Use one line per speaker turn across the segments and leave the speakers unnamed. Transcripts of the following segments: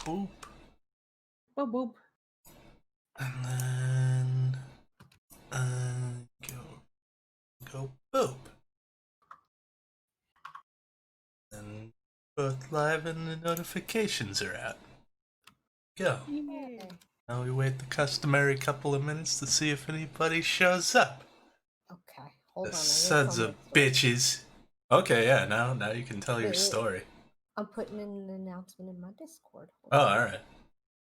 boop.
Boop, boop.
And then go boop. And both live and the notifications are out. Go.
Yeah.
Now we wait the customary couple of minutes to see if anybody shows up.
Okay, hold on.
The
I gotta
sons
tell
of
my story.
bitches. Okay, yeah, now you can tell your
Wait.
story.
I'm putting in an announcement in my Discord. Hold
Oh,
on.
alright.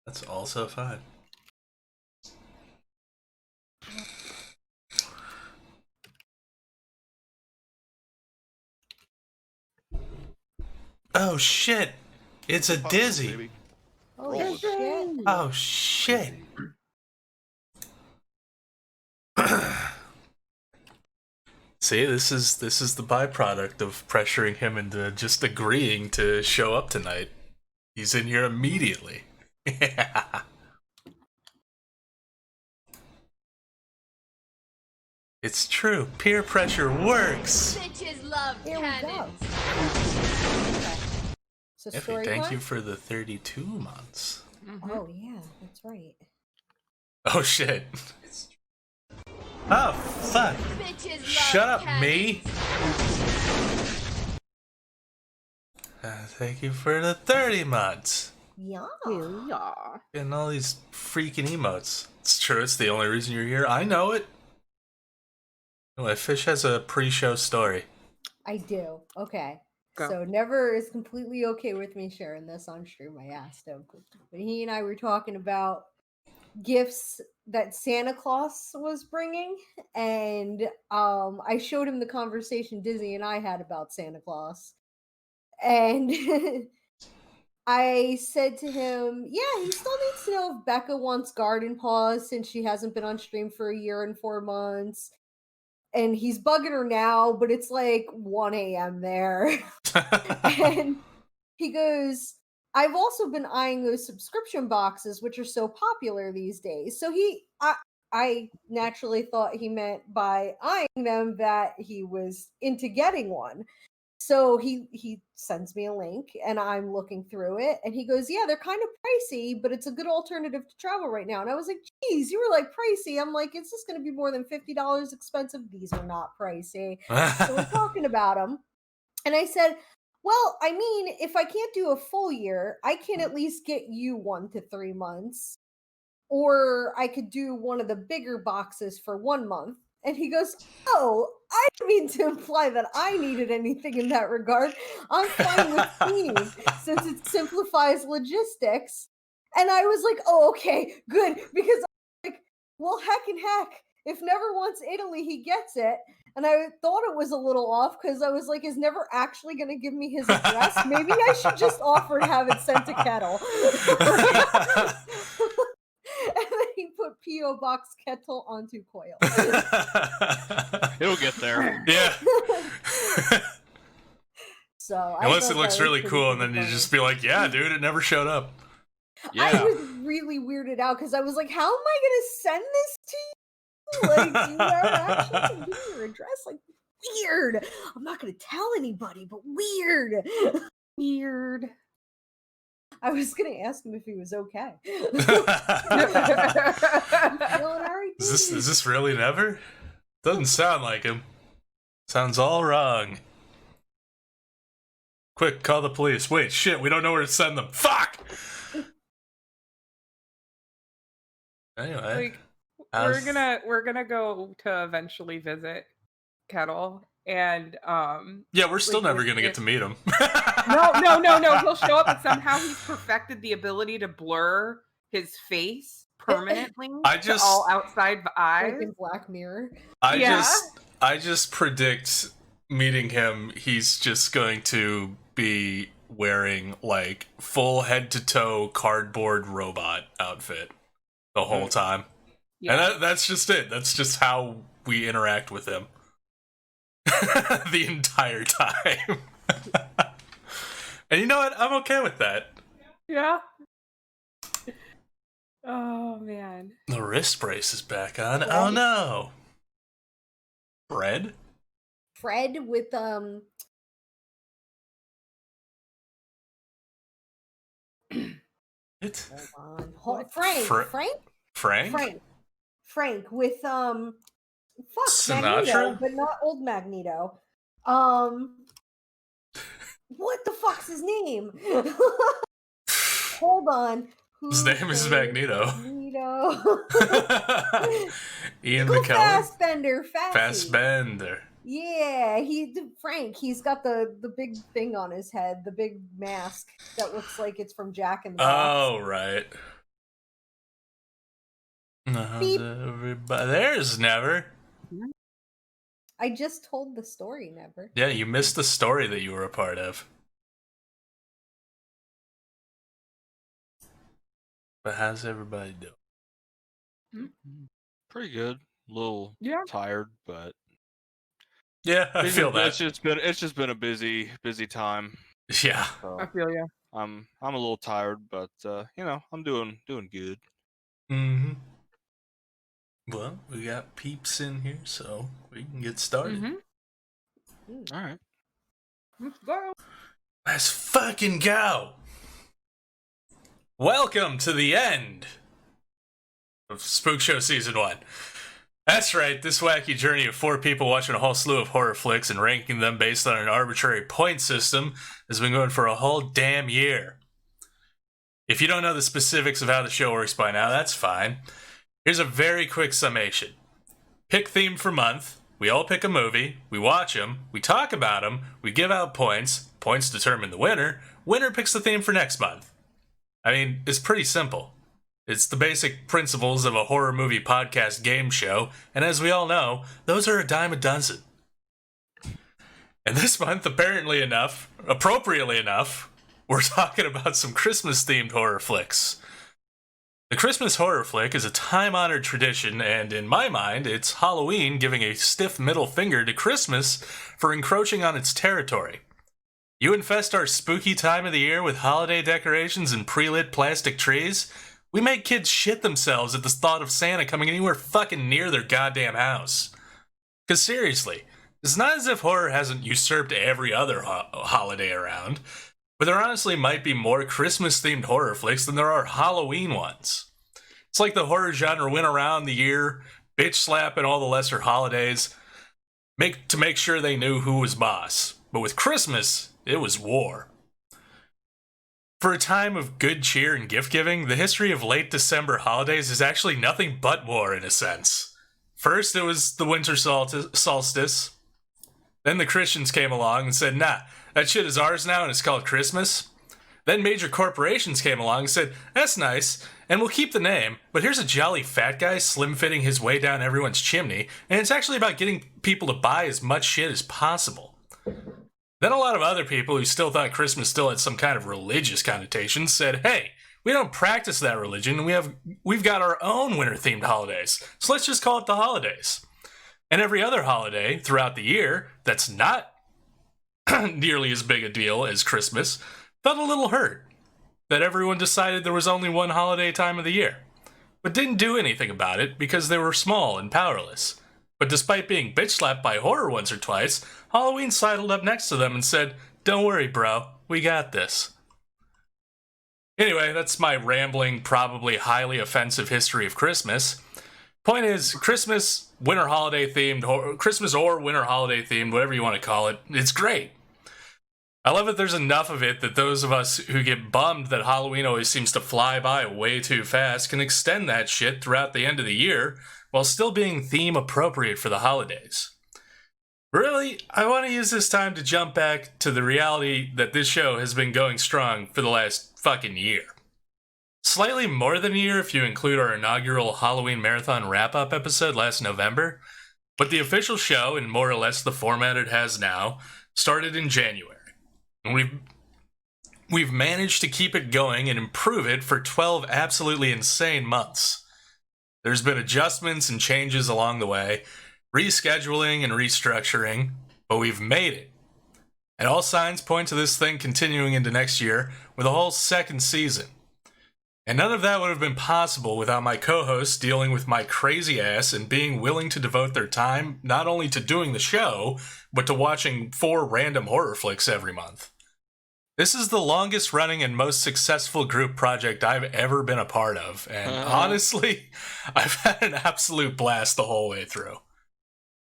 That's also fine. Oh shit! It's a dizzy!
Oh
Roll with it.
shit!
Oh shit! See, this is the byproduct of pressuring him into just agreeing to show up tonight. He's in here immediately. Yeah. It's true. Peer pressure works.
Bitches love
Here we go.
cannons.
Okay. So
Effie,
story
thank
time?
you for the 32 months.
Oh yeah, that's right.
Oh shit. Oh fuck.
Bitches love
Shut up,
cannons.
me. Thank you for the 30 months.
Yeah.
Yeah.
Getting all these freaking emotes. It's true, it's the only reason you're here. I know it. Anyway, Fish has a pre-show story.
I do. Okay.
Go.
So Never is completely okay with me sharing this on stream. I asked him. But he and I were talking about gifts that Santa Claus was bringing, and I showed him the conversation Dizzy and I had about Santa Claus. And I said to him, yeah, he still needs to know if Becca wants garden paws since she hasn't been on stream for a year and 4 months. And he's bugging her now, but it's like 1 a.m. there. And he goes, I've also been eyeing those subscription boxes, which are so popular these days. So I naturally thought he meant by eyeing them that he was into getting one. So he sends me a link and I'm looking through it and he goes, yeah, they're kind of pricey, but it's a good alternative to travel right now. And I was like, geez, you were like pricey. I'm like, it's just going to be more than $50 expensive. These are not pricey. So we're talking about them. And I said, well, I mean, if I can't do a full year, I can at least get you 1 to 3 months. Or I could do one of the bigger boxes for 1 month. And he goes, oh, I didn't mean to imply that I needed anything in that regard. I'm fine with Steam since it simplifies logistics. And I was like, oh, okay, good. Because I'm like, well, heck. If Never wants Italy, he gets it. And I thought it was a little off because I was like, is Never actually going to give me his address? Maybe I should just offer to have it sent to Kettle. And then he put P.O. Box Kettle onto Coil.
It'll get there.
Yeah.
So I
Unless
thought
it looks
that was
really
pretty
cool and then you
funny.
just be like, yeah, dude, it never showed up.
I
Yeah.
was really weirded out because I was like, how am I going to send this to you? Like, you have actually to give me your address? Like, weird. I'm not going to tell anybody, but weird. Weird. I was going to ask him if he was okay. Feeling all right,
Is
dude?
this really Never? Doesn't sound like him. Sounds all wrong. Quick, call the police. Wait, shit, we don't know where to send them. Fuck! Anyway.
Like
how's-
we're gonna go to eventually visit Kettle and
Yeah, we're still
like,
never
with
gonna get
it-
to meet him.
No, he'll show up and somehow he's perfected the ability to blur his face permanently to all outside eyes.
Like in Black Mirror.
I just predict meeting him, he's just going to be wearing like full head to toe cardboard robot outfit the whole time.
Yeah.
And that's just it. That's just how we interact with him. The entire time. And you know what? I'm okay with that.
Yeah. Oh man.
The wrist brace is back on.
Fred?
Oh no. Fred?
Fred with
What?
Hold on. Frank with
Sinatra?
Magneto, but not old Magneto. What the fuck's his name? Hold on.
His name is Magneto. Ian
McKellen.
Fassbender.
Yeah, he's got the big thing on his head, the big mask that looks like it's from Jack in the Box.
Oh, right. There's Never.
I just told the story, Never.
Yeah, you missed the story that you were a part of. But how's everybody doing?
Pretty good. A little tired, but
yeah, I feel that.
It's just been a busy time.
Yeah,
so
I feel you.
I'm a little tired, but I'm doing good.
Mm-hmm. Well, we got peeps in here, so we can get started.
All right.
Let's go.
Let's fucking go. Welcome to the end of Spookshow Season 1. That's right, this wacky journey of 4 people watching a whole slew of horror flicks and ranking them based on an arbitrary point system has been going for a whole damn year. If you don't know the specifics of how the show works by now, that's fine. Here's a very quick summation. Pick theme for month, we all pick a movie, we watch them, we talk about them, we give out points determine the winner picks the theme for next month. I mean, it's pretty simple. It's the basic principles of a horror movie podcast game show, and as we all know, those are a dime a dozen. And this month, appropriately enough, we're talking about some Christmas-themed horror flicks. The Christmas horror flick is a time-honored tradition, and in my mind, it's Halloween giving a stiff middle finger to Christmas for encroaching on its territory. You infest our spooky time of the year with holiday decorations and pre-lit plastic trees, we make kids shit themselves at the thought of Santa coming anywhere fucking near their goddamn house. Because seriously, it's not as if horror hasn't usurped every other holiday around, but there honestly might be more Christmas-themed horror flicks than there are Halloween ones. It's like the horror genre went around the year, bitch-slapping all the lesser holidays, to make sure they knew who was boss. But with Christmas, it was war. For a time of good cheer and gift-giving, the history of late December holidays is actually nothing but war in a sense. First, it was the winter solstice. Then the Christians came along and said, nah, that shit is ours now and it's called Christmas. Then major corporations came along and said, that's nice, and we'll keep the name, but here's a jolly fat guy slim-fitting his way down everyone's chimney, and it's actually about getting people to buy as much shit as possible. Then a lot of other people who still thought Christmas still had some kind of religious connotation said, hey, we don't practice that religion, we've got our own winter-themed holidays, so let's just call it the holidays. And every other holiday throughout the year that's not nearly as big a deal as Christmas felt a little hurt that everyone decided there was only one holiday time of the year, but didn't do anything about it because they were small and powerless. But despite being bitch-slapped by horror once or twice, Halloween sidled up next to them and said, don't worry, bro, we got this. Anyway, that's my rambling, probably highly offensive history of Christmas. Point is, Christmas or winter holiday themed, whatever you want to call it, it's great. I love that there's enough of it that those of us who get bummed that Halloween always seems to fly by way too fast can extend that shit throughout the end of the year while still being theme appropriate for the holidays. Really, I want to use this time to jump back to the reality that this show has been going strong for the last fucking year. Slightly more than a year if you include our inaugural Halloween Marathon wrap-up episode last November, but the official show, in more or less the format it has now, started in January. And we've managed to keep it going and improve it for 12 absolutely insane months. There's been adjustments and changes along the way, rescheduling and restructuring, but we've made it. And all signs point to this thing continuing into next year with a whole second season. And none of that would have been possible without my co-hosts dealing with my crazy ass and being willing to devote their time not only to doing the show, but to watching 4 random horror flicks every month. This is the longest running and most successful group project I've ever been a part of, and honestly, I've had an absolute blast the whole way through.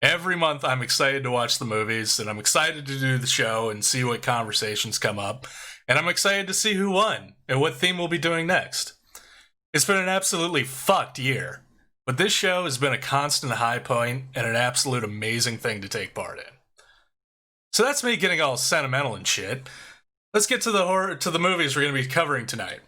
Every month I'm excited to watch the movies, and I'm excited to do the show and see what conversations come up, and I'm excited to see who won and what theme we'll be doing next. It's been an absolutely fucked year, but this show has been a constant high point and an absolute amazing thing to take part in. So that's me getting all sentimental and shit. Let's get to the movies we're going to be covering tonight.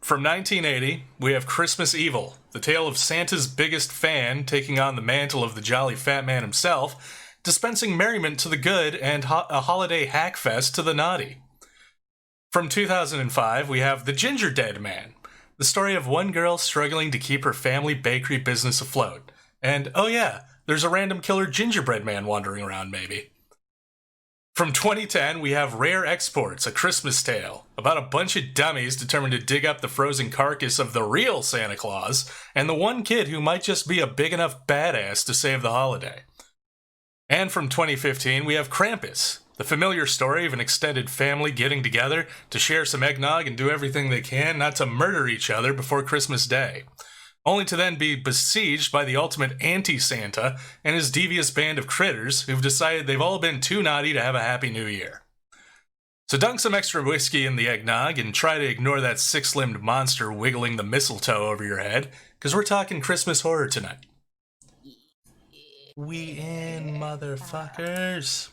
From 1980, we have Christmas Evil, the tale of Santa's biggest fan taking on the mantle of the jolly fat man himself, dispensing merriment to the good and a holiday hackfest to the naughty. From 2005, we have The Gingerdead Man, the story of one girl struggling to keep her family bakery business afloat. And, oh yeah, there's a random killer gingerbread man wandering around, maybe. From 2010, we have Rare Exports, A Christmas Tale, about a bunch of dummies determined to dig up the frozen carcass of the real Santa Claus, and the one kid who might just be a big enough badass to save the holiday. And from 2015, we have Krampus, the familiar story of an extended family getting together to share some eggnog and do everything they can not to murder each other before Christmas Day, only to then be besieged by the ultimate anti-Santa and his devious band of critters who've decided they've all been too naughty to have a happy new year. So dunk some extra whiskey in the eggnog and try to ignore that six-limbed monster wiggling the mistletoe over your head, because we're talking Christmas horror tonight. We in, motherfuckers.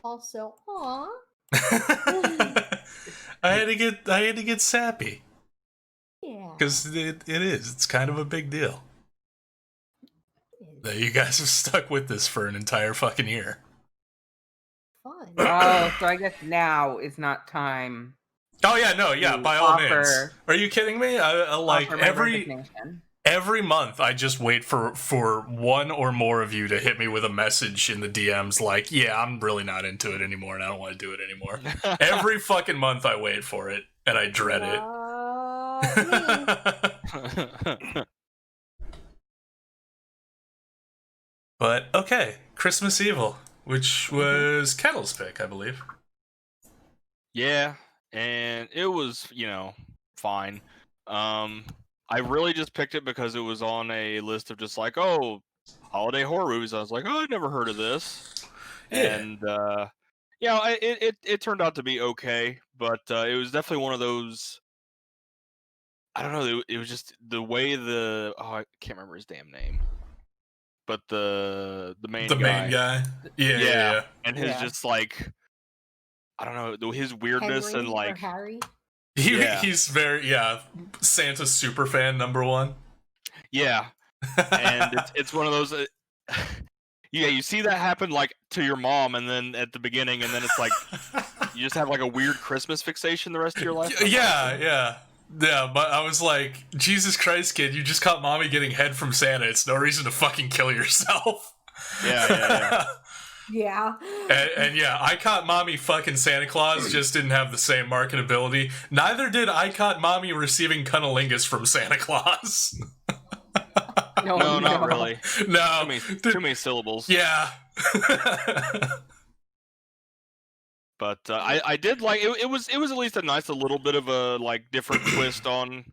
Also, aw.
I had to get sappy.
Yeah.
Because it's kind of a big deal. That you guys have stuck with this for an entire fucking year.
Fun.
Oh, so I guess now is not time.
Oh yeah, no, yeah, by all means. Are you kidding me? I like every month I just wait for one or more of you to hit me with a message in the DMs like, yeah, I'm really not into it anymore and I don't want to do it anymore. Every fucking month I wait for it and I dread it. But okay, Christmas Evil, which was Kettle's pick, I believe.
Yeah, and it was, fine. I really just picked it because it was on a list of just like, oh, holiday horror movies. I was like, oh, I'd never heard of this. Yeah. And it turned out to be okay, but it was definitely one of those. I don't know. It was just the way I can't remember his damn name, but the main guy. Yeah. And his just like, I don't know, his weirdness
Henry
and like
or Harry.
He's very Santa superfan #1.
Yeah, and it's one of those. You see that happen like to your mom, and then at the beginning, and then it's like you just have like a weird Christmas fixation the rest of your life.
Yeah, but I was like, Jesus Christ, kid, you just caught mommy getting head from Santa. It's no reason to fucking kill yourself.
Yeah.
Yeah.
And yeah, I Caught Mommy fucking Santa Claus just didn't have the same marketability. Neither did I Caught Mommy receiving cunnilingus from Santa Claus.
No, not really.
No.
Too many syllables.
Yeah.
But I did like it. It was at least a nice, a little bit of a like different twist on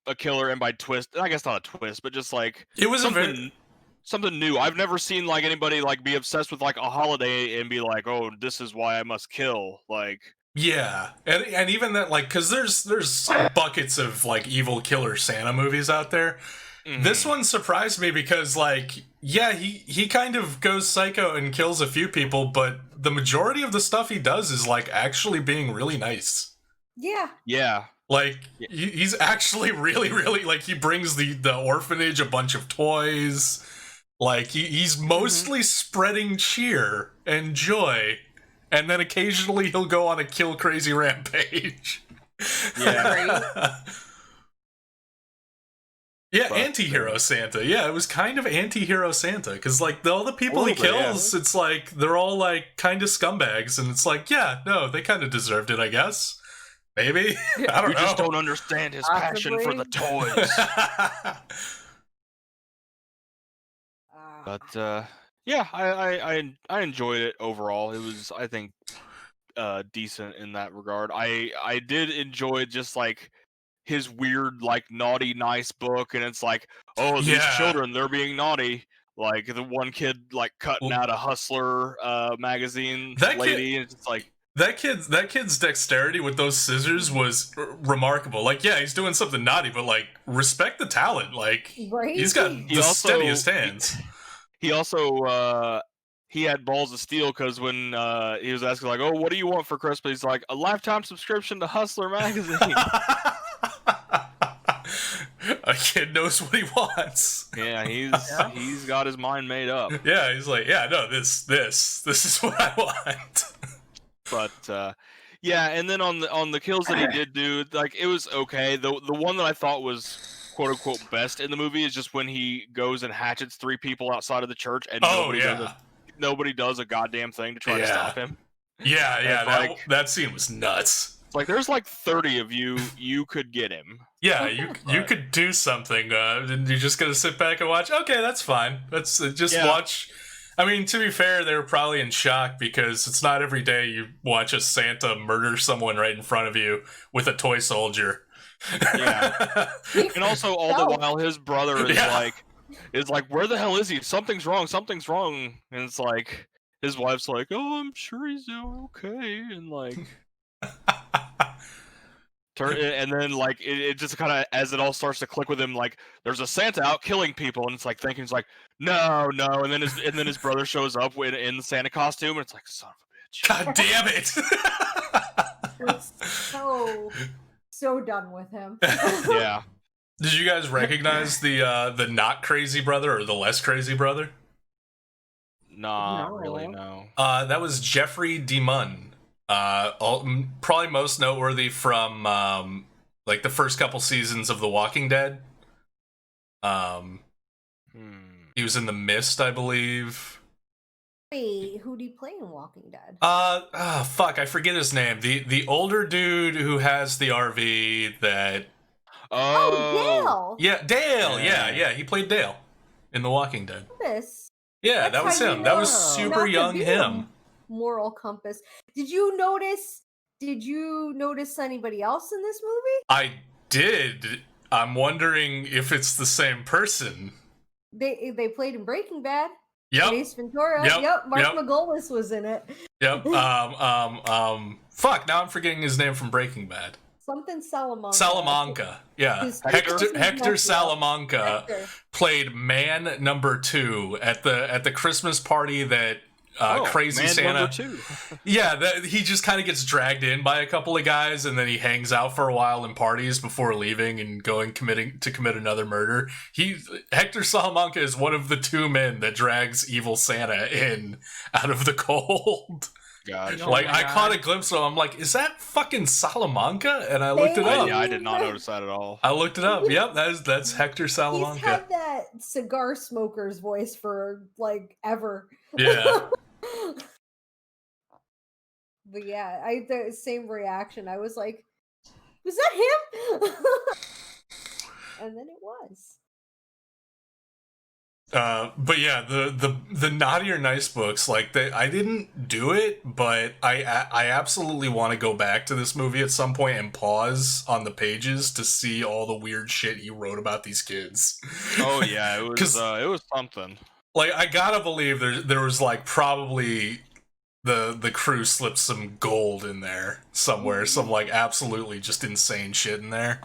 a killer, and by twist, I guess not a twist, but just like
it was
something new. I've never seen like anybody like be obsessed with like a holiday and be like, oh, this is why I must kill. Like,
yeah, and even that, like, because there's buckets of like evil killer Santa movies out there. Mm-hmm. This one surprised me because, like, yeah, he kind of goes psycho and kills a few people, but the majority of the stuff he does is like actually being really nice.
Yeah.
Like, he's actually really, really, like, he brings the orphanage a bunch of toys. Like, he's mostly spreading cheer and joy, and then occasionally he'll go on a kill crazy rampage.
Yeah.
Yeah, anti-hero Santa. Yeah, it was kind of anti-hero Santa, because, like, all the people he kills, it's like, they're all, like, kind of scumbags, and it's like, yeah, no, they kind of deserved it, I guess. Maybe? I don't know.
You just don't understand his passion for the toys. But, yeah, I enjoyed it overall. It was, I think, decent in that regard. I did enjoy just like his weird like naughty nice book, and it's like, oh, these children, they're being naughty. Like the one kid like cutting out a Hustler magazine lady, and it's like
that kid's dexterity with those scissors was remarkable. Like, yeah, he's doing something naughty, but like, respect the talent. Like, he's got the steadiest hands.
He also he had balls of steel because when he was asking like, oh, what do you want for Christmas? He's like, a lifetime subscription to Hustler magazine.
A kid knows what he wants.
Yeah, he's got his mind made up.
Yeah, he's like, yeah, no, this is what I want.
But yeah, and then on the kills that he did do, like, it was okay. The one that I thought was quote unquote best in the movie is just when he goes and hatchets 3 people outside of the church, and nobody does a goddamn thing to try to stop him.
Yeah, that scene was nuts.
Like, there's like 30 of you. You could get him.
Yeah, you could do something. You're just gonna sit back and watch. Okay, that's fine. Let's just watch. I mean, to be fair, they were probably in shock because it's not every day you watch a Santa murder someone right in front of you with a toy soldier.
Yeah, and also all the while his brother is like, where the hell is he? Something's wrong. Something's wrong. And it's like his wife's like, oh, I'm sure he's okay, and like. And then like it just kind of, as it all starts to click with him, like there's a Santa out killing people, and it's like thinking, it's like no, and then his brother shows up in the Santa costume, and it's like, son of a bitch,
god damn it.
It's so done with him.
Yeah.
Did you guys recognize the not crazy brother or the less crazy brother?
Nah, really, no.
That was Jeffrey DeMunn. Probably most noteworthy from like the first couple seasons of The Walking Dead. He was in The Mist, I believe.
Wait, who do you play in Walking Dead?
Fuck, I forget his name. The older dude who has the RV that.
Oh, Dale.
Yeah, Dale. Yeah, he played Dale in The Walking Dead. Yeah,
That's
that was him. That was super young him.
Moral compass. Did you notice anybody else in this movie?
I did. I'm wondering if it's the same person.
They played in Breaking Bad.
Yep.
Ace Ventura. Yep. Mark Margolis was in it.
Yep. Fuck, now I'm forgetting his name from Breaking Bad.
Something Salamanca.
Salamanca. Yeah. Hector Salamanca played man number 2 at the Christmas party that Crazy Santa. Yeah, he just kind of gets dragged in by a couple of guys, and then he hangs out for a while and parties before leaving and committing to commit another murder. Hector Salamanca is one of the 2 men that drags evil Santa in out of the cold.
Gotcha.
I caught a glimpse of him. I'm like, is that fucking Salamanca? And I looked it up.
Yeah, I did not notice that at all.
I looked it up. Yep, that's Hector Salamanca.
He's had that cigar smoker's voice for like ever.
Yeah.
But yeah, I had the same reaction. I was like, was that him? And then it was.
But yeah, the Naughty or Nice books, like I didn't do it, but I absolutely want to go back to this movie at some point and pause on the pages to see all the weird shit he wrote about these kids.
Oh yeah, it was something.
Like, I gotta believe there was like probably the crew slipped some gold in there somewhere, some like absolutely just insane shit in there.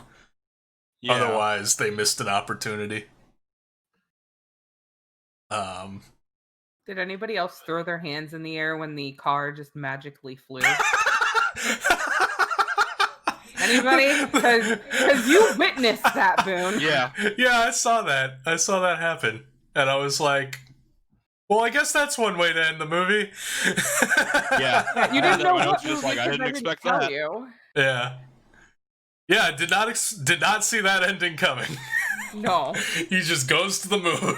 Yeah. Otherwise, they missed an opportunity.
Did anybody else throw their hands in the air when the car just magically flew? Anybody? Because you witnessed that, Boone.
Yeah, I saw that. I saw that happen, and I was like, "Well, I guess that's one way to end the movie."
Yeah, you didn't know what movie,
like, I didn't expect that.
Yeah, did not see that ending coming.
No,
he just goes to the moon.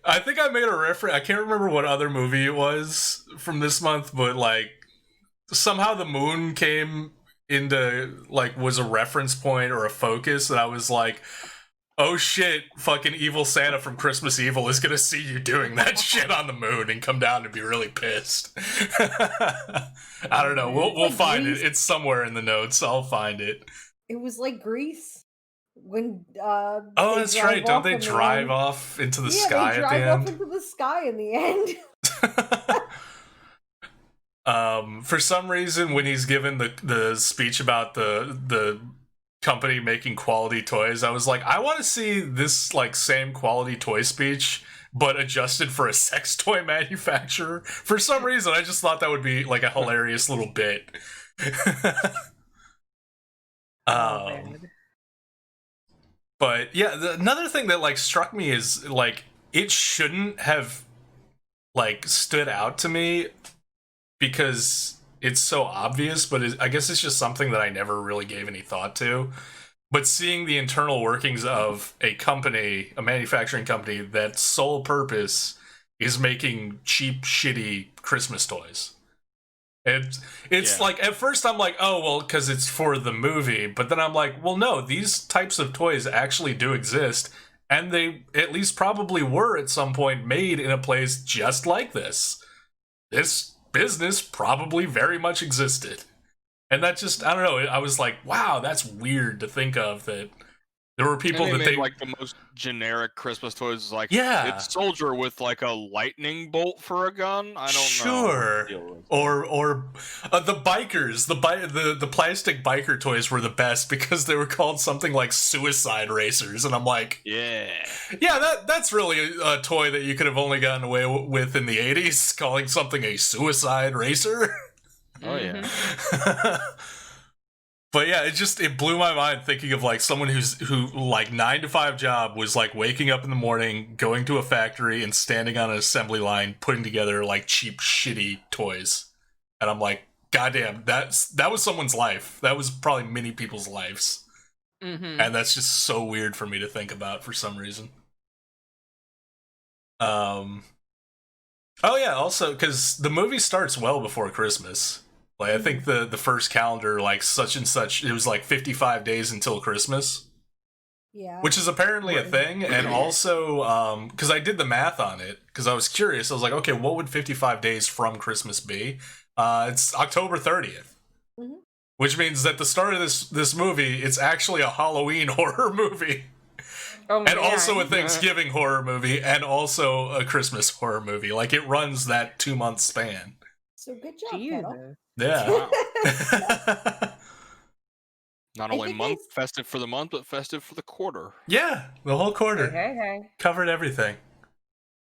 I think I made a reference. I can't remember what other movie it was from this month, but like somehow the moon came into like was a reference point or a focus, and I was like, oh shit, fucking evil Santa from Christmas Evil is gonna see you doing that shit on the moon and come down and be really pissed. I don't know. We'll find it. It's somewhere in the notes. I'll find it.
It was like Grease. When
oh, that's right. Don't they drive off into the sky at the end?
Yeah, they drive off into the sky in the
end. For some reason, when he's given the speech about the company making quality toys, I was like, I want to see this like same quality toy speech, but adjusted for a sex toy manufacturer. For some reason, I just thought that would be like a hilarious little bit. But yeah, another thing that like struck me is like it shouldn't have like stood out to me because it's so obvious, but I guess it's just something that I never really gave any thought to. But seeing the internal workings of a company, a manufacturing company, that sole purpose is making cheap, shitty Christmas toys. It's like, at first I'm like, oh, well, because it's for the movie. But then I'm like, well, no, these types of toys actually do exist. And they at least probably were at some point made in a place just like this. This business probably very much existed. And that just, I don't know, I was like, wow, that's weird to think of, that there were people
and
that
made, like, the most generic Christmas toys, like,
yeah,
it's Soldier with like a lightning bolt for a gun. I don't
sure.
know.
Or the bikers, the plastic biker toys were the best because they were called something like suicide racers, and I'm like, yeah, that's really a toy that you could have only gotten away with in the 80s, calling something a suicide racer.
Oh yeah.
But yeah, it blew my mind thinking of like someone who like 9-to-5 job was like waking up in the morning, going to a factory and standing on an assembly line, putting together like cheap, shitty toys. And I'm like, goddamn, that was someone's life. That was probably many people's lives. Mm-hmm. And that's just so weird for me to think about for some reason. Oh yeah, also, because the movie starts well before Christmas. Like, I think the first calendar, like, such and such, it was like 55 days until Christmas. Yeah. Which is apparently a thing, and also, because I did the math on it, because I was curious, I was like, okay, what would 55 days from Christmas be? It's October 30th. Mm-hmm. Which means that the start of this movie, it's actually a Halloween horror movie. Oh, and also a Thanksgiving horror movie, and also a Christmas horror movie. Like, it runs that 2-month span.
So good job, Kettle.
Yeah.
Not only festive for the month, but festive for the quarter.
Yeah, the whole quarter.
Hey.
Covered everything.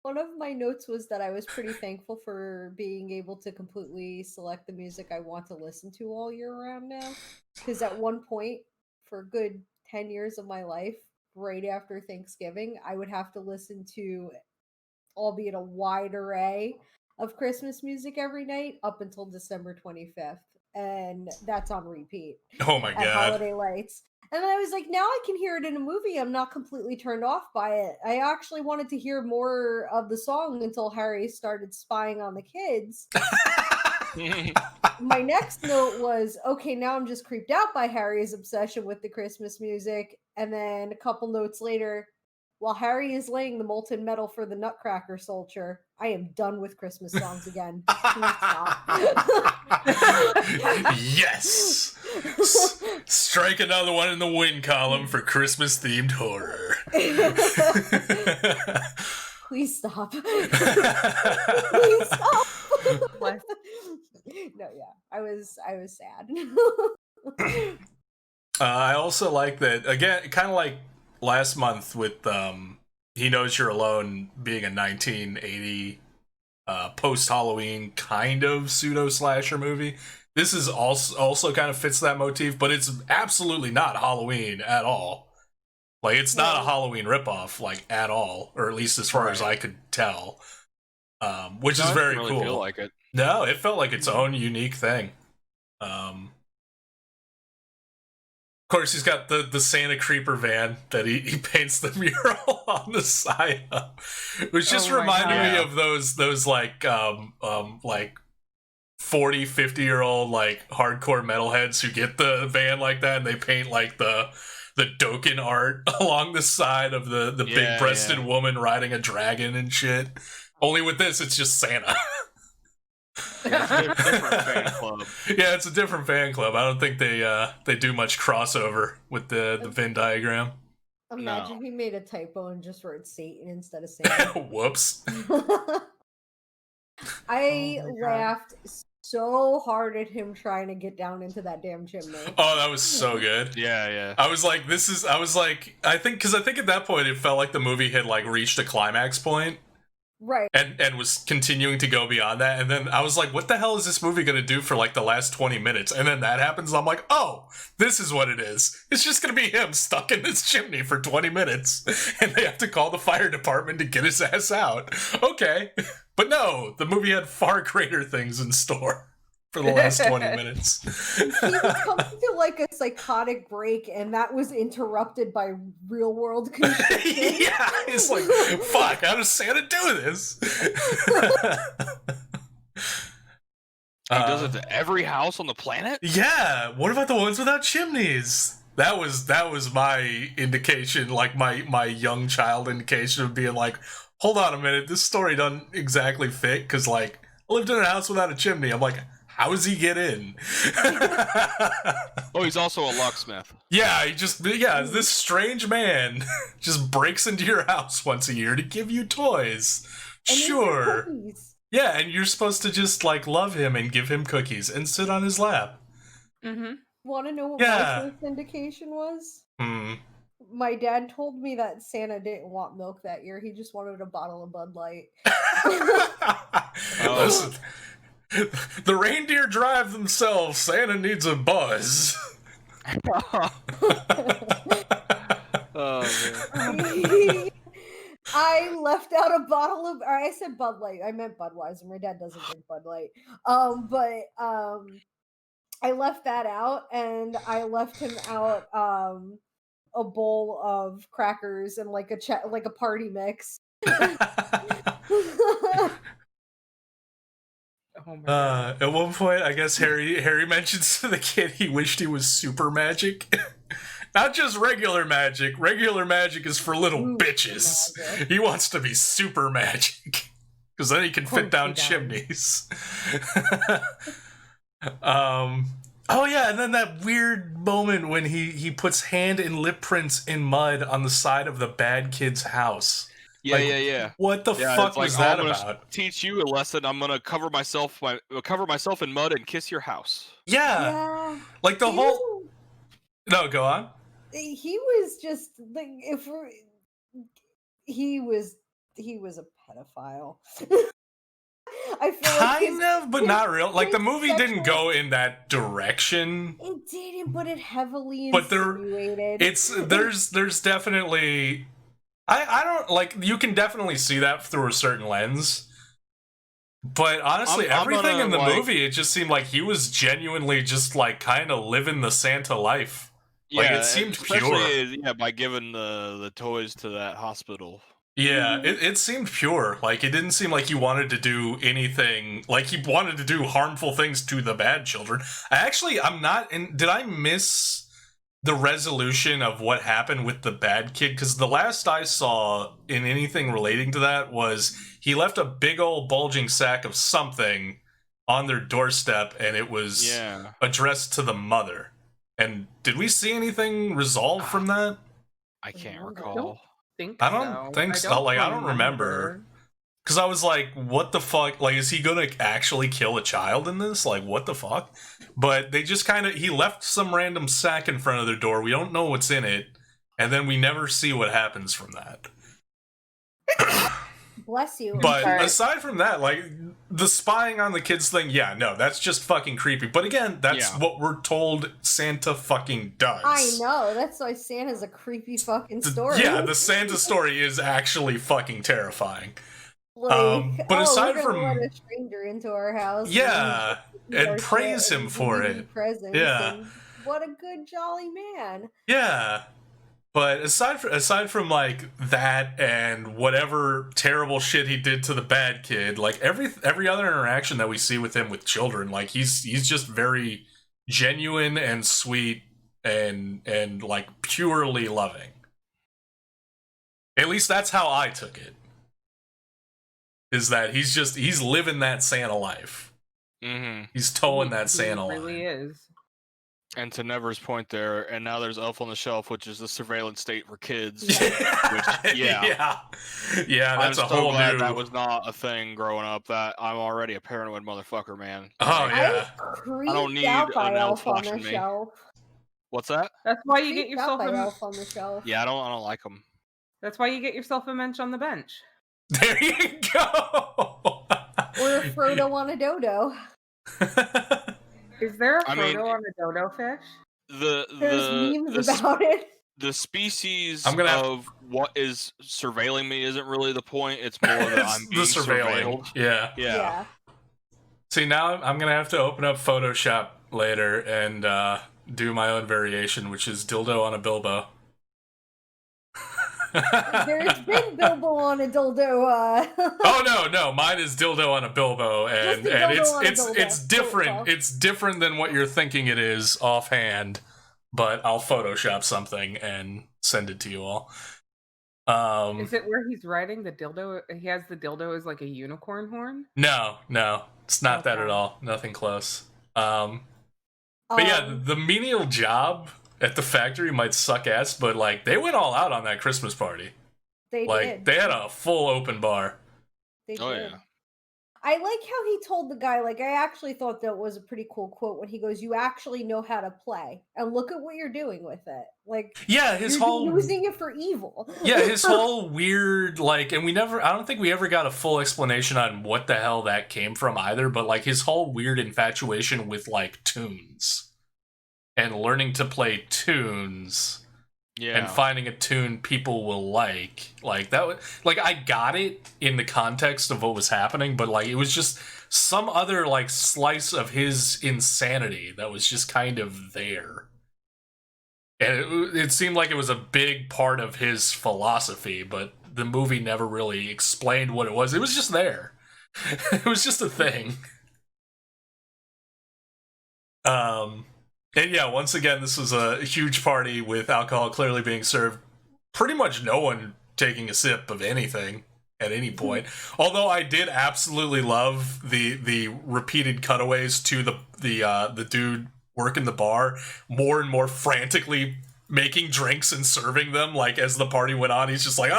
One of my notes was that I was pretty thankful for being able to completely select the music I want to listen to all year round now. Because at one point, for a good 10 years of my life, right after Thanksgiving, I would have to listen to, albeit a wide array of Christmas music every night up until December 25th. And that's on repeat.
Oh my God.
Holiday Lights. And then I was like, now I can hear it in a movie. I'm not completely turned off by it. I actually wanted to hear more of the song until Harry started spying on the kids. My next note was, okay, now I'm just creeped out by Harry's obsession with the Christmas music. And then a couple notes later, while Harry is laying the molten metal for the Nutcracker Soldier, I am done with Christmas songs again.
Yes! Strike another one in the win column for Christmas-themed horror.
Please stop. Please stop. No, yeah. I was sad.
I also like that, again, kind of like last month with He Knows You're Alone being a 1980 post-Halloween kind of pseudo-slasher movie. This is also kind of fits that motif, but it's absolutely not Halloween at all. Like, it's not a Halloween ripoff, like, at all, or at least as far as I could tell. Which is very cool. It didn't really feel like it. No, it felt like its own unique thing. Of course, he's got the Santa Creeper van that he paints the mural on the side of, which just reminded me of those like 40, 50-year-old like hardcore metalheads who get the van like that and they paint like the the Dokken art along the side of the big-breasted woman riding a dragon and shit. Only with this, it's just Santa.
Yeah, it's a different fan club.
Yeah, it's a different fan club. I don't think they do much crossover with the Venn diagram.
Imagine he made a typo and just wrote Satan instead of Santa.
Whoops.
I laughed so hard at him trying to get down into that damn chimney.
Oh, that was so good.
Yeah.
I was like, I think at that point it felt like the movie had like reached a climax point.
Right.
And was continuing to go beyond that. And then I was like, what the hell is this movie going to do for like the last 20 minutes? And then that happens. And I'm like, oh, this is what it is. It's just going to be him stuck in this chimney for 20 minutes. And they have to call the fire department to get his ass out. Okay. But no, the movie had far greater things in store for the last 20 minutes.
He was coming to like a psychotic break, and that was interrupted by real world conditions.
Yeah, it's like, fuck, how does Santa do this?
He does it to every house on the planet?
Yeah, what about the ones without chimneys? That was my indication, like my young child indication of being like, hold on a minute, this story doesn't exactly fit, because like, I lived in a house without a chimney. I'm like, how does he get in?
Oh, he's also a locksmith.
Yeah, this strange man just breaks into your house once a year to give you toys.
And
sure. Yeah, and you're supposed to just like love him and give him cookies and sit on his lap.
Mm-hmm.
Want to know what my first indication was? My dad told me that Santa didn't want milk that year. He just wanted a bottle of Bud Light.
Listen, the reindeer drive themselves. Santa needs a buzz.
Oh, man.
I left out a bottle of, or I said Bud Light. I meant Budweiser. My dad doesn't drink Bud Light. I left that out, and I left him out a bowl of crackers and like a party mix.
At one point, I guess Harry mentions to the kid he wished he was super magic. Not just regular magic. Regular magic is for little bitches. Magic. He wants to be super magic. Because then he can fit down chimneys. Oh yeah, and then that weird moment when he puts hand and lip prints in mud on the side of the bad kid's house.
Yeah.
What the fuck was that about?
Teach you a lesson. I'm gonna cover myself in mud and kiss your house.
Yeah. Like the whole. No, go on.
He was just like he was a pedophile. I feel
kind of, but not real. Like the movie didn't go in that direction.
It didn't, but it heavily insinuated.
There's definitely. I don't like. You can definitely see that through a certain lens. But honestly, everything in the movie, it just seemed like he was genuinely just like kind of living the Santa life. Like it seemed pure.
Yeah, by giving the toys to that hospital.
Yeah, it seemed pure. Like it didn't seem like he wanted to do anything. Like he wanted to do harmful things to the bad children. I'm not. Did I miss the resolution of what happened with the bad kid? Because the last I saw in anything relating to that was he left a big old bulging sack of something on their doorstep, and it was addressed to the mother. And did we see anything resolved from that?
I can't recall.
I don't think so. Like, I don't remember. Because I was like, what the fuck? Like, is he gonna actually kill a child in this? Like, what the fuck? But they just he left some random sack in front of their door. We don't know what's in it. And then we never see what happens from that.
Bless you.
But aside from that, like, the spying on the kids thing, that's just fucking creepy. But again, that's what we're told Santa fucking does.
I know. That's why Santa's a creepy fucking story.
Yeah, the Santa story is actually fucking terrifying. Like, but aside from
let a stranger into our house,
and praise him for it.
And what a good jolly man.
Yeah. But aside from like that and whatever terrible shit he did to the bad kid, like every other interaction that we see with him with children, like he's just very genuine and sweet and like purely loving. At least that's how I took it. Is that he's living that Santa life.
Mm-hmm.
He's towing that Santa
line. He really is.
And to Never's point there, and now there's Elf on the Shelf, which is the surveillance state for kids.
Which, yeah, that's
I'm
a whole
glad
new.
That was not a thing growing up. That I'm already a paranoid motherfucker, man.
Oh yeah.
I don't need
out by
an elf
on the
watching me.
shelf.
What's that?
That's why you get yourself
a Elf on the Shelf.
Yeah, I don't like them.
That's why you get yourself a mensch on the bench.
There you go.
Or a Frodo on a dodo.
Is there a Frodo on a dodo fish?
There's memes about it.
The species of what is surveilling me isn't really the point. It's more that I'm being surveilled.
Yeah. See, now I'm gonna have to open up Photoshop later and do my own variation, which is dildo on a Bilbo.
There's been Bilbo on a dildo.
Oh no, mine is dildo on a Bilbo, and it's different. It's different than what you're thinking it is offhand, but I'll Photoshop something and send it to you all.
Is it where he's riding the dildo? He has the dildo as like a unicorn horn?
No, it's not that at all. Nothing close. But yeah, the menial job at the factory might suck ass, but like they went all out on that Christmas party. They did. They had a full open bar.
They did. Yeah. I like how he told the guy, like, I actually thought that was a pretty cool quote when he goes, "You actually know how to play, and look at what you're doing with it." Like,
yeah, his whole
using it for evil.
Yeah, his whole weird, like, and I don't think we ever got a full explanation on what the hell that came from either, but like his whole weird infatuation with like tunes. And learning to play tunes, and finding a tune people will like that. Like I got it in the context of what was happening, but like it was just some other like slice of his insanity that was just kind of there, and it seemed like it was a big part of his philosophy. But the movie never really explained what it was. It was just there. It was just a thing. And yeah, once again, this was a huge party with alcohol clearly being served. Pretty much no one taking a sip of anything at any point. Although I did absolutely love the repeated cutaways to the dude working the bar, more and more frantically making drinks and serving them. Like as the party went on, he's just like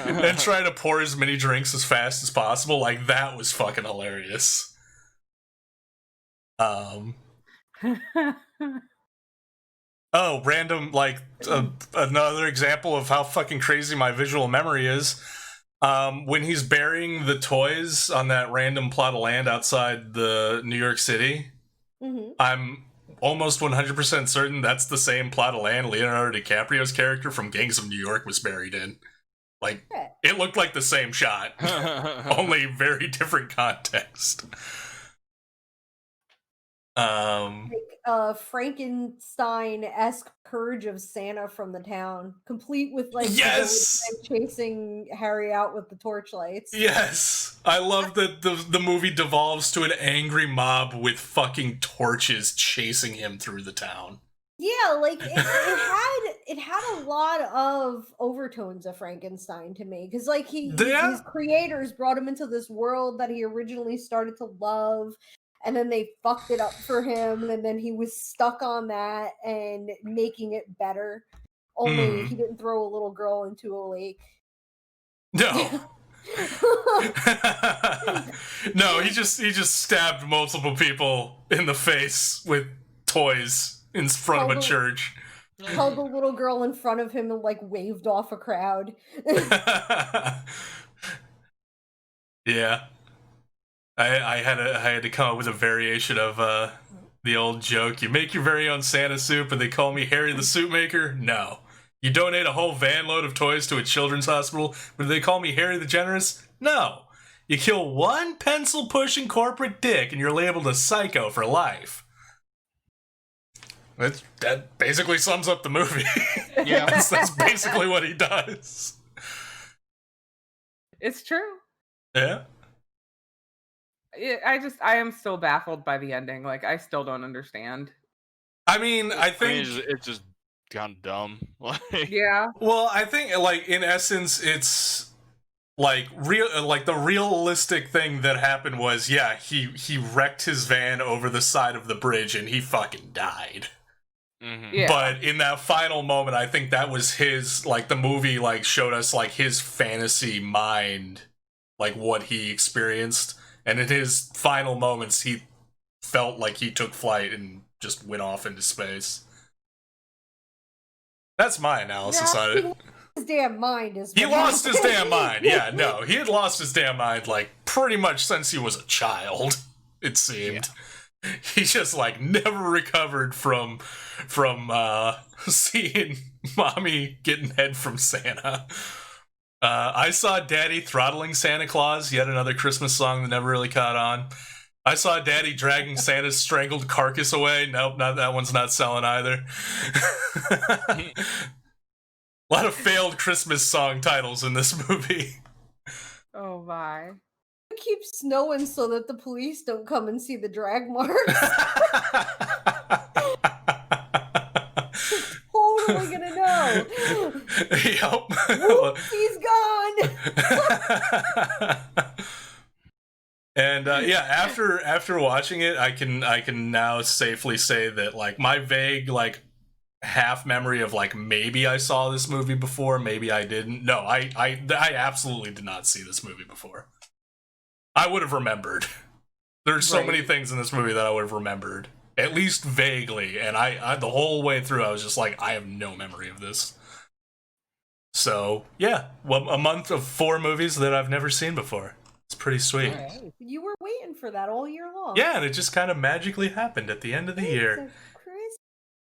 and trying to pour as many drinks as fast as possible. Like that was fucking hilarious. Random, like, another example of how fucking crazy my visual memory is. When he's burying the toys on that random plot of land outside the New York City, I'm almost 100% certain that's the same plot of land Leonardo DiCaprio's character from Gangs of New York was buried in. Like, it looked like the same shot, only very different context.
Frankenstein-esque purge of Santa from the town, complete with like chasing Harry out with the torchlights.
Yes, I love that the movie devolves to an angry mob with fucking torches chasing him through the town.
Yeah, like it had a lot of overtones of Frankenstein to me, because like his creators brought him into this world that he originally started to love. And then they fucked it up for him, and then he was stuck on that and making it better. Only he didn't throw a little girl into a lake.
No. No, he just stabbed multiple people in the face with toys in front of a church.
Held a little girl in front of him and like waved off a crowd.
Yeah. I had to come up with a variation of the old joke. You make your very own Santa soup and they call me Harry the Soup Maker? No. You donate a whole van load of toys to a children's hospital, but they call me Harry the Generous? No. You kill one pencil-pushing corporate dick and you're labeled a psycho for life. That basically sums up the movie. Yeah. That's basically what he does.
It's true.
Yeah.
I am still baffled by the ending. Like, I still don't understand.
I mean, I think
it's just kind of dumb.
Yeah.
Well, I think like in essence, it's like the realistic thing that happened was, yeah, he wrecked his van over the side of the bridge and he fucking died.
Mm-hmm.
Yeah.
But in that final moment, I think that was his, like, the movie like showed us like his fantasy mind, like what he experienced, and in his final moments he felt like he took flight and just went off into space. That's my analysis on it.
His damn mind is.
He lost his damn mind. Yeah, no, he had lost his damn mind like pretty much since he was a child. It seemed. Yeah. He just like never recovered from seeing mommy getting head from Santa. I saw Daddy throttling Santa Claus, yet another Christmas song that never really caught on. I saw Daddy dragging Santa's strangled carcass away. Nope, not that one's not selling either. A lot of failed Christmas song titles in this movie.
Oh my.
It keeps snowing so that the police don't come and see the drag marks. Totally gonna know.
Yep.
Whoop, he's gone.
And yeah, after watching it, I can now safely say that like my vague like half memory of like maybe I saw this movie before, maybe I didn't. No, I absolutely did not see this movie before. I would have remembered. There's so many things in this movie that I would have remembered, at least vaguely, and I the whole way through I was just like, I have no memory of this. So yeah, well, a month of 4 movies that I've never seen before. It's pretty sweet.
Right. You were waiting for that all year long.
Yeah, and it just kind of magically happened at the end of the year.
It's a Christmas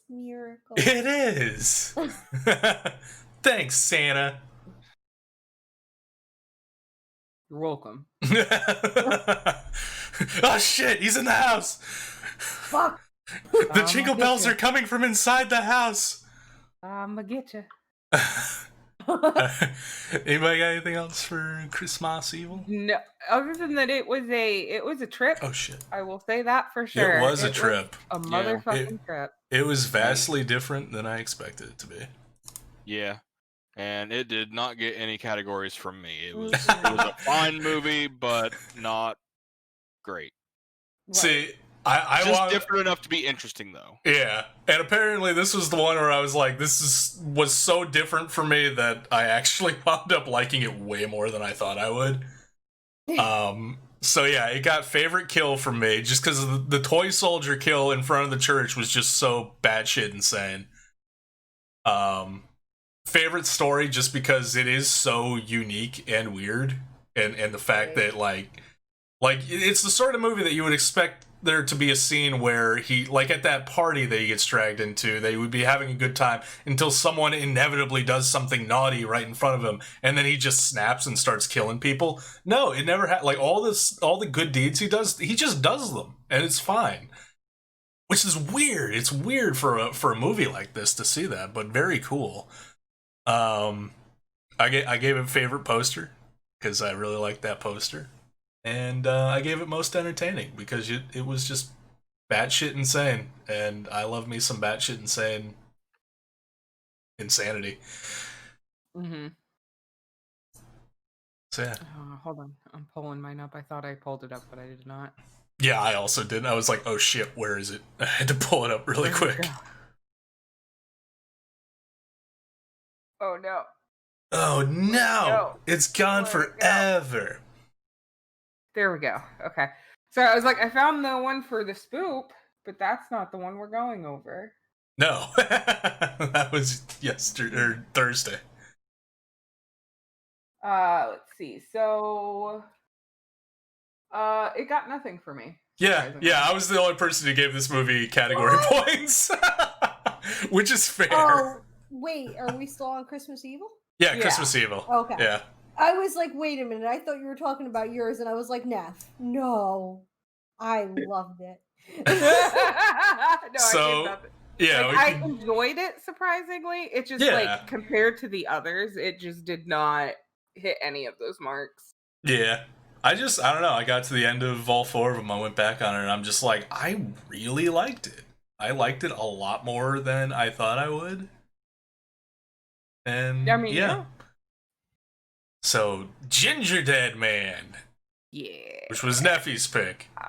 miracle.
It is. Thanks, Santa.
You're welcome.
Oh shit, he's in the house.
Fuck.
The jingle bells are coming from inside the house.
I'ma get you.
Anybody got anything else for Christmas Evil?
No, other than that, it was a trip.
Oh shit!
I will say that for sure.
It was a trip.
A motherfucking trip.
It was vastly different than I expected it to be.
Yeah, and it did not get any categories from me. It was a fine movie, but not great.
Right. See, I
just different enough to be interesting, though.
Yeah, and apparently this was the one where I was like, was so different for me that I actually wound up liking it way more than I thought I would. So yeah, it got favorite kill from me just because the toy soldier kill in front of the church was just so batshit insane. Favorite story just because it is so unique and weird, and the fact that like it's the sort of movie that you would expect there to be a scene where he, like at that party that he gets dragged into, they would be having a good time until someone inevitably does something naughty right in front of him, and then he just snaps and starts killing people. No, it never had, like, all the good deeds he just does them, and it's fine. Which is weird. It's weird for a movie like this to see that, but very cool. I gave it favorite poster because I really liked that poster. And I gave it most entertaining because it was just batshit insane, and I love me some batshit insane insanity.
Mm-hmm.
So yeah.
Hold on, I'm pulling mine up. I thought I pulled it up, but I did not.
Yeah, I also didn't. I was like, oh shit, where is it? I had to pull it up really quick.
Oh no.
Oh no! It's gone forever.
There we go. Okay. So I was like, I found the one for the spoop, but that's not the one we're going over.
No. That was Thursday.
Let's see. So it got nothing for me.
Yeah, I was the only person who gave this movie category points. Which is fair.
Oh, wait, are we still on Christmas Evil?
Yeah, Christmas Evil.
Okay.
Yeah.
I was like, wait a minute, I thought you were talking about yours, and I was like, Neff, no. I loved it.
No,
so, yeah.
Like, I enjoyed it, surprisingly. It just, like, compared to the others, it just did not hit any of those marks.
Yeah. I don't know, I got to the end of all 4 of them, I went back on it, and I'm just like, I really liked it. I liked it a lot more than I thought I would. And
I mean, yeah.
So, Gingerdead Man.
Yeah.
Which was Neffy's pick.
Yeah.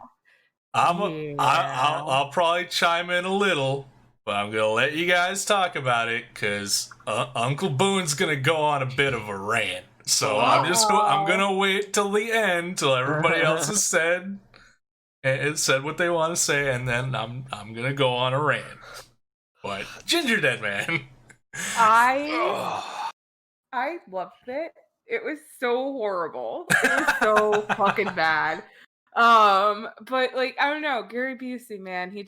I'll probably chime in a little, but I'm gonna let you guys talk about it because Uncle Boone's gonna go on a bit of a rant. So I'm gonna wait till the end till everybody else has said what they want to say, and then I'm gonna go on a rant. But Gingerdead Man.
I loved it. It was so horrible. It was so fucking bad. But like, I don't know, Gary Busey, man, he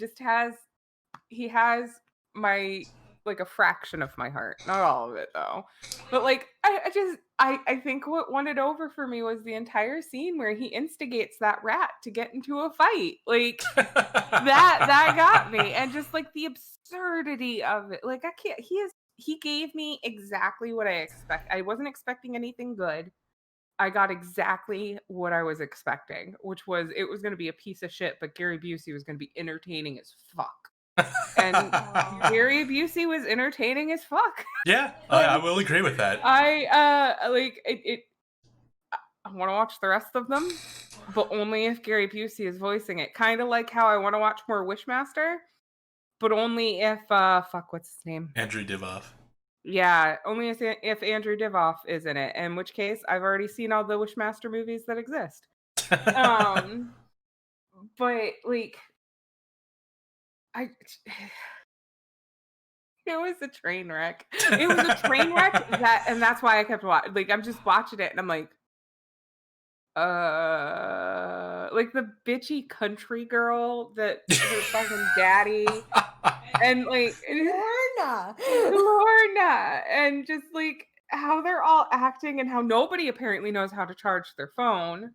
has my, like, a fraction of my heart. Not all of it though. But like, I think what won it over for me was the entire scene where he instigates that rat to get into a fight. Like that got me. And just like the absurdity of it. Like, I can't, he gave me exactly what I expect. I wasn't expecting anything good. I got exactly what I was expecting, which was it was going to be a piece of shit, but Gary Busey was going to be entertaining as fuck. And Gary Busey was entertaining as fuck.
Yeah, I will agree with that.
I want to watch the rest of them, but only if Gary Busey is voicing it. Kind of like how I want to watch more Wishmaster, but only if what's his name?
Andrew Divoff.
Yeah, only if Andrew Divoff is in it, in which case I've already seen all the Wishmaster movies that exist. But like, it was a train wreck. It was a train wreck and that's why I kept watching. Like, I'm just watching it and I'm like the bitchy country girl that her fucking daddy and like Lorna and just like how they're all acting and how nobody apparently knows how to charge their phone.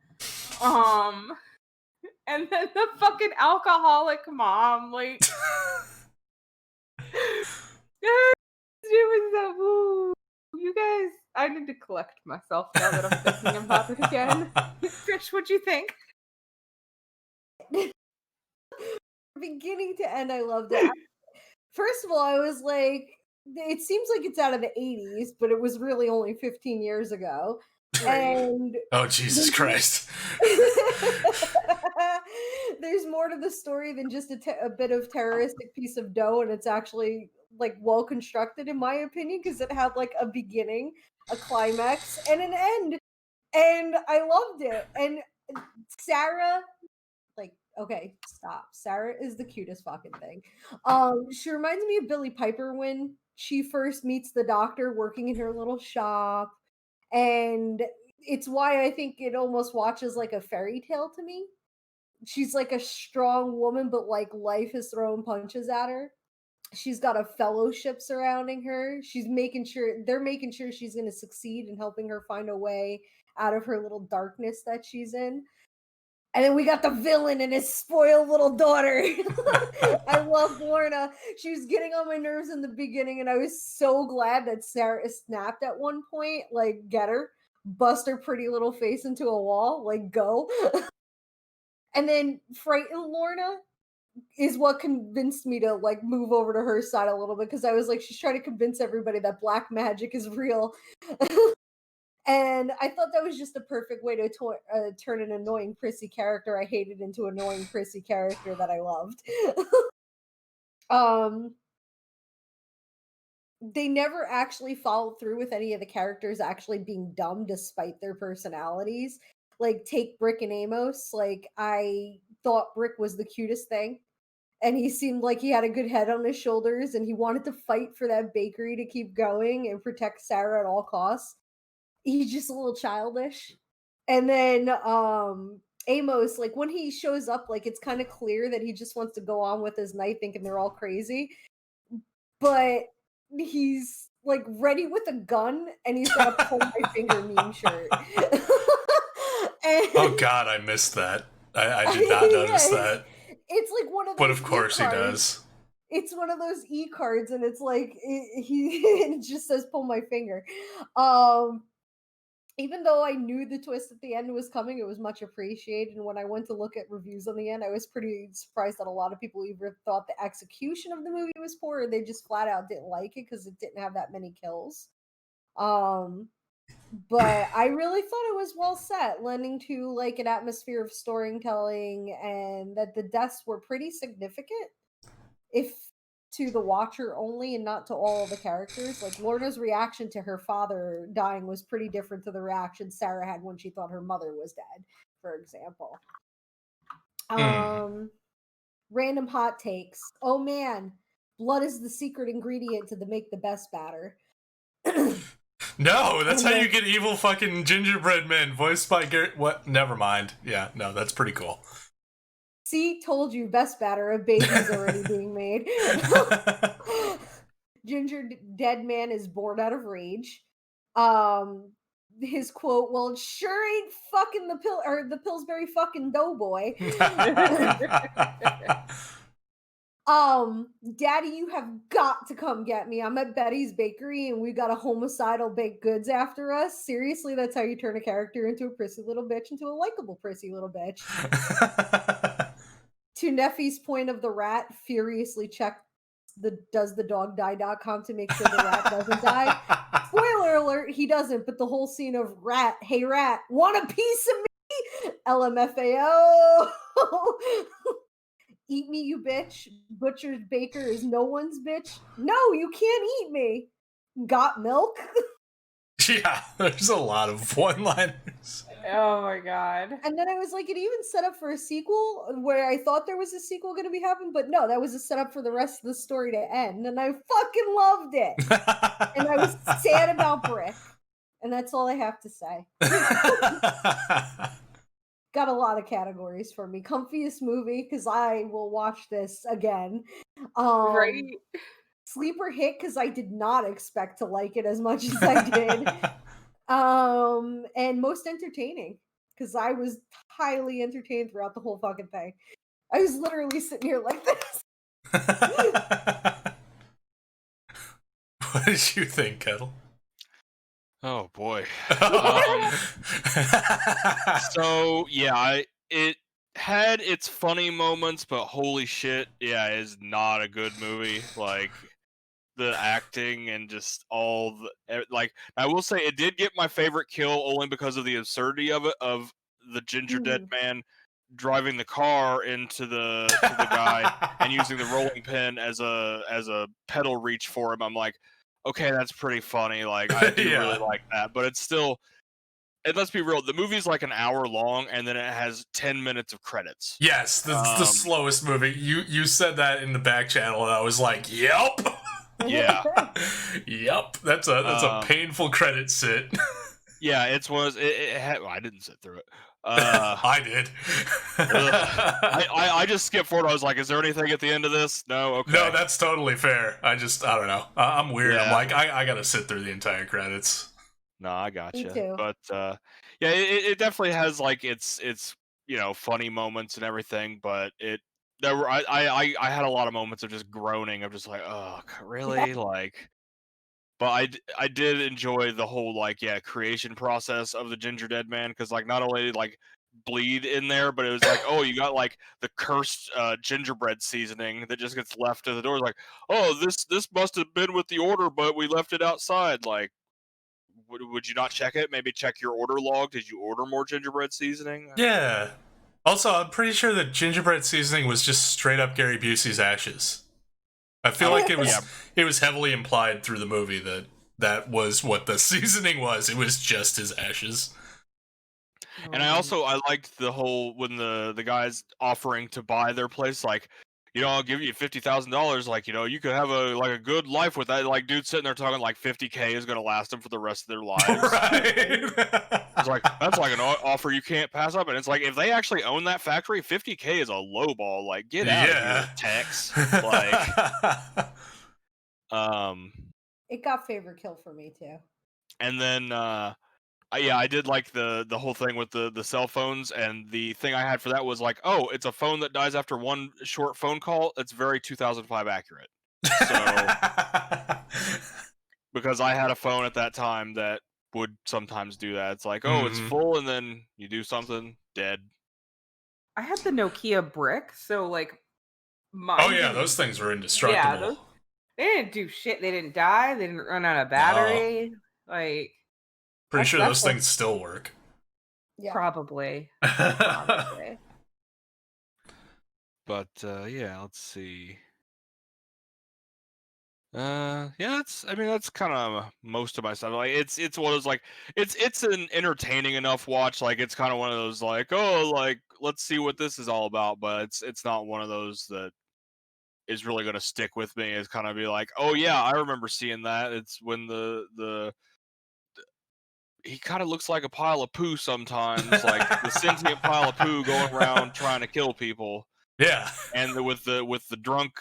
And then the fucking alcoholic mom, like it was that. Ooh, you guys, I need to collect myself now that I'm thinking about it again. Trish, what'd you think?
Beginning to end, I loved it. First of all, I was like, it seems like it's out of the 80s, but it was really only 15 years ago. And
oh, Jesus Christ.
There's more to the story than just a bit of terroristic piece of dough, and it's actually like well constructed in my opinion because it had like a beginning, a climax, and an end, and I loved it. And Sarah, like, okay, stop. Sarah is the cutest fucking thing. She reminds me of Billie Piper when she first meets the doctor working in her little shop, and it's why I think it almost watches like a fairy tale to me. She's like a strong woman, but like life is throwing punches at her. She's got a fellowship surrounding her. They're making sure she's going to succeed in helping her find a way out of her little darkness that she's in. And then we got the villain and his spoiled little daughter. I love Lorna. She was getting on my nerves in the beginning, and I was so glad that Sarah snapped at one point. Like, get her, bust her pretty little face into a wall, like, go. And then frightened Lorna is what convinced me to like move over to her side a little bit, because I was like, she's trying to convince everybody that black magic is real. And I thought that was just a perfect way to turn an annoying prissy character I hated into an annoying prissy character that I loved. They never actually followed through with any of the characters actually being dumb despite their personalities. Like, take Brick and Amos. Like, I thought Brick was the cutest thing, and he seemed like he had a good head on his shoulders, and he wanted to fight for that bakery to keep going and protect Sarah at all costs. He's just a little childish. And then Amos, like, when he shows up, like, it's kind of clear that he just wants to go on with his night thinking they're all crazy, but he's like ready with a gun and he's got a pull my finger meme shirt.
Oh god, I missed that. I did not notice that.
It's like one of those,
but of course he does.
It's one of those e-cards, and it's like it just says pull my finger. even though I knew the twist at the end was coming, it was much appreciated. And when I went to look at reviews on the end, I was pretty surprised that a lot of people either thought the execution of the movie was poor, or they just flat out didn't like it because it didn't have that many kills. But I really thought it was well set, lending to like an atmosphere of storytelling, and that the deaths were pretty significant, if to the watcher only and not to all the characters. Like Lorna's reaction to her father dying was pretty different to the reaction Sarah had when she thought her mother was dead, for example. Random hot takes. Oh man, blood is the secret ingredient to make the best batter.
No, that's how you get evil fucking gingerbread man voiced by Gary. What? Never mind. Yeah, no, that's pretty cool.
See, told you, best batter. A baby's already being made. Gingerdead Man is bored out of rage. His quote, "Well, it sure ain't fucking the Pillsbury fucking doughboy." Daddy, you have got to come get me. I'm at Betty's Bakery and we got a homicidal baked goods after us. Seriously, that's how you turn a character into a prissy little bitch into a likable prissy little bitch. To Neffy's point of the rat, furiously check the doesthedogdie.com to make sure the rat doesn't die. Spoiler alert, he doesn't, but the whole scene of rat, hey rat, want a piece of me? LMFAO. Eat me, you bitch. Butcher's baker is no one's bitch. No, you can't eat me. Got milk?
Yeah, there's a lot of one-liners.
Oh my god.
And then I was like, it even set up for a sequel where I thought there was a sequel going to be happening, but no, that was a setup for the rest of the story to end. And I fucking loved it. And I was sad about Brick. And that's all I have to say. Got a lot of categories for me. Comfiest movie, because I will watch this again.
Right?
Sleeper hit, because I did not expect to like it as much as I did. And most entertaining, because I was highly entertained throughout the whole fucking thing. I was literally sitting here like this.
What did you think, Kettle?
Oh boy. So yeah, it had its funny moments, but holy shit, yeah, it is not a good movie. Like the acting and just all the like. I will say it did get my favorite kill only because of the absurdity of it, of the Gingerdead Man driving the car into the guy and using the rolling pin as a pedal reach for him. I'm like, okay, that's pretty funny. Like I do really like that, but it's still. And let's be real, the movie's like an hour long, and then it has 10 minutes of credits.
Yes, the slowest movie. You said that in the back channel, and I was like, "Yep."
Yeah.
Yep. That's a painful credit sit.
Yeah, it had. Well, I didn't sit through it.
I did.
I just skipped forward. I was like, "Is there anything at the end of this?" No. Okay.
No, that's totally fair. I don't know. I'm weird. Yeah. I'm like, I gotta sit through the entire credits.
No, I gotcha.
Me too.
But yeah, it definitely has like its funny moments and everything. But I had a lot of moments of just groaning. of just like, oh, really? Like. But I did enjoy the whole creation process of the Gingerdead Man, because like not only like bleed in there, but it was like, oh, you got like the cursed gingerbread seasoning that just gets left at the door. It's like, oh, this must have been with the order, but we left it outside. Like, would you not check it? Maybe check your order log. Did you order more gingerbread seasoning?
Yeah. Also, I'm pretty sure that gingerbread seasoning was just straight up Gary Busey's ashes. I feel like it was heavily implied through the movie that was what the seasoning was. It was just his ashes.
And I liked the whole when the guys offering to buy their place, like, I'll give you $50,000. Like, you could have a good life with that. Like, dude sitting there talking like $50K is gonna last them for the rest of their lives.
Right.
It's like that's like an offer you can't pass up. And it's like, if they actually own that factory, $50K is a low ball. Like, get out of here, Tex. Like,
it got favorite kill for me too.
And then I did like the whole thing with the cell phones, and the thing I had for that was like, oh, it's a phone that dies after one short phone call. It's very 2005 accurate. So because I had a phone at that time that would sometimes do that. It's like, oh, it's
Mhm.
full, and then you do something, dead.
I had the Nokia brick, so like mine.
Oh yeah,
didn't-
those things were
Yeah,
indestructible.
they didn't do shit. They didn't die. They didn't run out of battery. Like
Pretty sure
that's
those things still work.
Yeah.
probably.
But yeah, let's see. Yeah, that's kind of most of my stuff. Like it's one of those like it's an entertaining enough watch. Like it's kind of one of those like, oh, like let's see what this is all about. But it's not one of those that is really going to stick with me. It's kind of be like, oh yeah, I remember seeing that. It's when the he kind of looks like a pile of poo sometimes, like the sentient pile of poo going around trying to kill people.
Yeah.
And with the drunk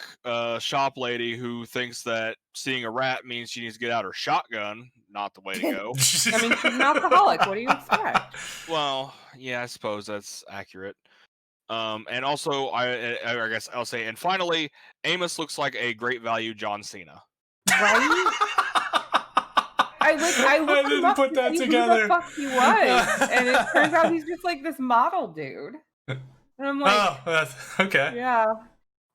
shop lady who thinks that seeing a rat means she needs to get out her shotgun, not the way to go.
I mean, she's an alcoholic. What do you expect?
Well, yeah, I suppose that's accurate. And also, I guess I'll say, and finally, Amos looks like a great value John Cena.
Right? I looked him
didn't
up
put
to
that
see
together.
who the fuck he was, and it turns out he's just like this model dude. And I'm like,
Oh, that's okay.
yeah,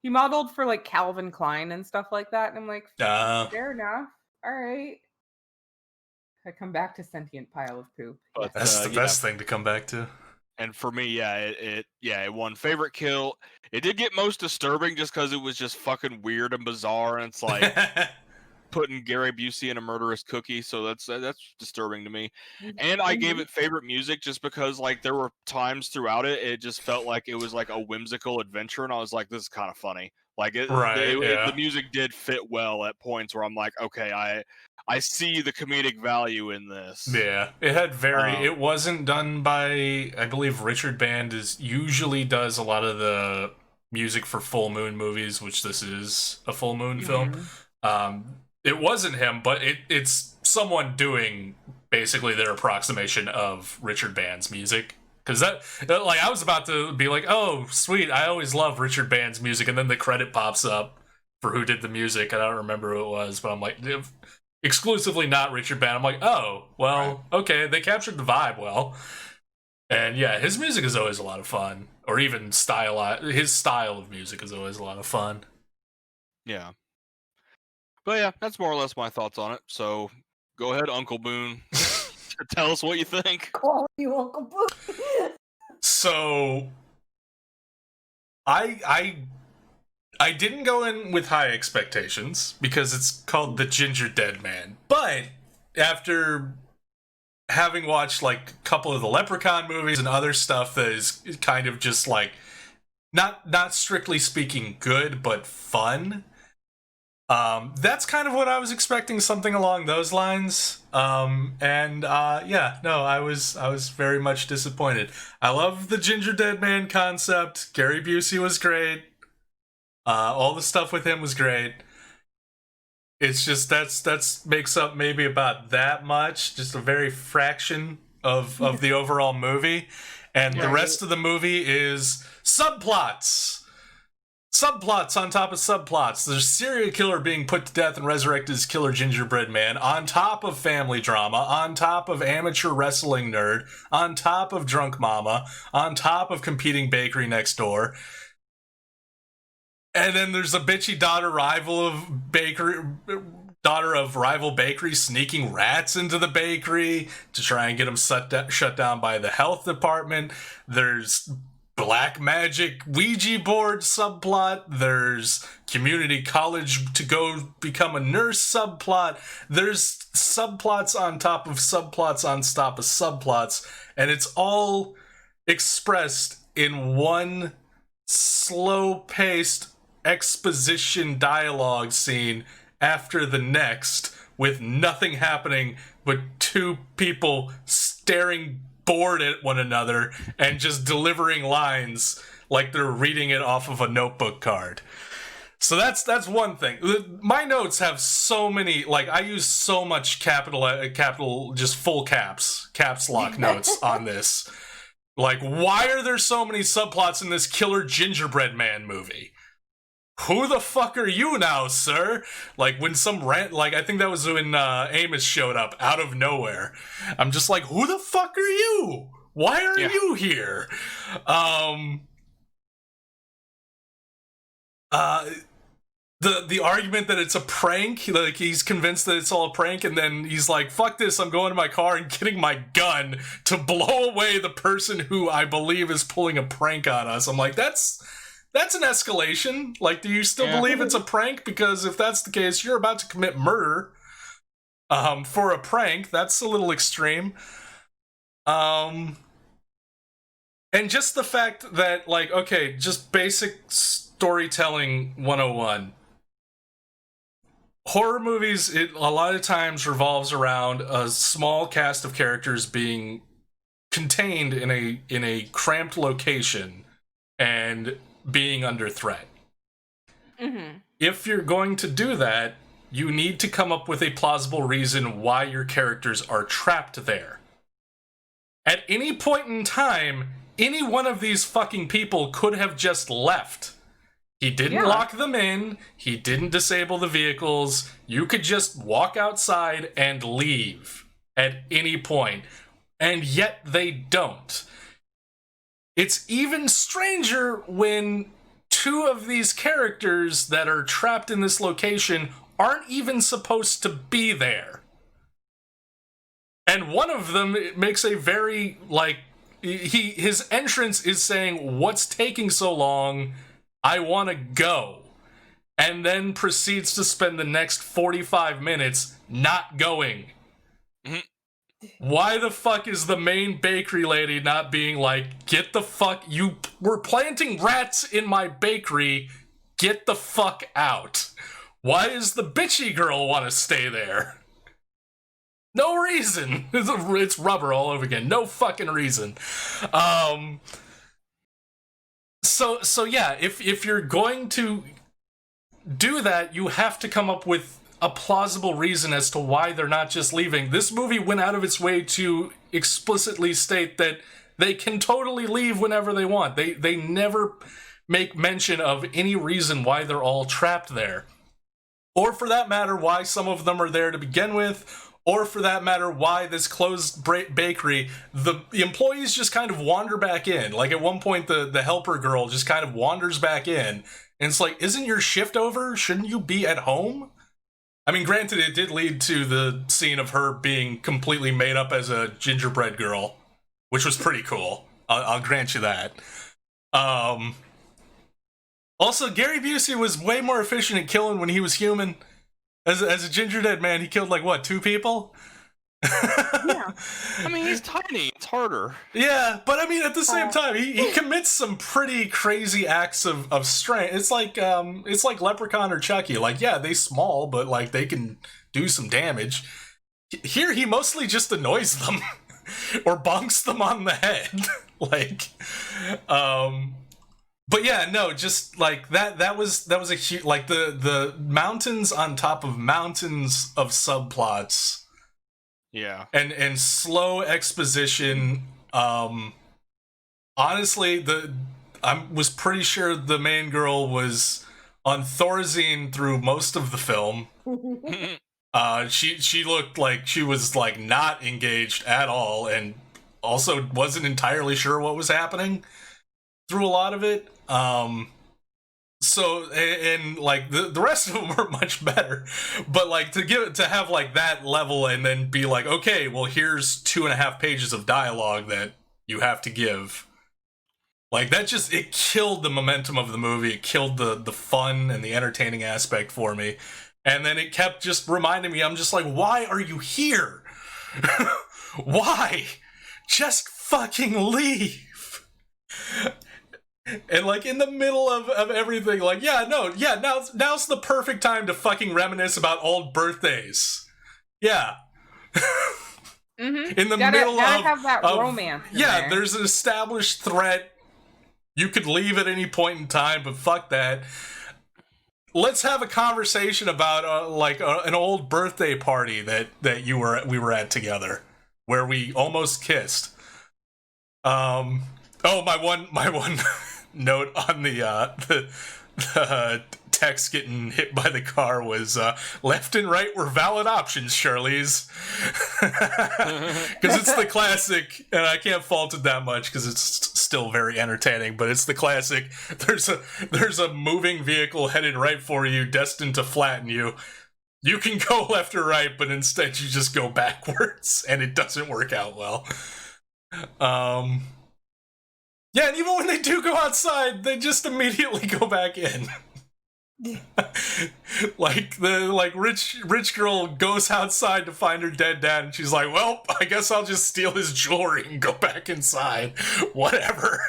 he modeled for like Calvin Klein and stuff like that. And I'm like, fair enough. All right. I come back to sentient pile of poop.
But
That's the best thing to come back to.
And for me, yeah, it won favorite kill. It did get most disturbing just because it was just fucking weird and bizarre, and it's like putting Gary Busey in a murderous cookie, so that's disturbing to me. And I gave it favorite music just because like there were times throughout it just felt like it was like a whimsical adventure, and I was like, this is kind of funny. Like the music did fit well at points where I'm like, okay, I see the comedic value in this.
Yeah, it had it wasn't done by, I believe Richard Band usually does a lot of the music for full moon movies, which this is a full moon film. It wasn't him, but it's someone doing basically their approximation of Richard Band's music. Because that, like, I was about to be like, oh, sweet, I always love Richard Band's music, and then the credit pops up for who did the music. I don't remember who it was, but I'm like, exclusively not Richard Band. I'm like, oh, well, okay, they captured the vibe well. And yeah, his music is always a lot of fun. Or even his style of music is always a lot of fun.
Yeah. But yeah, that's more or less my thoughts on it. So go ahead, Uncle Boone. Tell us what you think.
Call you Uncle Boone.
So I didn't go in with high expectations because it's called The Gingerdead Man. But after having watched like a couple of the Leprechaun movies and other stuff that is kind of just like not strictly speaking good but fun, that's kind of what I was expecting, something along those lines. I was very much disappointed. I love the Gingerdead Man concept. Gary Busey was great. All the stuff with him was great. It's just that's makes up maybe about that much, just a very fraction of the overall movie, and the rest of the movie is subplots on top of subplots. There's a serial killer being put to death and resurrected as Killer Gingerbread Man, on top of family drama, on top of amateur wrestling nerd, on top of drunk mama, on top of competing bakery next door. And then there's a bitchy daughter of rival bakery sneaking rats into the bakery to try and get them shut down by the health department. There's black magic Ouija board subplot. There's community college to go become a nurse subplot. There's subplots on top of subplots on top of subplots. And it's all expressed in one slow-paced exposition dialogue scene after the next, with nothing happening but two people staring bored at one another and just delivering lines like they're reading it off of a notebook card. So that's one thing. My notes have so many, like, I use so much capital, just full caps lock notes on this. Like, why are there so many subplots in this Killer Gingerbread Man movie? who the fuck are you now, sir? Like, when some like, I think that was when Amos showed up out of nowhere. I'm just like, who the fuck are you? Why are you here? The argument that it's a prank, like, he's convinced that it's all a prank, and then he's like, fuck this, I'm going to my car and getting my gun to blow away the person who I believe is pulling a prank on us. I'm like, that's an escalation. Like, do you still believe it's a prank? Because if that's the case, you're about to commit murder for a prank. That's a little extreme. And just the fact that, like, okay, just basic storytelling 101. Horror movies, it a lot of times revolves around a small cast of characters being contained in a cramped location and being under threat.
Mm-hmm.
If you're going to do that, you need to come up with a plausible reason why your characters are trapped there. At any point in time, any one of these fucking people could have just left. He didn't lock them in. He didn't disable the vehicles. You could just walk outside and leave at any point. And yet they don't. It's even stranger when two of these characters that are trapped in this location aren't even supposed to be there. And one of them makes a very, like, his entrance is saying, what's taking so long? I want to go. And then proceeds to spend the next 45 minutes not going.
Mm-hmm.
Why the fuck is the main bakery lady not being like, get the fuck, you were planting rats in my bakery, get the fuck out? Why does the bitchy girl want to stay there? No reason. It's rubber all over again. No fucking reason. So yeah, if you're going to do that, you have to come up with a plausible reason as to why they're not just leaving. This movie went out of its way to explicitly state that they can totally leave whenever they want. They never make mention of any reason why they're all trapped there. Or for that matter, why some of them are there to begin with. Or for that matter, why this closed bakery, the employees just kind of wander back in. Like at one point, the helper girl just kind of wanders back in. And it's like, isn't your shift over? Shouldn't you be at home? I mean, granted, it did lead to the scene of her being completely made up as a gingerbread girl, which was pretty cool. I'll grant you that. Also, Gary Busey was way more efficient at killing when he was human. As a Gingerdead Man, he killed, like, what, 2 people?
Yeah.
I mean, he's tiny. It's harder.
Yeah, but I mean, at the same time, he commits some pretty crazy acts of strength. It's like Leprechaun or Chucky. Like, yeah, they small, but, like, they can do some damage. Here, he mostly just annoys them. Or bonks them on the head. Like, but yeah, no, just like that was a huge, like the mountains on top of mountains of subplots.
Yeah.
And slow exposition. Honestly, I was pretty sure the main girl was on Thorazine through most of the film. She looked like she was like not engaged at all, and also wasn't entirely sure what was happening through a lot of it. So, and like the rest of them were much better, but like to have like that level and then be like, okay, well, here's 2.5 pages of dialogue that you have to give. Like that just, it killed the momentum of the movie. It killed the fun and the entertaining aspect for me. And then it kept just reminding me, I'm just like, why are you here? Why? Just fucking leave. And like in the middle of everything, like, now's the perfect time to fucking reminisce about old birthdays. Yeah.
Mm-hmm.
In the
gotta
middle
have that romance.
Yeah, there's an established threat. You could leave at any point in time, but fuck that. Let's have a conversation about an old birthday party that we were at together, where we almost kissed. Oh, my one note on the Tex getting hit by the car was left and right were valid options, Shirley's. Because it's the classic, and I can't fault it that much because it's still very entertaining, but it's the classic, there's a moving vehicle headed right for you, destined to flatten you. You can go left or right, but instead you just go backwards, and it doesn't work out well. Yeah, and even when they do go outside, they just immediately go back in. like rich girl goes outside to find her dead dad, and she's like, well, I guess I'll just steal his jewelry and go back inside. Whatever.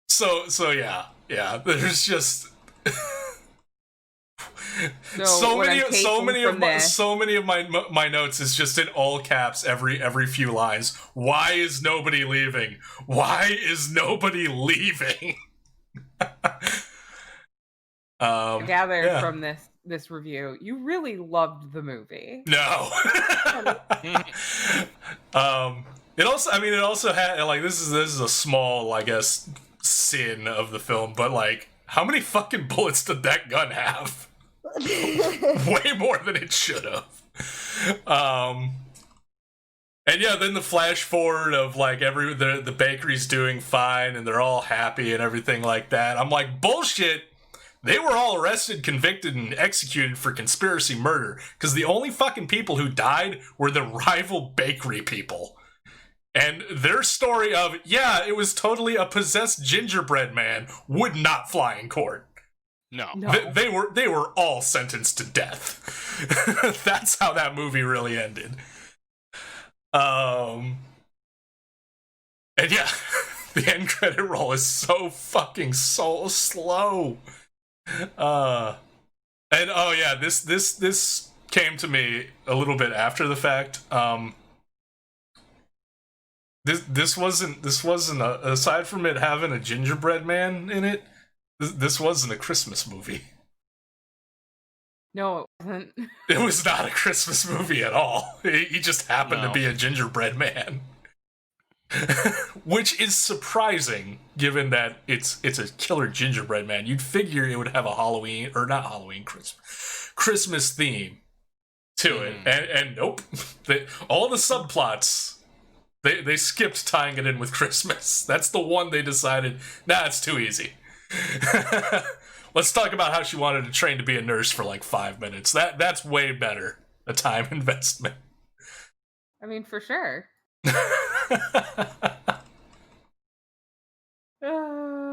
So yeah, there's just so many of my notes is just in all caps every few lines. Why is nobody leaving? Why is nobody leaving?
I gathered from this review, you really loved the movie.
No. It also had, like, this is a small, I guess, sin of the film, but like, how many fucking bullets did that gun have? Way more than it should have. And yeah, then the flash forward of like the bakery's doing fine and they're all happy and everything like that. I'm like, bullshit. They were all arrested, convicted, and executed for conspiracy murder because the only fucking people who died were the rival bakery people. And their story of, yeah, it was totally a possessed gingerbread man would not fly in court.
No.
They were all sentenced to death. That's how that movie really ended. And yeah, the end credit roll is so slow. And oh yeah, this came to me a little bit after the fact. This wasn't aside from it having a gingerbread man in it, this wasn't a Christmas movie.
No, it wasn't.
It was not a Christmas movie at all. He just happened to be a gingerbread man. Which is surprising, given that it's a killer gingerbread man. You'd figure it would have a Christmas theme to it. And nope. All the subplots, they skipped tying it in with Christmas. That's the one they decided, nah, it's too easy. Let's talk about how she wanted to train to be a nurse for like 5 minutes. That's way better a time investment.
I mean, for sure.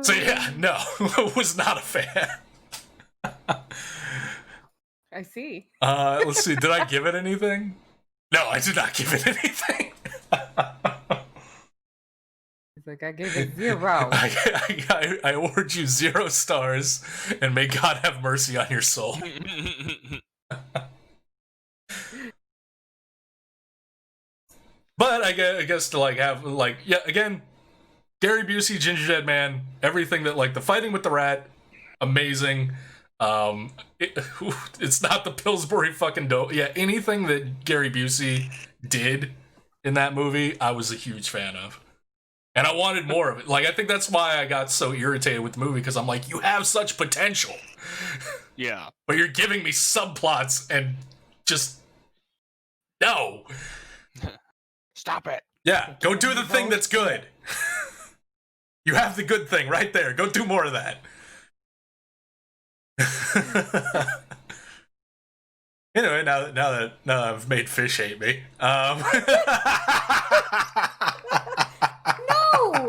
So yeah, no, was not a fan.
I see.
Let's see, did I give it anything? No, I did not give it anything.
Like, I gave it 0.
I award you 0 stars, and may God have mercy on your soul. But I guess to like have like, yeah, again, Gary Busey, Gingerdead Man, everything that, like, the fighting with the rat, amazing. It's not the Pillsbury fucking dope. Yeah, anything that Gary Busey did in that movie, I was a huge fan of. And I wanted more of it. Like, I think that's why I got so irritated with the movie, because I'm like, you have such potential.
Yeah.
But you're giving me subplots and just... No.
Stop it.
Yeah, go do the thing that's good. You have the good thing right there. Go do more of that. Anyway, now that I've made Fish hate me.
No,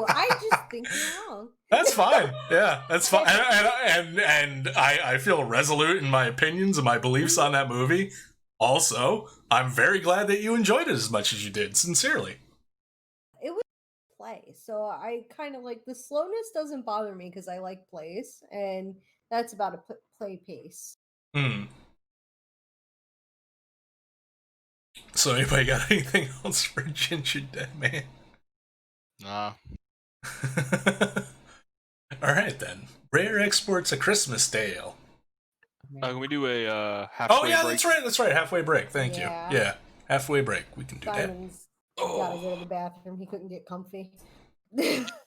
I just think you're wrong.
That's fine. Yeah, that's fine. And I feel resolute in my opinions and my beliefs on that movie. Also, I'm very glad that you enjoyed it as much as you did. Sincerely.
It was play, so I kind of like the slowness doesn't bother me because I like plays, and that's about a play pace.
So anybody got anything else for Gingerdead Man?
Nah.
Alright then. Rare Exports A Christmas Tale.
Can we do a halfway break?
Oh yeah, that's right. Halfway break. Thank you. Yeah. Halfway break. We can do
Simon's gotta go to the bathroom. He couldn't get comfy.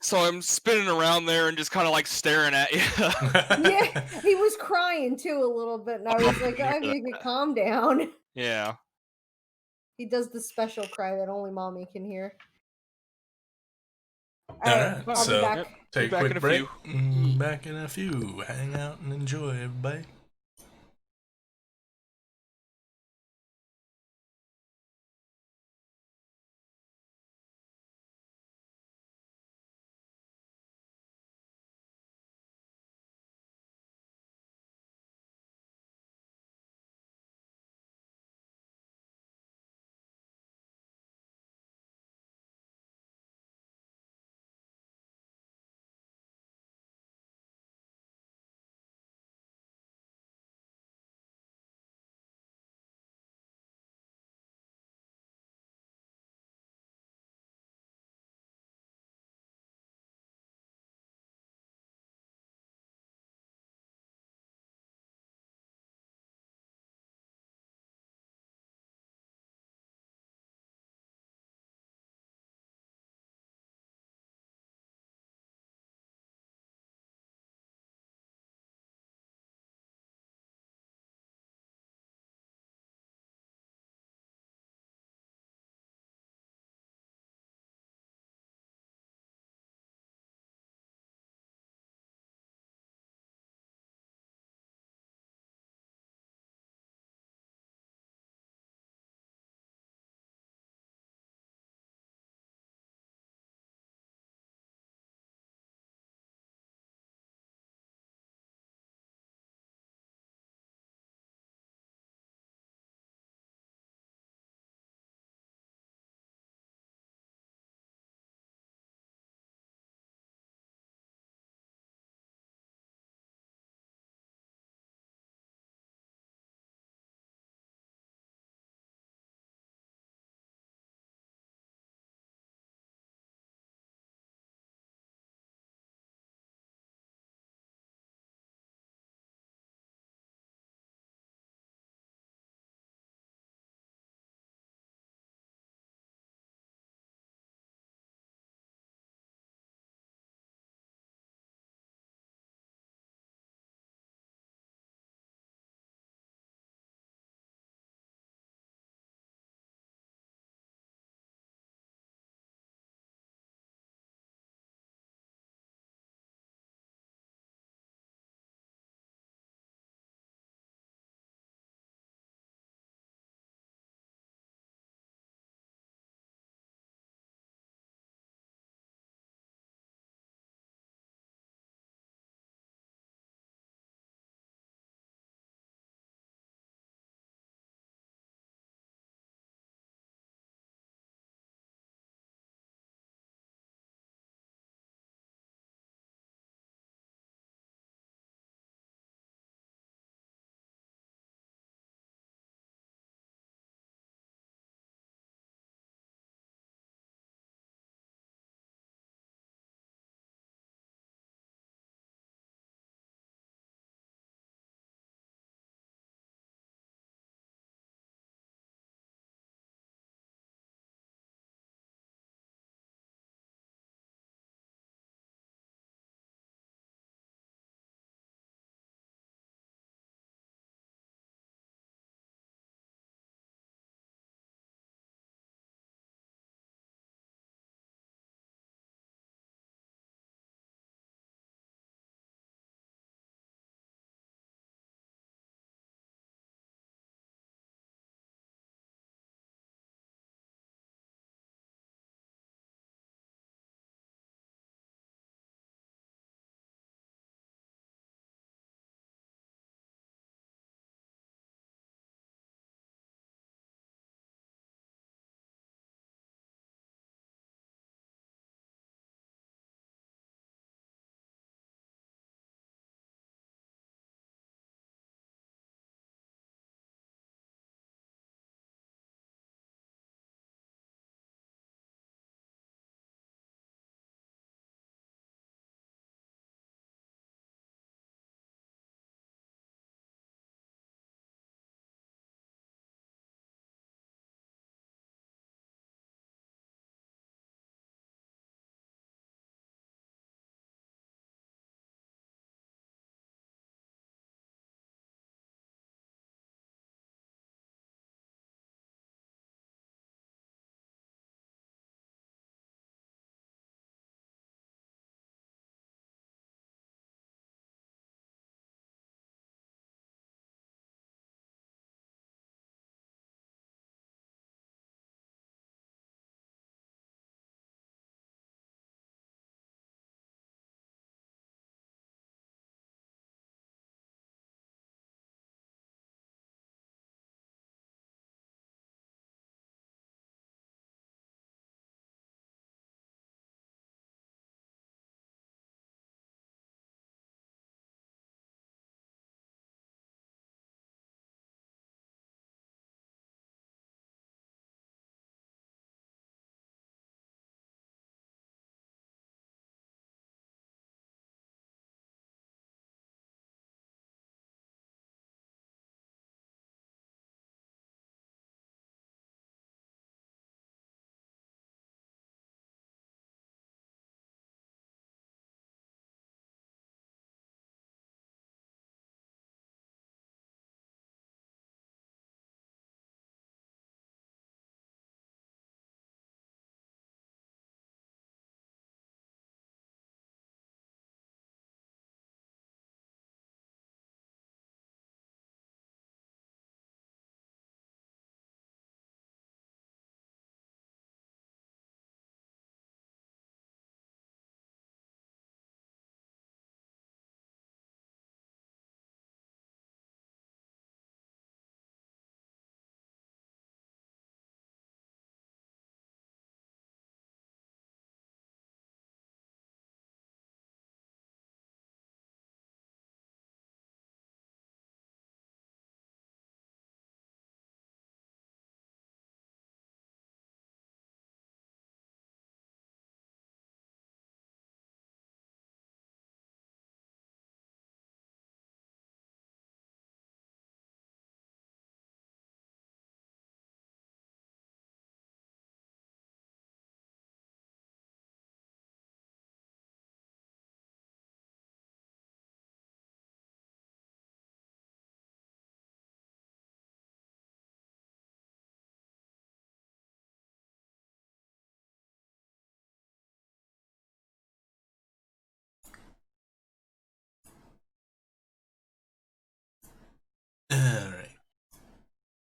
So I'm spinning around there and just kind of like staring at you.
Yeah, he was crying too a little bit, and I was like,
Yeah.
"Oh, you can calm down."
Yeah.
He does the special cry that only mommy can hear. All
All
right,
right,
I'll be
so
back.
Yep.
take a
back
quick
in a
break.
few.
Back in a few. Hang out and enjoy, everybody.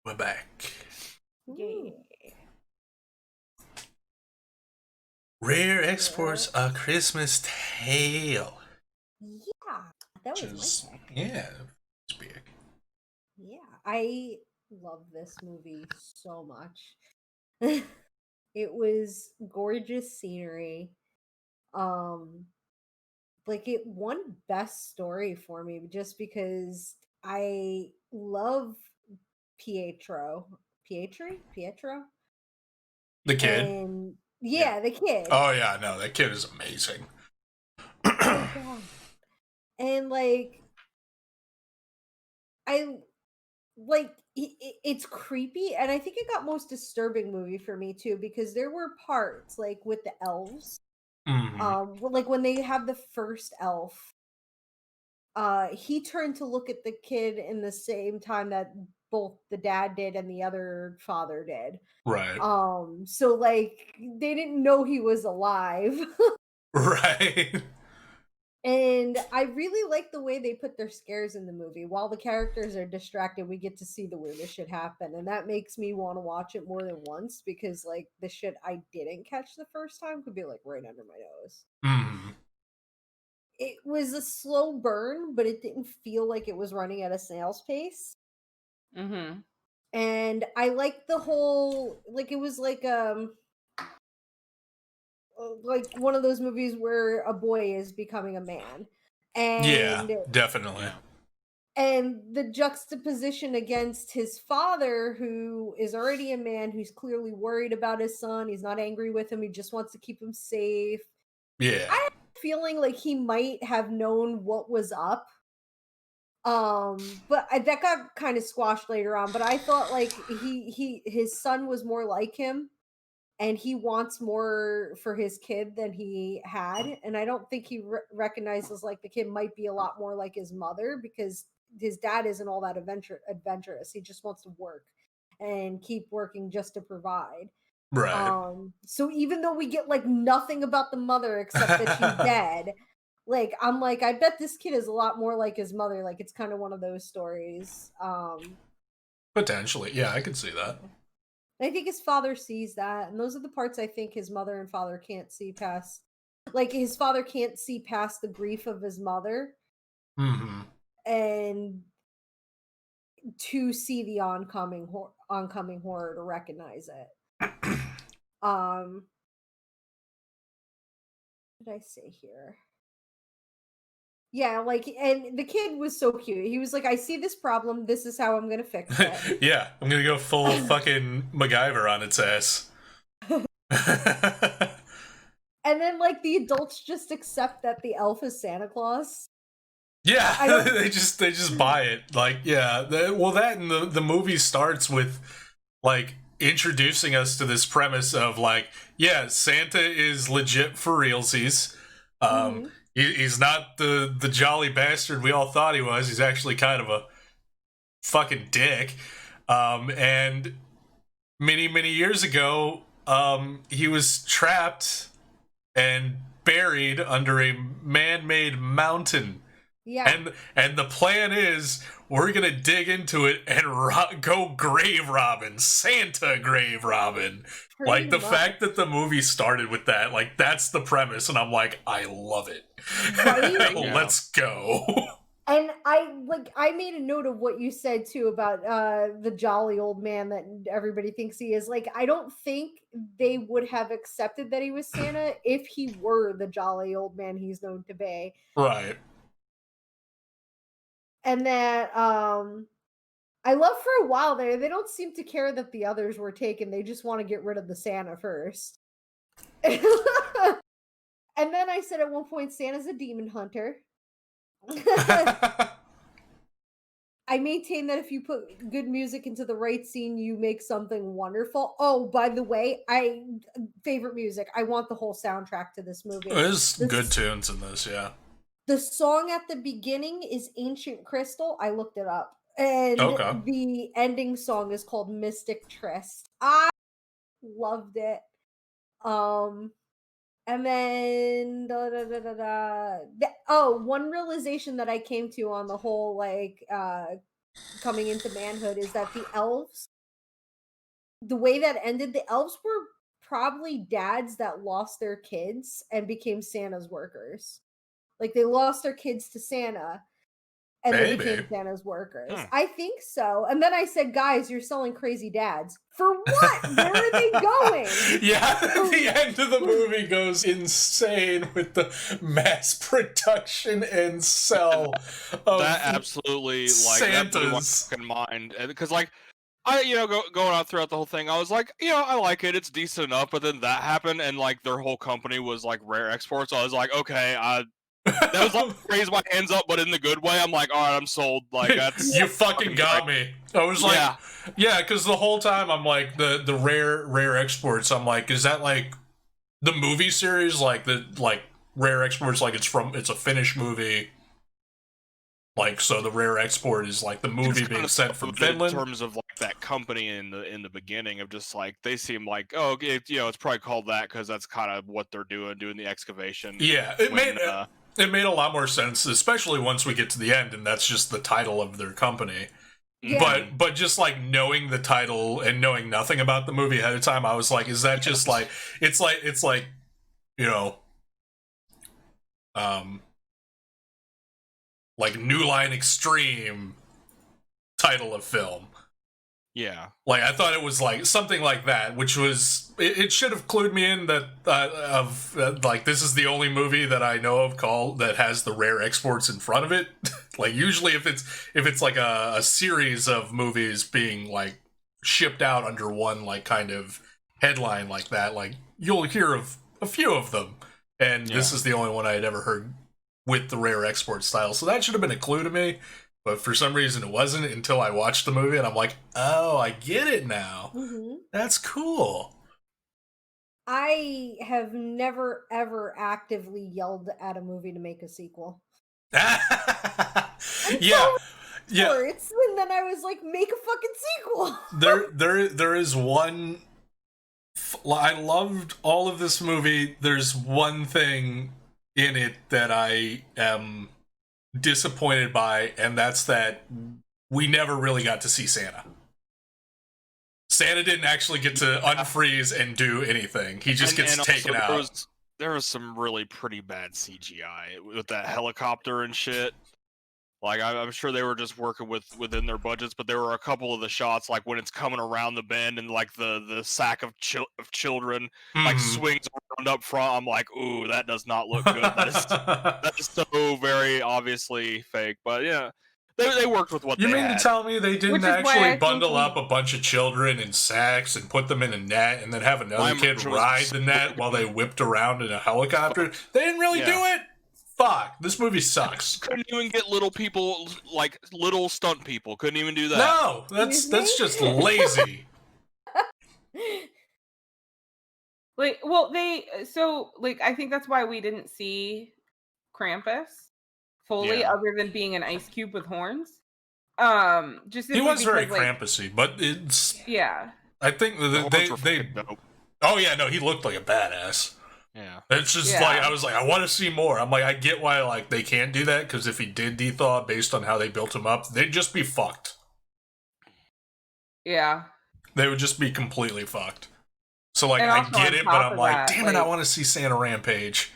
We're back.
Yay.
Rare Exports: A Christmas Tale.
Yeah, that was my pick.
Yeah, it's big.
Yeah, I love this movie so much. It was gorgeous scenery. Like it won best story for me just because I love Pietro. Pietro?
The kid.
And yeah, the kid.
Oh yeah, no, that kid is amazing.
Oh god. And like I like it's creepy, and I think it got most disturbing movie for me too, because there were parts like with the elves,
Mhm.
like when they have the first elf, he turned to look at the kid in the same time that both the dad did and the other father did.
Right.
So like they didn't know he was alive.
Right.
And I really like the way they put their scares in the movie. While the characters are distracted, we get to see the weirdest shit happen. And that makes me want to watch it more than once, because like the shit I didn't catch the first time could be like right under my nose.
Mhm.
It was a slow burn, but it didn't feel like it was running at a snail's pace.
Mm-hmm.
And I liked the whole, like, it was like one of those movies where a boy is becoming a man.
Yeah,
And
definitely.
Yeah.
and the juxtaposition against his father, who is already a man, who's clearly worried about his son. He's not angry with him, he just wants to keep him safe.
Yeah.
I have a feeling like he might have known what was up, but that got kind of squashed later on. But I thought like his son was more like him, and he wants more for his kid than he had. And I don't think he recognizes like the kid might be a lot more like his mother, because his dad isn't all that adventurous. He just wants to work and keep working just to provide.
Right.
So even though we get like nothing about the mother except that she's dead, like I'm like, I bet this kid is a lot more like his mother. Like it's kind of one of those stories.
Potentially. Yeah, I can see that.
I think his father sees that, and those are the parts I think his mother and father can't see past. Like his father can't see past the grief of his mother,
Mhm.
and to see the oncoming horror, to recognize it. What did I say here? Yeah, like, and the kid was so cute. He was like, I see this problem, this is how I'm gonna fix it.
Yeah, I'm gonna go full fucking MacGyver on its ass.
And then like the adults just accept that the elf is Santa Claus.
Yeah,
I don't-
they just buy it. Like, yeah, well, that and the movie starts with like introducing us to this premise of like, yeah, Santa is legit for realsies.
Mhm.
He's not the jolly bastard we all thought he was. He's actually kind of a fucking dick. And many years ago, he was trapped and buried under a man-made mountain.
Yeah.
And the plan is we're gonna dig into it and go grave robbing, Santa grave robbing.
Pretty
Like the
much.
fact that the movie started with that, like that's the premise, and I'm like, I love it.
Right?
Yeah.
Let's go.
And I made a note of what you said too about the jolly old man that everybody thinks he is. Like I don't think they would have accepted that he was Santa if he were the jolly old man he's known to be.
Right.
And that I love for a while there, they don't seem to care that the others were taken. They just want to get rid of the Santa first. And then I said at one point, Santa's a demon hunter. I maintain that if you put good music into the right scene, you make something wonderful. Oh, by the way, favorite music. I want the whole soundtrack to this movie.
There's good tunes in this, yeah.
The song at the beginning is Ancient Crystal. I looked it up. And
Okay.
the ending song is called Mystic Tryst. I loved it. And then one realization that I came to on the whole like coming into manhood is that the elves the way that ended, the elves were probably dads that lost their kids and became Santa's workers. Like they lost their kids to Santa and they
Maybe.
became Santa's workers. I think so. And then I said, guys, you're selling crazy dads. For what? Where are they going?
Yeah, the end of the movie goes insane with the mass production and sell of
That absolutely, like, that blew my
Santas.
fucking mind. Because, like, I, going out throughout the whole thing, I was like, I like it. It's decent enough. But then that happened, and, like, their whole company was, like, Rare Exports. I was like, okay, that was like raise my hands up, but in the good way. I'm like, all right, I'm sold. Like that's
You fucking got me. I was like, yeah, because the whole time I'm like the rare exports. I'm like, is that like the movie series? Like the Rare Exports? Like it's a Finnish movie. Like so, the Rare Export is like the movie being sent from Finland.
In terms of like that company in the beginning of just like they seem like it's probably called that because that's kind of what they're doing the excavation.
Yeah, it made a lot more sense, especially once we get to the end, and that's just the title of their company.
Yeah.
But just like knowing the title and knowing nothing about the movie ahead of time, I was like, is that just like it's like like New Line Extreme title of film.
Yeah.
Like I thought it was like something like that, which was it should have clued me in that like this is the only movie that I know of that has the Rare Exports in front of it. Like usually if it's like a series of movies being like shipped out under one like kind of headline like that, like you'll hear of a few of them, and this is the only one I had ever heard with the Rare Export style. So that should have been a clue to me. But for some reason it wasn't until I watched the movie and I'm like, oh, I get it now.
Mm-hmm.
That's cool.
I have never, ever actively yelled at a movie to make a sequel.
Yeah.
Words, and then I was like, make a fucking sequel.
There is one. I loved all of this movie. There's one thing in it that I am disappointed by, and that's that we never really got to see Santa. Santa didn't actually get to unfreeze and do anything. He just gets taken out.
There was some really pretty bad CGI with that helicopter and shit. Like I'm sure they were just working within their budgets, but there were a couple of the shots like when it's coming around the bend and like the sack of children like swings around up front. I'm like, ooh, that does not look good. That is so very obviously fake. But yeah, they worked with what
you
they
mean
had.
to tell me they didn't actually bundle up a bunch of children in sacks and put them in a net and then have another kid ride the net while they whipped around in a helicopter? They didn't really do it. Fuck, this movie sucks.
Couldn't even get little people, like little stunt people. Couldn't even do that.
No, that's just lazy.
I think that's why we didn't see Krampus fully, other than being an ice cube with horns.
He was very Krampusy, but it's I think they. Oh yeah, no, he looked like a badass.
Yeah,
it's just like I was like, I want to see more. I'm like, I get why like they can't do that because if he did de-thaw based on how they built him up, they'd just be fucked.
Yeah,
they would just be completely fucked. So like, I get it, but I'm like, damn it, I want to see Santa Rampage.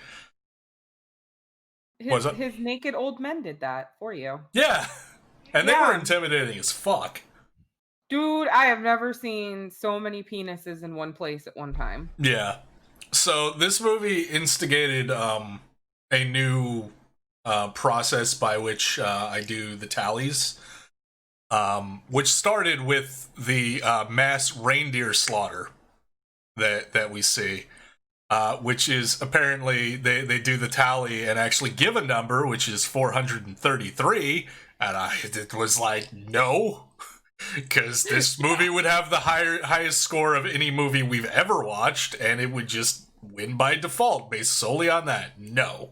His naked old men did that for you.
Yeah, and they were intimidating as fuck.
Dude, I have never seen so many penises in one place at one time.
Yeah. So this movie instigated a new process by which I do the tallies, which started with the mass reindeer slaughter that we see, which is apparently they do the tally and actually give a number, which is 433, and it was like, no. Because this movie would have the highest score of any movie we've ever watched, and it would just win by default based solely on that. No.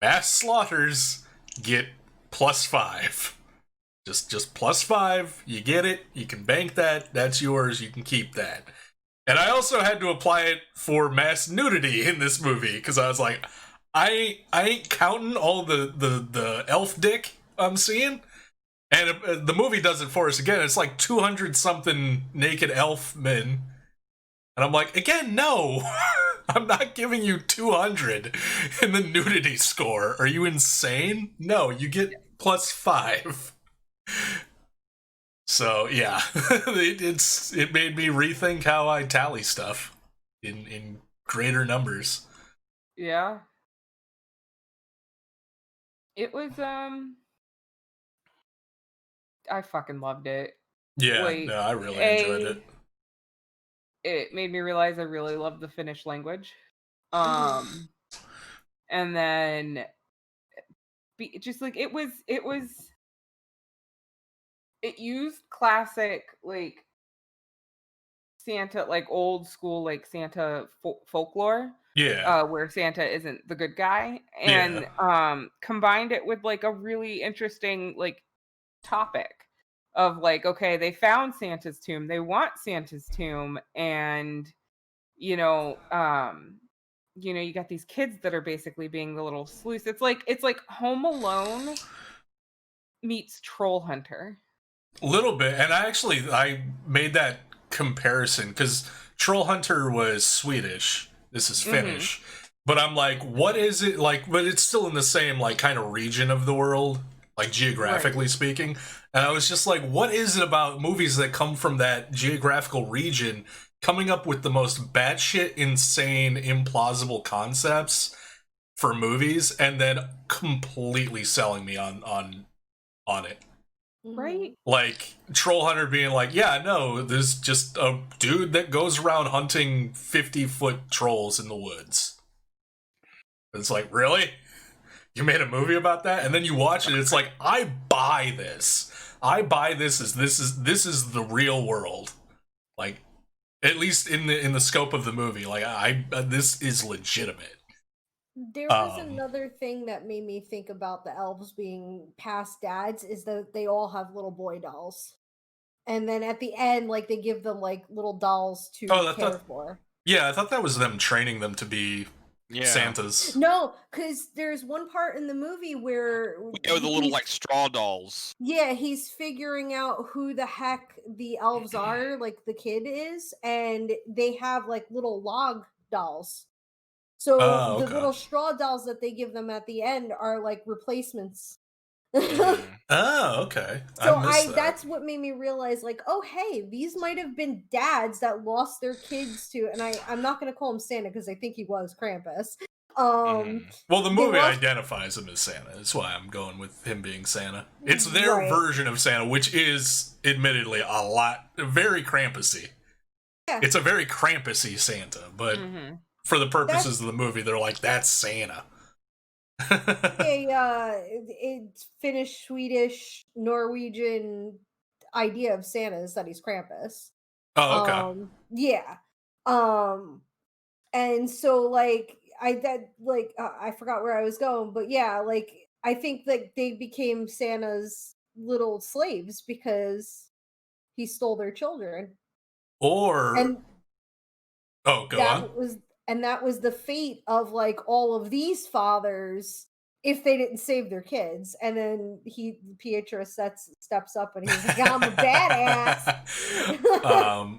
Mass slaughters get +5. Just +5. You get it. You can bank that. That's yours. You can keep that. And I also had to apply it for mass nudity in this movie, because I was like, I ain't counting all the elf dick I'm seeing. And the movie does it for us again. It's like 200 something naked elf men. And I'm like, again, no. I'm not giving you 200 in the nudity score. Are you insane? No, you get +5. So yeah, it made me rethink how I tally stuff in greater numbers.
Yeah. It was I fucking loved it.
Yeah,
Like,
no, I really enjoyed it.
It made me realize I really love the Finnish language. And then just like it used classic like Santa, like old school like Santa folklore.
Yeah,
Where Santa isn't the good guy, and
yeah.
combined it with like a really interesting like topic of like, okay, they found Santa's tomb, they want Santa's tomb, and you know, you got these kids that are basically being the little sleuths. It's like Home Alone meets Troll Hunter.
Little bit, and I made that comparison because Troll Hunter was Swedish. This is Finnish, but I'm like, what is it like? But it's still in the same like kind of region of the world, like geographically speaking. And I was just like, what is it about movies that come from that geographical region coming up with the most batshit insane, implausible concepts for movies, and then completely selling me on it?
Right?
Like Troll Hunter being like, yeah, no, there's just a dude that goes around hunting 50-foot trolls in the woods. It's like, really? You made a movie about that? And then you watch it, it's like, I buy this. I buy this as this is the real world. Like, at least in the scope of the movie, like this is legitimate.
There was another thing that made me think about the elves being past dads is that they all have little boy dolls. And then at the end, like they give them like little dolls to care for.
Yeah, I thought that was them training them to be Santas.
No, because there's one part in the movie where
the little like straw dolls.
Yeah, he's figuring out who the heck the elves are, like the kid is, and they have like little log dolls. So the little straw dolls that they give them at the end are like replacements.
Oh, okay.
So that's what made me realize, like, oh hey, these might have been dads that lost their kids to, and I'm not gonna call him Santa because I think he was Krampus.
Well, the movie identifies him as Santa. That's why I'm going with him being Santa. It's their version of Santa, which is admittedly very Krampusy. Yeah. It's a very Krampusy Santa, but for the purposes of the movie, they're like, that's Santa.
It's Finnish, Swedish, Norwegian idea of Santa is that he's Krampus.
Oh, okay.
Yeah. And so like I forgot where I was going, but yeah, like I think that they became Santa's little slaves because he stole their children.
Go on.
That was the fate of like all of these fathers if they didn't save their kids. And then Pietro steps up and he's like, I'm a badass.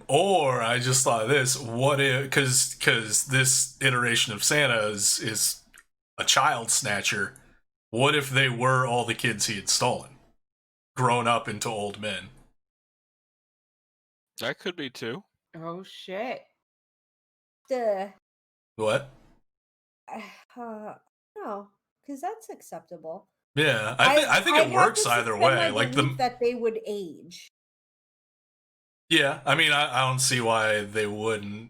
Or I just thought of this, what if, because this iteration of Santa is a child snatcher, what if they were all the kids he had stolen, grown up into old men?
That could be too.
Oh shit.
What?
No, because that's acceptable.
Yeah, I think it works either way. Like
that they would age.
Yeah, I mean, I don't see why they wouldn't.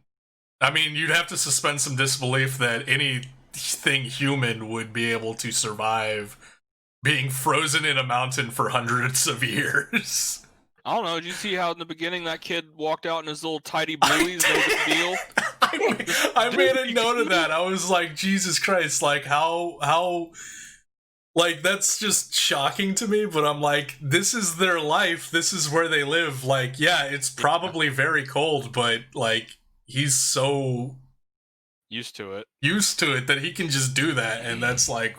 I mean, you'd have to suspend some disbelief that anything human would be able to survive being frozen in a mountain for hundreds of years.
I don't know. Did you see how in the beginning that kid walked out in his little tidy blueies? No big deal.
I made a note of that. I was like, Jesus Christ, like how like that's just shocking to me, but I'm like, this is their life, this is where they live. Like, yeah, it's probably very cold, but like he's so
used to it
that he can just do that, and that's like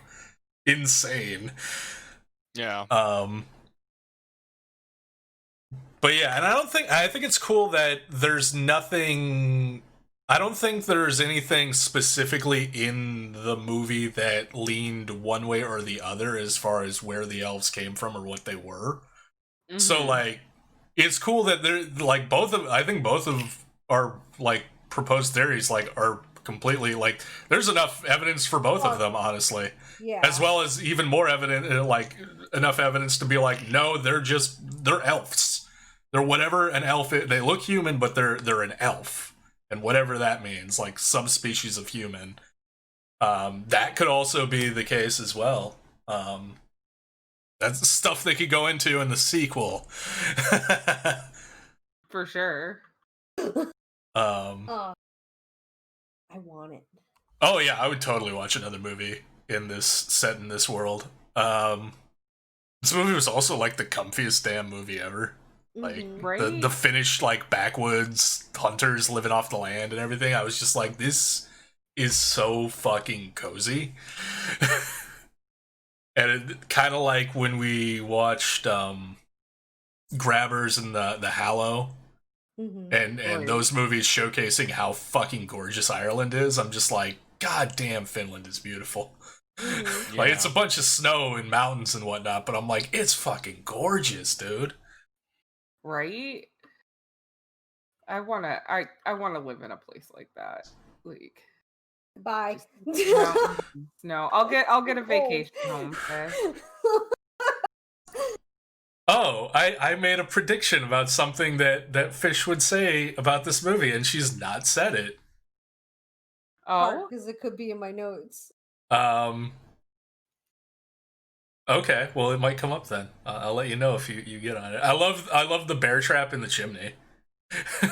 insane.
Yeah.
But yeah, and I think it's cool that there's nothing. I don't think there's anything specifically in the movie that leaned one way or the other as far as where the elves came from or what they were.
Mm-hmm.
So like, it's cool that they're like both of. I think both of our like proposed theories like are completely like. There's enough evidence for both of them, honestly.
Yeah.
As well as even more evident, like enough evidence to be like, no, they're elves. They're whatever an elf is. They look human, but they're an elf, and whatever that means, like subspecies of human. That could also be the case as well. That's stuff they could go into in the sequel.
For sure.
I want it.
Oh yeah, I would totally watch another movie in this set in this world. This movie was also like the comfiest damn movie ever. Like
Right?
the Finnish like backwoods hunters living off the land and everything. I was just like, this is so fucking cozy. And it kind of like when we watched Grabbers and the Hallow. And
Right.
those movies showcasing how fucking gorgeous Ireland is. I'm just like, god damn, Finland is beautiful. Like, it's a bunch of snow and mountains and whatnot, but I'm like, it's fucking gorgeous, dude.
Right? I wanna live in a place like that. Like
Bye.
no, I'll get a vacation home. Okay?
Oh, I made a prediction about something that Fish would say about this movie, and she's not said it.
Oh,
Because it could be in my notes.
Okay, well, it might come up then. I'll let you know if you get on it. I love the bear trap in the chimney.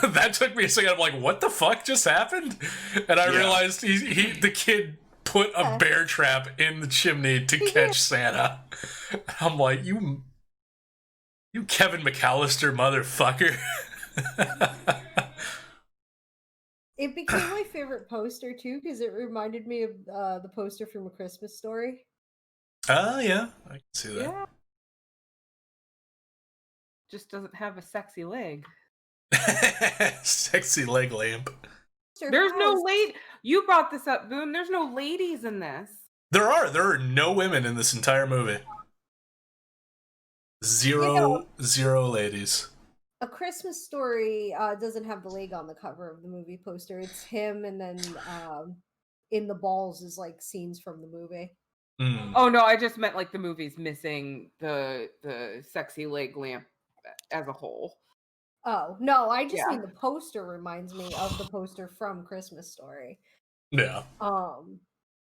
That took me a second. I'm like, what the fuck just happened? And I realized the kid put a bear trap in the chimney to catch Santa. I'm like, you Kevin McAllister motherfucker.
It became my favorite poster too because it reminded me of the poster from A Christmas Story.
Oh yeah, I can see that.
yeah. Just doesn't have a sexy leg.
Sexy leg lamp.
There's no You brought this up, Boone. There's no ladies in this.
There are no women in this entire movie. Zero ladies.
A Christmas Story doesn't have the leg on the cover of the movie poster. It's him, and then in the balls is like scenes from the movie.
Oh no, I just meant like the movie's missing the sexy leg lamp as a whole.
Oh no, I just mean the poster reminds me of the poster from Christmas Story.
Yeah.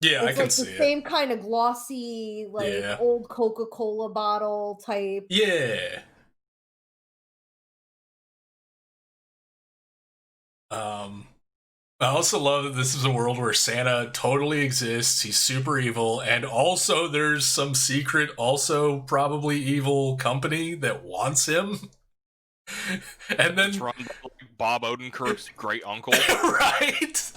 Yeah,
it's
I can
like
see
the
it.
same kind of glossy, like old Coca-Cola bottle type.
Yeah. I also love that this is a world where Santa totally exists. He's super evil, and also there's some secret, also probably evil company that wants him. And then
it's run by Bob Odenkirk's great uncle,
right?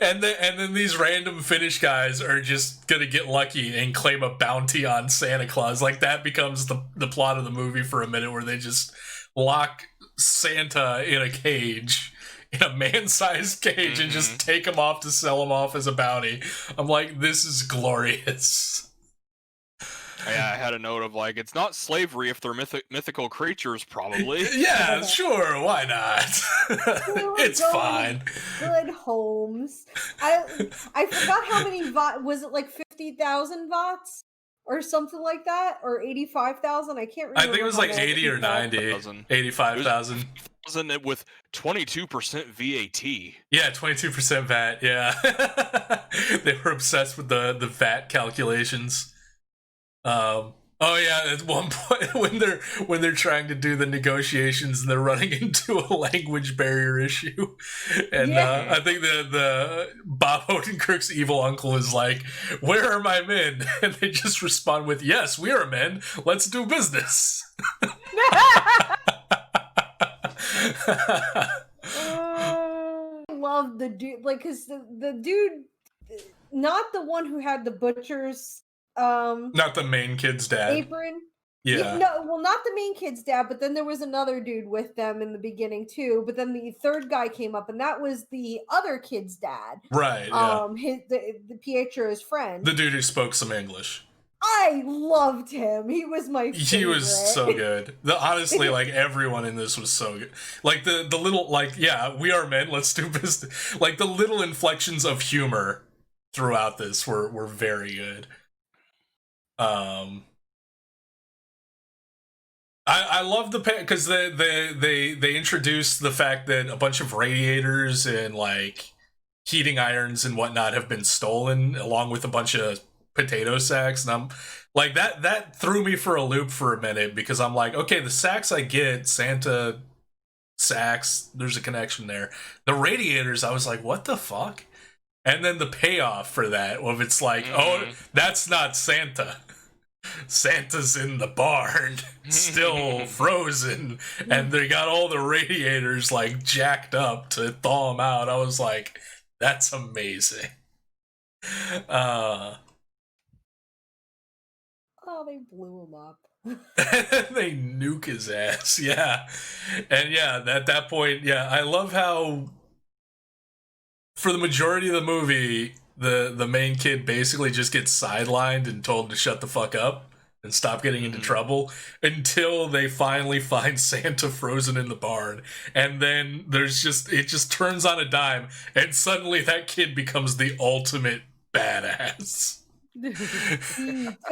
And then these random Finnish guys are just gonna get lucky and claim a bounty on Santa Claus. Like that becomes the plot of the movie for a minute, where they just lock Santa in a cage. In a man-sized cage and just take him off to sell him off as a bounty. I'm like, this is glorious.
Yeah, I had a note of like, it's not slavery if they're mythical creatures, probably.
Yeah, sure, why not? It's fine.
Good homes. I forgot how many was it like 50,000 vots? Or something like that? Or 85,000? I can't remember.
I think it was like 80 or 90. 85,000.
With 22% VAT.
Yeah, 22% VAT, yeah. They were obsessed with the VAT calculations. Oh yeah, at one point when they're trying to do the negotiations and they're running into a language barrier issue, and I think the Bob Odenkirk's evil uncle is like, "Where are my men?" And they just respond with, "Yes, we are men. Let's do business."
I love the dude, like, because the dude, not the one who had the butcher's
not the main kid's dad.
apron.
Yeah.
No, well, not the main kid's dad, but then there was another dude with them in the beginning too. But then the third guy came up, and that was the other kid's dad.
Right, yeah.
The Pietro's friend.
The dude who spoke some English.
I loved him. He was my favorite.
He was so good. Honestly, like, everyone in this was so good. Like, the little, like, yeah, we are men, let's do business. Like, the little inflections of humor throughout this were very good. I love the because they introduced the fact that a bunch of radiators and like heating irons and whatnot have been stolen, along with a bunch of potato sacks, and I'm like that threw me for a loop for a minute, because I'm like, okay, the sacks I get, Santa sacks, there's a connection there. The radiators, I was like, what the fuck? And then the payoff for that, of it's like, oh, that's not Santa. Santa's in the barn, still frozen, and they got all the radiators like jacked up to thaw him out. I was like, that's amazing.
Oh, they blew him up.
They nuke his ass, yeah. And yeah, at that point, yeah, I love how for the majority of the movie, the main kid basically just gets sidelined and told to shut the fuck up and stop getting into trouble, until they finally find Santa frozen in the barn. And then it just turns on a dime, and suddenly that kid becomes the ultimate badass.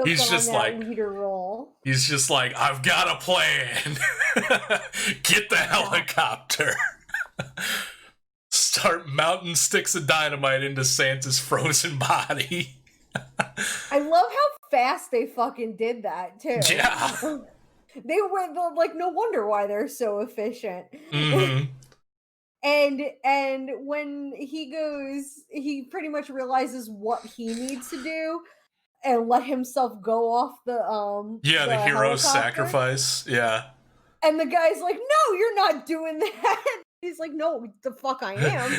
He's just like
leader role.
He's just like, I've got a plan. Get the helicopter. Start mounting sticks of dynamite into Santa's frozen body.
I love how fast they fucking did that too.
Yeah.
They were like, no wonder why they're so efficient.
Mm-hmm.
And when he goes, he pretty much realizes what he needs to do and let himself go off the
the hero's
helicopter.
Sacrifice. Yeah.
And the guy's like, no, you're not doing that. He's like, no, the fuck I am.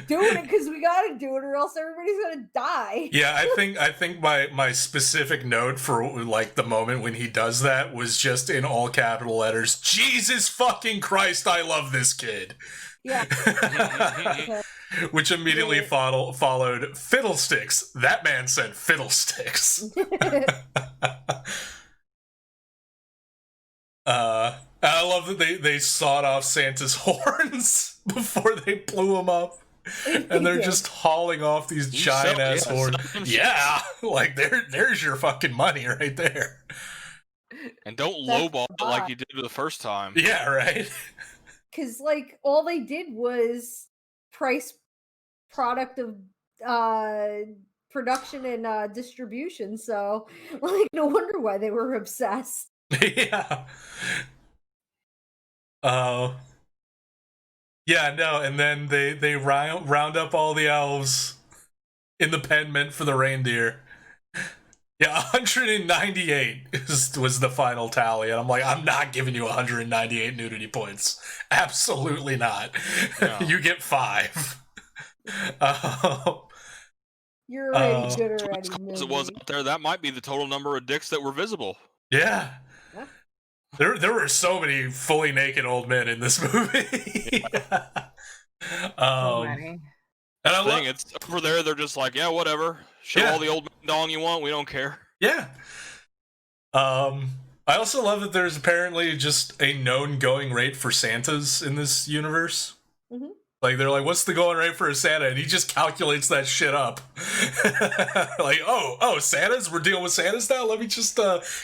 Doing it because we gotta do it, or else everybody's gonna die.
Yeah, I think my specific note for like the moment when he does that was just in all capital letters, Jesus fucking Christ, I love this kid.
Yeah.
Which immediately followed fiddlesticks. That man said fiddlesticks. I love that they sawed off Santa's horns before they blew him up. And they're just hauling off these giant ass horns. Yeah, like there's your fucking money right there.
And don't lowball it like you did the first time.
Yeah, right.
Because like all they did was price product of production and distribution. So like no wonder why they were obsessed.
Yeah. Yeah, no, and then they round up all the elves in the pen meant for the reindeer. Yeah, 198 was the final tally, and I'm like, I'm not giving you 198 nudity points. Absolutely not. No. You get 5.
You're already good already.
As it was out there, that might be the total number of dicks that were visible.
Yeah. There were so many fully naked old men in this movie.
So many.
And I love
it's over there. They're just like, yeah, whatever. Show all the old man dong you want. We don't care.
Yeah. I also love that there's apparently just a known going rate for Santas in this universe.
Mm-hmm.
Like, they're like, what's the going rate for a Santa? And he just calculates that shit up. Like, oh, Santas? We're dealing with Santas now? Let me just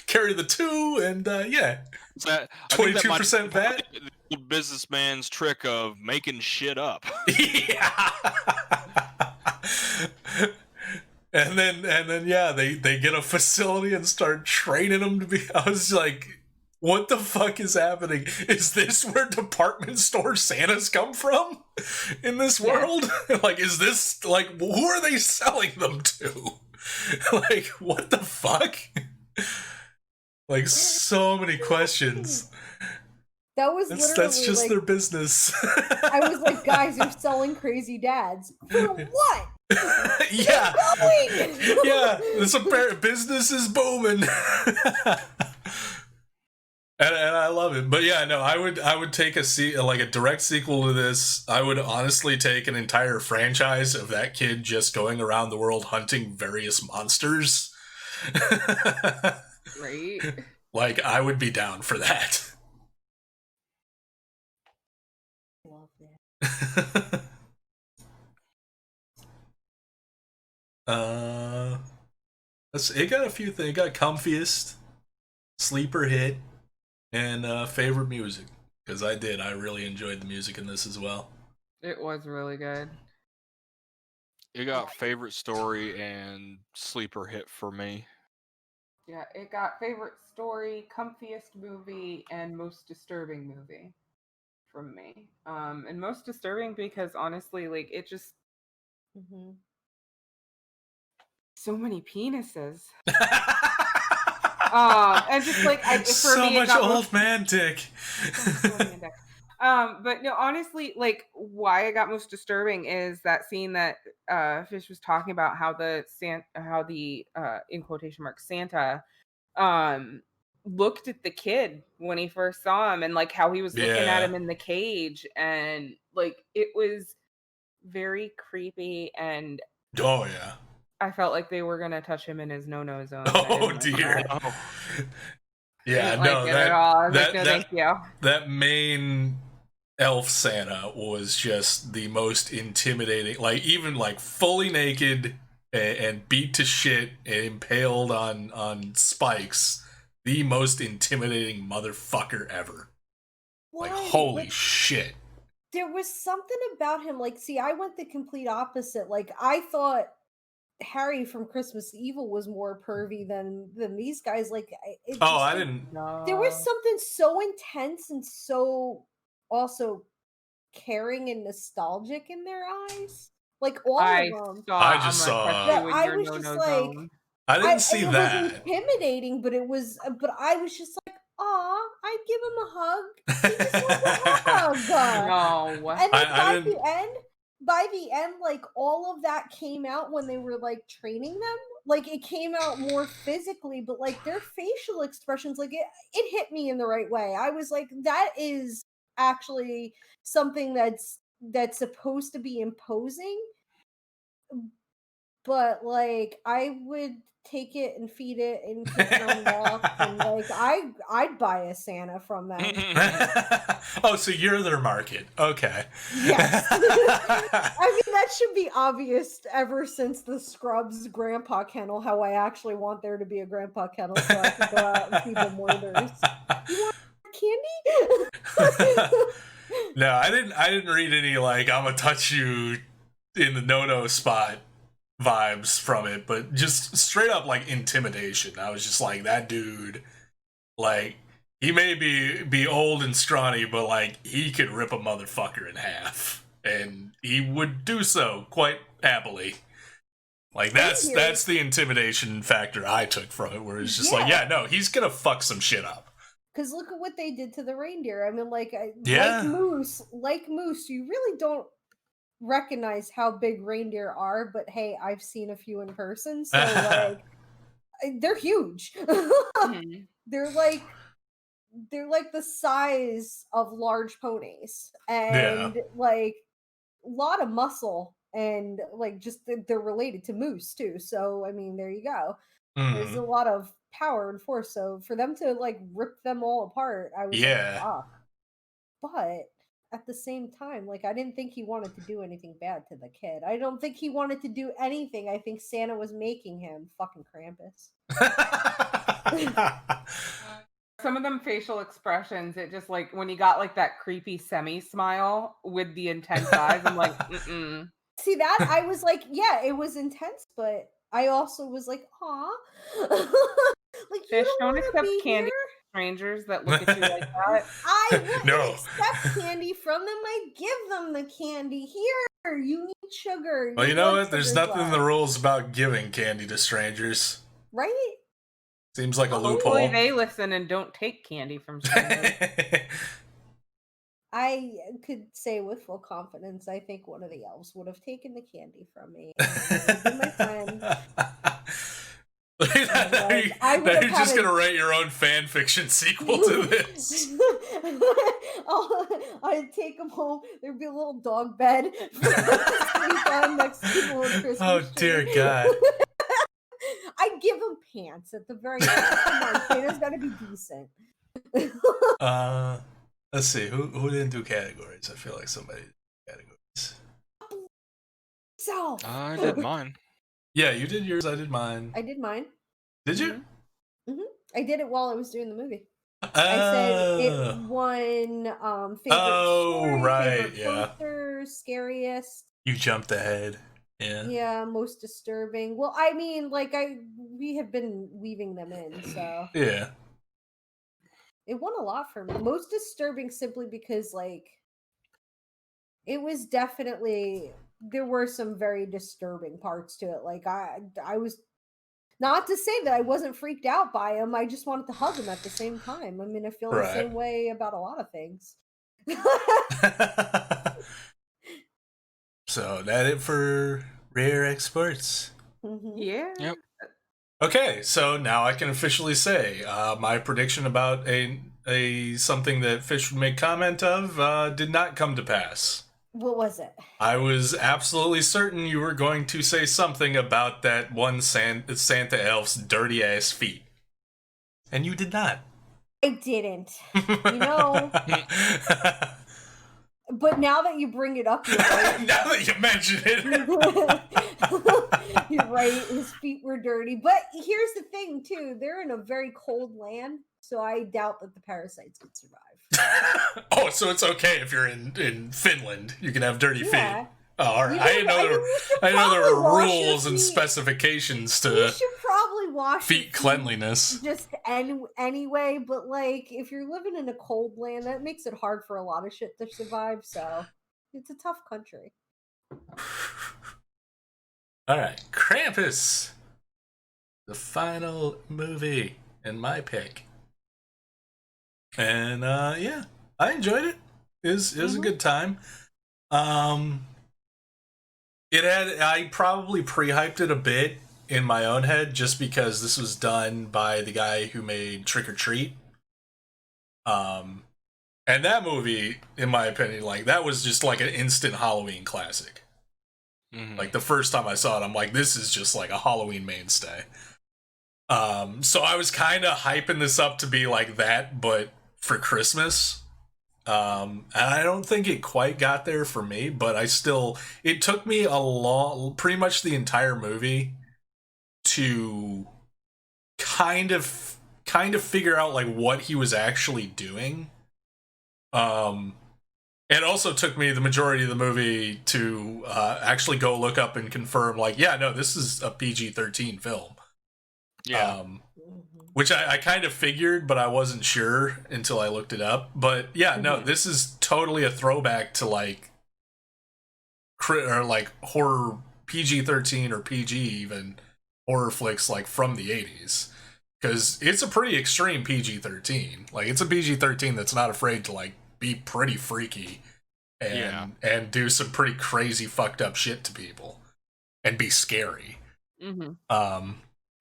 carry the 2 and, yeah. 22% VAT?
The businessman's trick of making shit up.
Yeah. And then, yeah, they get a facility and start training them to be... I was like... What the fuck is happening? Is this where department store Santas come from in this world? Like, is this, like, who are they selling them to? Like, what the fuck? Like, so many questions.
That was
that's just
like,
their business.
I was like, guys, you're selling crazy dads. For what?
Yeah,
Going!
yeah. Business is booming. And I love it, but yeah, no, I would take like a direct sequel to this. I would honestly take an entire franchise of that kid just going around the world hunting various monsters.
Right.
Like, I would be down for that.
Love that.
It got a few things. It got comfiest, sleeper hit, and favorite music. Because I really enjoyed the music in this as well.
It was really good.
It got favorite story and sleeper hit for me.
Yeah, it got favorite story, comfiest movie, and most disturbing movie from me. And most disturbing because honestly, like it just
Mm-hmm.
so many penises. And just like for
so
me, it
much
got
old
most-
man dick.
But no, honestly, like why it got most disturbing is that scene that Fish was talking about how the in quotation marks Santa looked at the kid when he first saw him and like how he was looking at
Yeah.
him in the cage and like it was very creepy and
Oh yeah.
I felt like they were gonna touch him in his no zone. and I
Oh
didn't like
dear.
that.
Yeah,
Didn't
no,
like it at all. I was like, no,
that
thank you.
that main elf Santa was just the most intimidating. Like, even like fully naked and beat to shit and impaled on spikes, the most intimidating motherfucker ever. Like,
What?
holy
But
shit.
there was something about him. Like, see, I went the complete opposite. Like, I thought Harry from Christmas Evil was more pervy than these guys. Like,
I didn't.
There was something so intense and so also caring and nostalgic in their eyes. Like all
I
of them.
saw.
I
I'm
just
gonna touch
saw.
you in
I
your
was
no
just like,
zone.
I didn't see
it
that.
was intimidating, but I was just like, aw, I'd give him a hug. He just wants a hug.
No.
And then
I didn't.
by the end, like all of that came out when they were like training them. Like it came out more physically, but like their facial expressions, like it hit me in the right way. I was like, that is actually something that's supposed to be imposing, but like I would take it and feed it and take it on walks and like I'd buy a Santa from them.
Oh, so you're their market. Okay.
Yes. I mean that should be obvious ever since the Scrubs grandpa kennel, how I actually want there to be a grandpa kennel so I can go out and feed them Werther's. You want candy?
No, I didn't read any like I'm gonna touch you in the no spot vibes from it, but just straight up like intimidation. I was just like, that dude, like, he may be old and scrawny, but like he could rip a motherfucker in half, and he would do so quite happily. Like that's the intimidation factor I took from it, where it's just like, yeah, no, he's gonna fuck some shit up.
Because look at what they did to the reindeer. I mean, like Moose, you really don't recognize how big reindeer are, but hey, I've seen a few in person, so like they're huge.
Mm-hmm.
They're like the size of large ponies, and like a lot of muscle, and like just they're related to moose too. So I mean, there you go. There's a lot of power and force. So for them to like rip them all apart, I was like, fuck. But at the same time, like I didn't think he wanted to do anything bad to the kid. I don't think he wanted to do anything. I think Santa was making him fucking Krampus.
Some of them facial expressions, it just like when he got like that creepy semi smile with the intense eyes, I'm like, mm-mm.
See that? I was like, yeah, it was intense, but I also was like, aw. Like,
Fish,
you
don't
don't
accept
be
candy
here?
from strangers that look at you like that.
I wouldn't
No.
accept candy from them. I give them the candy. Here, you need sugar.
Well, you know what? There's
sugar's
nothing in the
low.
rules about giving candy to strangers.
Right?
Seems like a
Hopefully
loophole.
they listen and don't take candy from strangers.
I could say with full confidence, I think one of the elves would have taken the candy from me. And been my friend.
Now you're just gonna write your own fan fiction sequel to this.
I'd take him home. There'd be a little dog bed sleep on next to the little Christmas
Oh dear
tree.
God.
I'd give him pants at the very end. Come on, Santa's gotta be decent.
Let's see, who didn't do categories? I feel like somebody did categories.
So
I did mine.
Yeah, you did yours, I did mine.
I did mine.
Did you?
Mm-hmm. I did it while I was doing the movie. I said it won favorite story,
right,
favorite
yeah.
poster, scariest.
You jumped ahead. Yeah.
Yeah, most disturbing. Well, I mean, like we have been weaving them in, so
Yeah.
it won a lot for me. Most disturbing simply because like it was definitely there were some very disturbing parts to it. Like I was not to say that I wasn't freaked out by him. I just wanted to hug him at the same time. I mean, I feel the same way about a lot of things.
So that it for Rare X Sports.
Mm-hmm.
Yeah.
Yep.
Okay, so now I can officially say my prediction about a something that Fish would make comment of did not come to pass.
What was it?
I was absolutely certain you were going to say something about that one Santa elf's dirty ass feet. And you did not.
I didn't. You know. But now that you bring it up, you're right.
Now that you mention it.
You're right. His feet were dirty. But here's the thing, too. They're in a very cold land, so I doubt that the parasites could survive.
Oh, so it's okay if you're in Finland. You can have dirty
Yeah.
feet. Oh, all right.
You
I didn't know there were
wash your
rules and
feet.
specifications
You
to
should probably wash your
feet cleanliness.
just anyway, but like if you're living in a cold land, that makes it hard for a lot of shit to survive, so it's a tough country.
All right, Krampus, the final movie and my pick. And yeah, I enjoyed it. It was a good time. I probably pre-hyped it a bit in my own head just because this was done by the guy who made Trick or Treat. And that movie, in my opinion, like that was just like an instant Halloween classic.
Mm-hmm.
Like the first time I saw it, I'm like, this is just like a Halloween mainstay. So I was kind of hyping this up to be like that, but for Christmas. And I don't think it quite got there for me, but it took me pretty much the entire movie to kind of figure out like what he was actually doing. It also took me the majority of the movie to actually go look up and confirm like, yeah, no, this is a PG-13 film.
Yeah.
Which I kind of figured, but I wasn't sure until I looked it up. But yeah, no, this is totally a throwback to like horror PG-13 or PG even horror flicks like from the 80s. Because it's a pretty extreme PG-13. Like it's a PG-13 that's not afraid to like be pretty freaky and do some pretty crazy fucked up shit to people and be scary.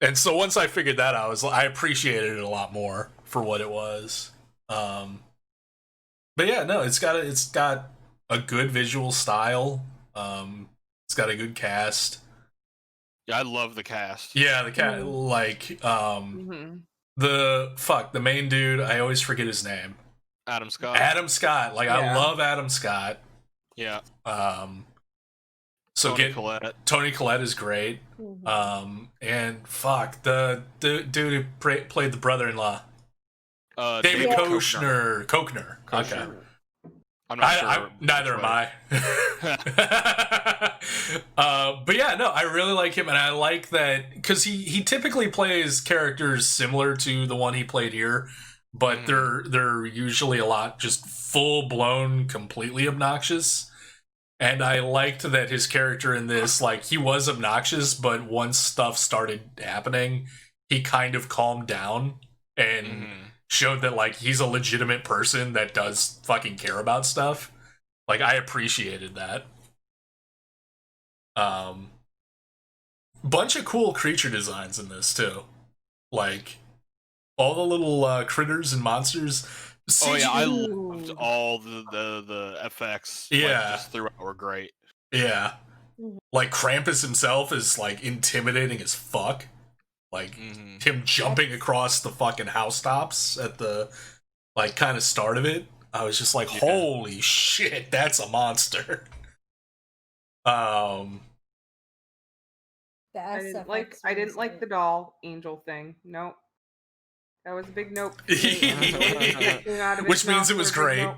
And so once I figured that out, I appreciated it a lot more for what it was. But yeah, no, it's got a good visual style. It's got a good cast.
Yeah, I love the cast.
Yeah, the cat the main dude, I always forget his name.
Adam Scott.
Like I love Adam Scott.
Yeah.
So Toni Collette is great. And fuck the dude who played the brother-in-law, David Koechner. Okay,
I'm not sure.
Neither am I. But yeah, no, I really like him, and I like that because he typically plays characters similar to the one he played here, but they're usually a lot just full blown, completely obnoxious. And I liked that his character in this, like, he was obnoxious, but once stuff started happening, he kind of calmed down and showed that like he's a legitimate person that does fucking care about stuff. Like I appreciated that. Bunch of cool creature designs in this too. Like all the little critters and monsters.
Oh yeah, I
Ooh.
loved all the effects.
Yeah.
Like, just throughout were great.
Yeah.
Mhm.
Like Krampus himself is like intimidating as fuck. Like him jumping across the fucking housetops at the like kind of start of it. I was just like, holy shit, that's a monster.
The
I didn't
SFX
like
was
the
great.
doll angel thing. Nope. That was a big nope.
Which means it was great.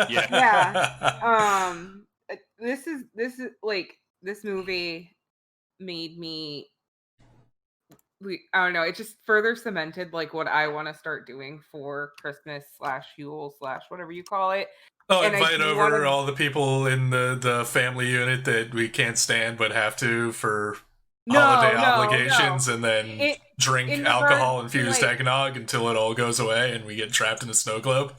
Yeah. This is like this movie made me I don't know, it just further cemented like what I want to start doing for Christmas / Yule / whatever you call it.
Oh,
And I
invite
do
over
wanna-
all the people in the family unit that we can't stand but have to for
No,
holiday
no,
obligations,
no.
and then
It-
drink
in regards to,
alcohol-infused
like-
eggnog until it all goes away and we get trapped in a snow globe.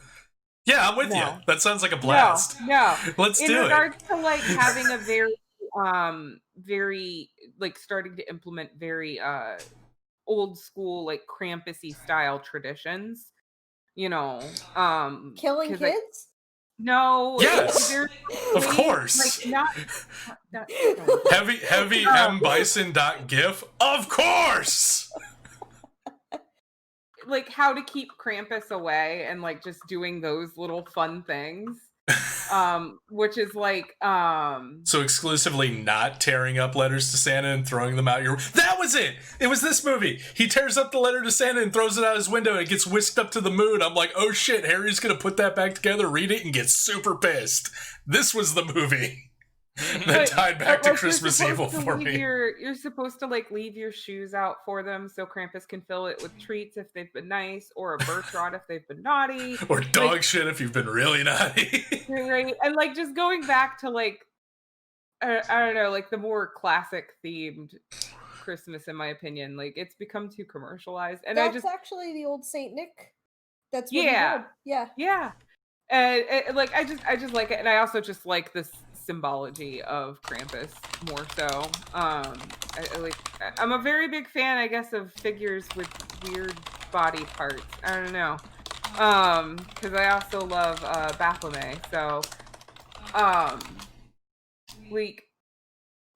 Yeah, I'm with you.
No.
That sounds like a blast.
No.
Let's
In
do
regards
it.
to like having a very like starting to implement very old school like Krampus-y style traditions, you know,
Killing
'cause,
kids?
like, no,
Yes,
there's
of
ways,
course.
like not
Heavy mbison.gif, of course.
like how to keep Krampus away and like just doing those little fun things. Which is like
So exclusively not tearing up letters to Santa and throwing them out your... That was it! It was this movie! He tears up the letter to Santa and throws it out his window and it gets whisked up to the moon. I'm like, oh shit, Harry's gonna put that back together, read it, and get super pissed. This was the movie that tied back to
like,
Christmas Evil for me.
You're supposed to like leave your shoes out for them so Krampus can fill it with treats if they've been nice, or a birch rod if they've been naughty,
Or dog shit if you've been really naughty.
right? And like just going back to like I don't know, like the more classic themed Christmas, in my opinion, like it's become too commercialized, and
That's actually the old Saint Nick. That's what
Yeah.
he did. Yeah.
yeah, and like I just like it, and I also just like this symbology of Krampus more so. I'm a very big fan, I guess, of figures with weird body parts. I don't know, because I also love Baphomet. So, like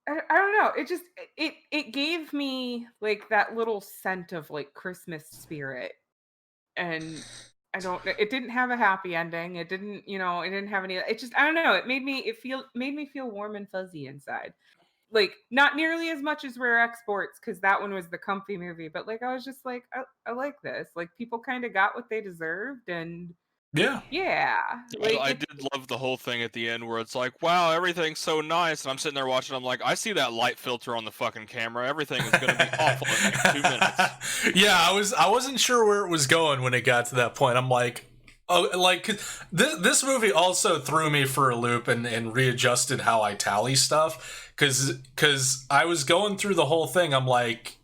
I don't know. It just it gave me like that little scent of like Christmas spirit, and it didn't have a happy ending. It didn't, it didn't have any. It just I don't know. It made me feel warm and fuzzy inside. Like not nearly as much as Rare Exports because that one was the comfy movie, but like I was just like I like this. Like people kind of got what they deserved, and
Yeah.
like
I did love the whole thing at the end where it's like, wow, everything's so nice, and I'm sitting there watching. I'm like, I see that light filter on the fucking camera. Everything is going to be awful in like 2 minutes.
Yeah, I wasn't sure where it was going when it got to that point. I'm like, oh, like this movie also threw me for a loop and readjusted how I tally stuff because I was going through the whole thing. I'm like,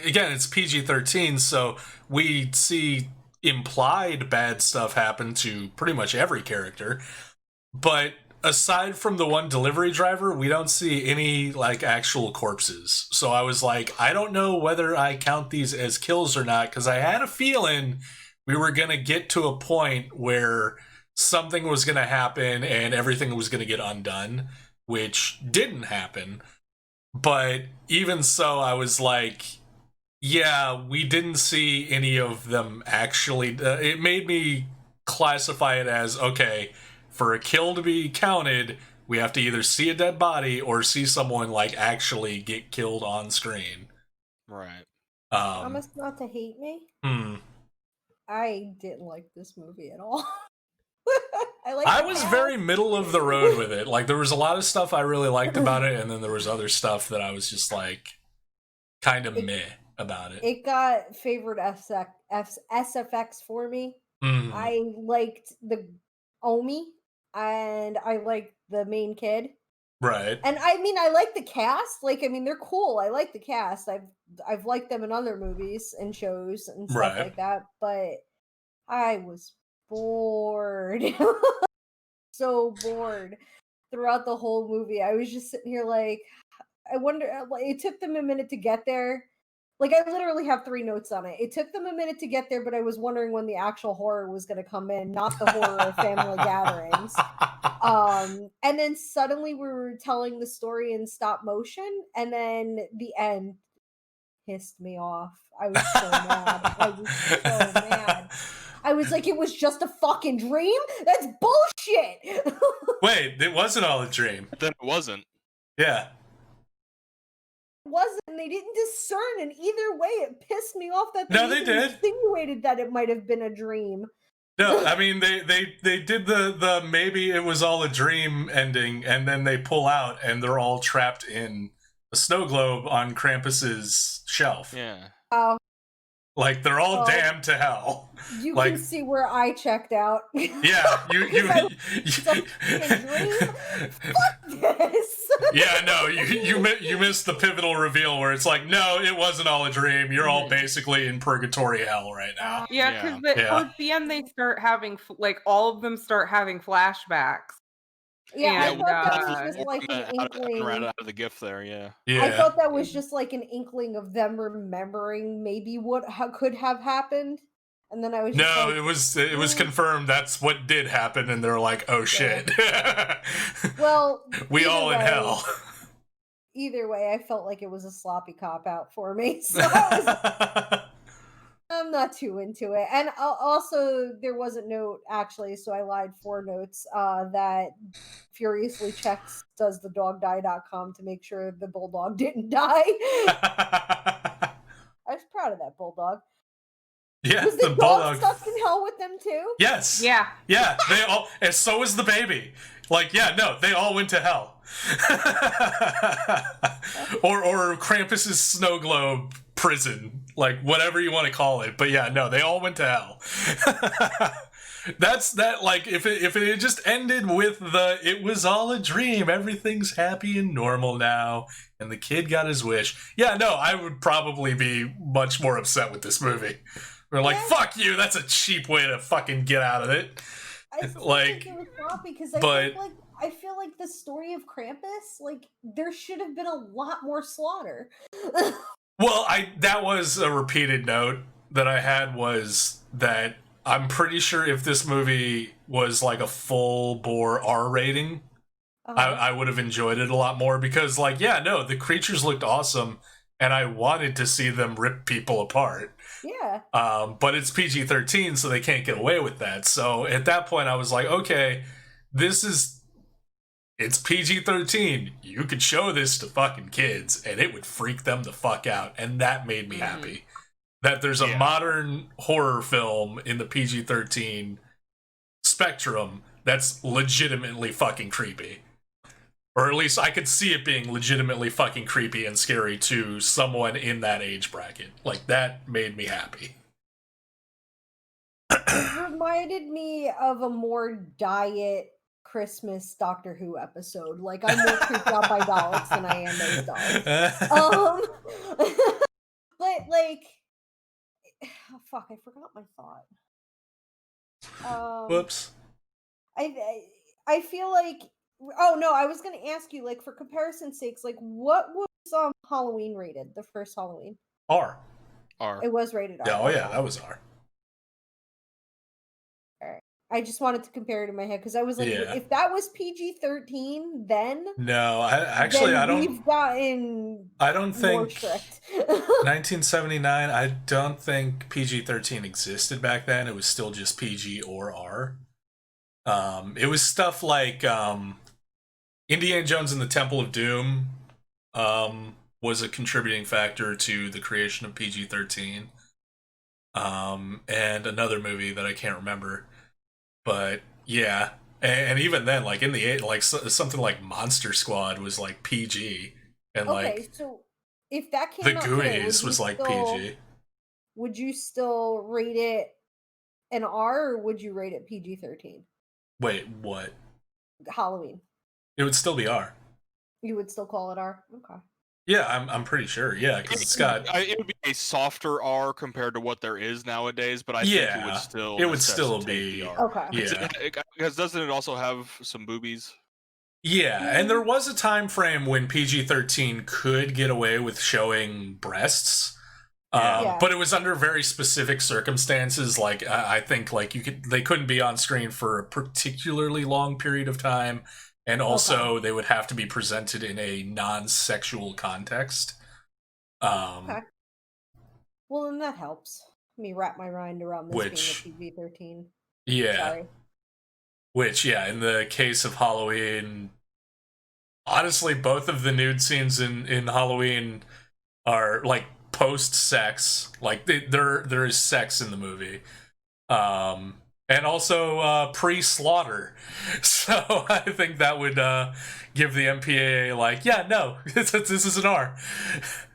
again, it's PG-13, so we see implied bad stuff happen to pretty much every character, but aside from the one delivery driver, we don't see any like actual corpses. So I was like, I don't know whether I count these as kills or not, because I had a feeling we were gonna get to a point where something was gonna happen and everything was gonna get undone, which didn't happen. But even so, I was like, yeah, we didn't see any of them actually. It made me classify it as, okay, for a kill to be counted, we have to either see a dead body or see someone like actually get killed on screen.
Right.
Promise not to hate me. I didn't like this movie at all.
I was very middle of the road with it. Like there was a lot of stuff I really liked about it, and then there was other stuff that I was just like kind of meh about it.
It got favored SFX for me. I liked the Omi and I liked the main kid.
Right.
And I mean, I like the cast. Like, I mean, they're cool. I like the cast. I've liked them in other movies and shows and stuff like that. But I was bored. So bored throughout the whole movie. I was just sitting here like, I wonder, like, it took them a minute to get there. Like, I literally have 3 notes on it. It took them a minute to get there, but I was wondering when the actual horror was going to come in, not the horror of family gatherings. And then suddenly we were telling the story in stop motion, and then the end pissed me off. I was so mad. I was so mad. I was like, it was just a fucking dream? That's bullshit!
Wait, it wasn't all a dream.
Then it wasn't.
Yeah.
Wasn't. They didn't discern, and either way, it pissed me off that
No, they
even
did.
insinuated that it might have been a dream.
No, I mean they did the maybe it was all a dream ending, and then they pull out and they're all trapped in a snow globe on Krampus's shelf.
Yeah.
Like they're all
Oh.
damned to hell.
You
Like-
can see where I checked out.
Yeah, you
Fuck this.
Yeah, no, you missed the pivotal reveal where it's like, no, it wasn't all a dream. You're all basically in purgatory hell right now.
Yeah, because towards the end they start having like all of them start having flashbacks.
Yeah, I
And,
thought that
uh,
was just like an
Right
inkling.
out of the gift there, yeah.
Yeah.
I thought that was just like an inkling of them remembering maybe what could have happened, and then I was just
No,
like,
it was confirmed that's what did happen, and they're like, oh shit.
well,
we
either
all in
way-
hell.
Either way, I felt like it was a sloppy cop out for me, so I'm not too into it. And also, there was a note actually, so I lied 4 notes that furiously checks doesthedogdie.com to make sure the bulldog didn't die. I was proud of that bulldog.
Yeah,
Was the,
the
dog
bulldog.
stuck in hell with them too?
Yes.
Yeah.
Yeah, they all, and so was the baby. Like, yeah, no, they all went to hell. or Krampus's snow globe prison, like whatever you want to call it. But yeah, no, they all went to hell. That's that. Like, if it had just ended with the "it was all a dream, everything's happy and normal now," and the kid got his wish. Yeah, no, I would probably be much more upset with this movie. We're like,
Yeah.
fuck you. That's a cheap way to fucking get out of it.
I still
Like,
think it was sloppy because I
but-
think, like, I feel like the story of Krampus, like, there should have been a lot more slaughter.
Well, that was a repeated note that I had, was that I'm pretty sure if this movie was like a full bore R rating, I would have enjoyed it a lot more, because, like, yeah, no, the creatures looked awesome and I wanted to see them rip people apart.
Yeah.
But it's PG-13, so they can't get away with that. So at that point, I was like, okay, it's PG-13. You could show this to fucking kids, and it would freak them the fuck out. And that made me happy. That there's a modern horror film in the PG-13 spectrum that's legitimately fucking creepy. Or at least I could see it being legitimately fucking creepy and scary to someone in that age bracket. Like, that made me happy.
It reminded me of a more diet Christmas Doctor Who episode. Like, I'm more creeped out by Daleks than I am those Daleks. But, like, oh, fuck, I forgot my thought.
Whoops.
I feel like, oh no, I was gonna ask you, like, for comparison's sakes, like, what was Halloween rated? The first Halloween.
R.
It was rated R.
Yeah, oh yeah,
okay.
that was R.
I just wanted to compare it in my head because I was like,
Yeah.
if that was PG-13, then
No, I don't.
We've gotten
I don't
more
think
strict.
1979. I don't think PG-13 existed back then. It was still just PG or R. It was stuff like Indiana Jones and the Temple of Doom was a contributing factor to the creation of PG-13. And another movie that I can't remember. But yeah, and even then, like in the like something like Monster Squad was like PG, and
Okay,
like
so if that came
The
out today,
Goonies
would
was
you
like
still-
PG.
Would you still rate it an R, or would you rate it PG-13?
Wait, what?
Halloween.
It would still be R.
You would still call it R? Okay.
Yeah, I'm pretty sure. Yeah, because it's got.
It would be a softer R compared to what there is nowadays, but I think it would
Yeah,
still
it would still
necessitate the
be.
R.
Okay.
Yeah.
Because doesn't it also have some boobies?
Yeah, and there was a time frame when PG-13 could get away with showing breasts.
Yeah.
But it was under very specific circumstances. Like I think, like they couldn't be on screen for a particularly long period of time, and also they would have to be presented in a non-sexual context.
Okay. Well, then that helps. Let me wrap my mind around this being a PG-13.
Yeah.
Sorry.
Which, yeah, in the case of Halloween, honestly, both of the nude scenes in Halloween are like post-sex. Like there is sex in the movie, and also pre-slaughter. So I think that would give the MPAA like, yeah, no, this is an R.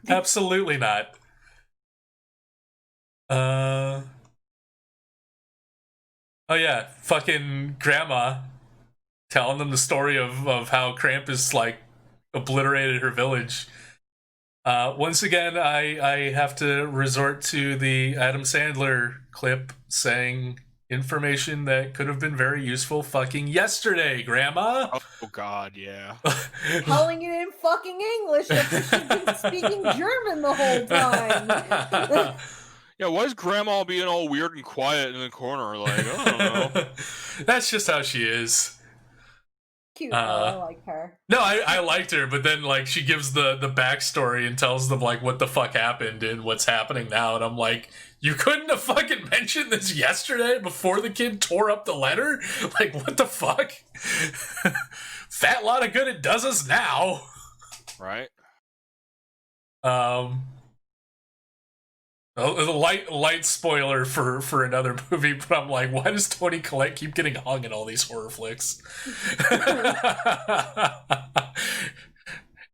Absolutely not. Oh yeah, fucking grandma telling them the story of how Krampus like obliterated her village. Once again, I have to resort to the Adam Sandler clip saying information that could have been very useful fucking yesterday, Grandma.
Oh God, yeah.
Calling it in fucking English after she's been speaking German the whole time.
Yeah, why is Grandma being all weird and quiet in the corner? Like, I don't know.
That's just how she is.
Cute. I like her.
No, I liked her, but then like she gives the backstory and tells them like what the fuck happened and what's happening now, and I'm like, you couldn't have fucking mentioned this yesterday before the kid tore up the letter? Like, what the fuck? Fat lot of good it does us now.
Right.
A light spoiler for another movie, but I'm like, why does Toni Collette keep getting hung in all these horror flicks?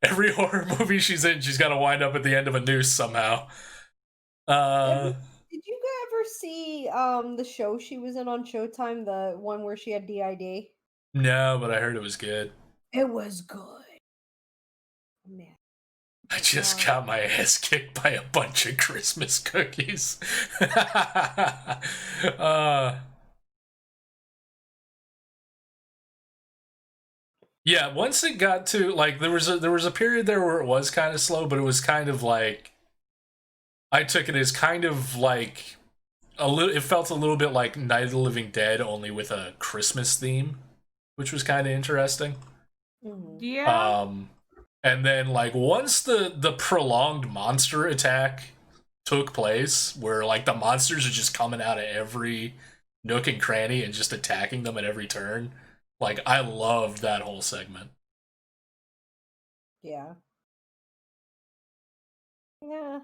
Every horror movie she's in, she's got to wind up at the end of a noose somehow.
Did you ever see the show she was in on Showtime, the one where she had DID?
No, but I heard it was good.
It was good. Man.
I just got my ass kicked by a bunch of Christmas cookies. Yeah, once it got to like there was a period there where it was kind of slow, but it was kind of like I took it as kind of like it felt a little bit like Night of the Living Dead, only with a Christmas theme, which was kind of interesting.
Yeah.
And then like once the prolonged monster attack took place, where like the monsters are just coming out of every nook and cranny and just attacking them at every turn, like I loved that whole segment.
Yeah. Yeah.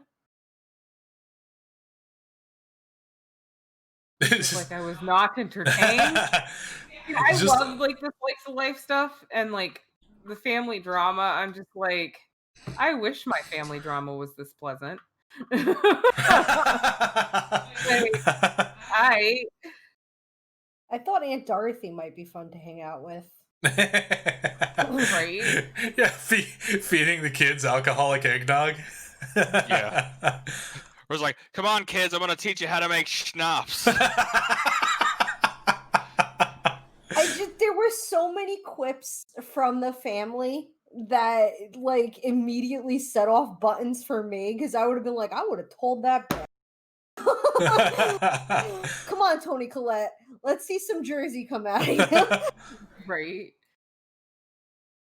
Like I was not entertained. I love like the slice of life stuff and like the family drama. I'm just like, I wish my family drama was this pleasant. Like, I
thought Aunt Dorothy might be fun to hang out with.
Right?
Yeah, feeding the kids alcoholic eggnog.
Yeah. It was like, come on, kids, I'm going to teach you how to make schnapps.
There were so many quips from the family that like immediately set off buttons for me, because I would have been like, I would have told that bitch. Come on, Toni Collette, let's see some Jersey come out of you.
Right.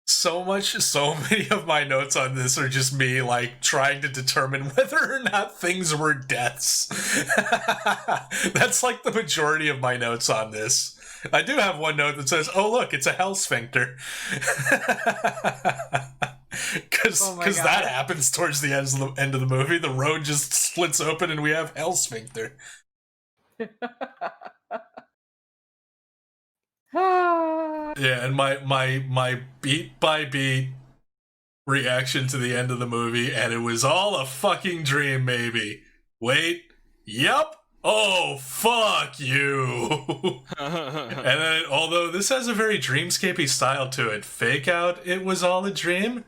So many of my notes on this are just me like trying to determine whether or not things were deaths. That's like the majority of my notes on this. I do have one note that says, oh look, it's a hell sphincter. Because that happens towards the end of the movie. The road just splits open and we have hell sphincter. Yeah, and my beat by beat reaction to the end of the movie, and it was all a fucking dream, maybe. Wait, yep. Oh, fuck you. And then, although this has a very dreamscapey style to it, fake out, it was all a dream.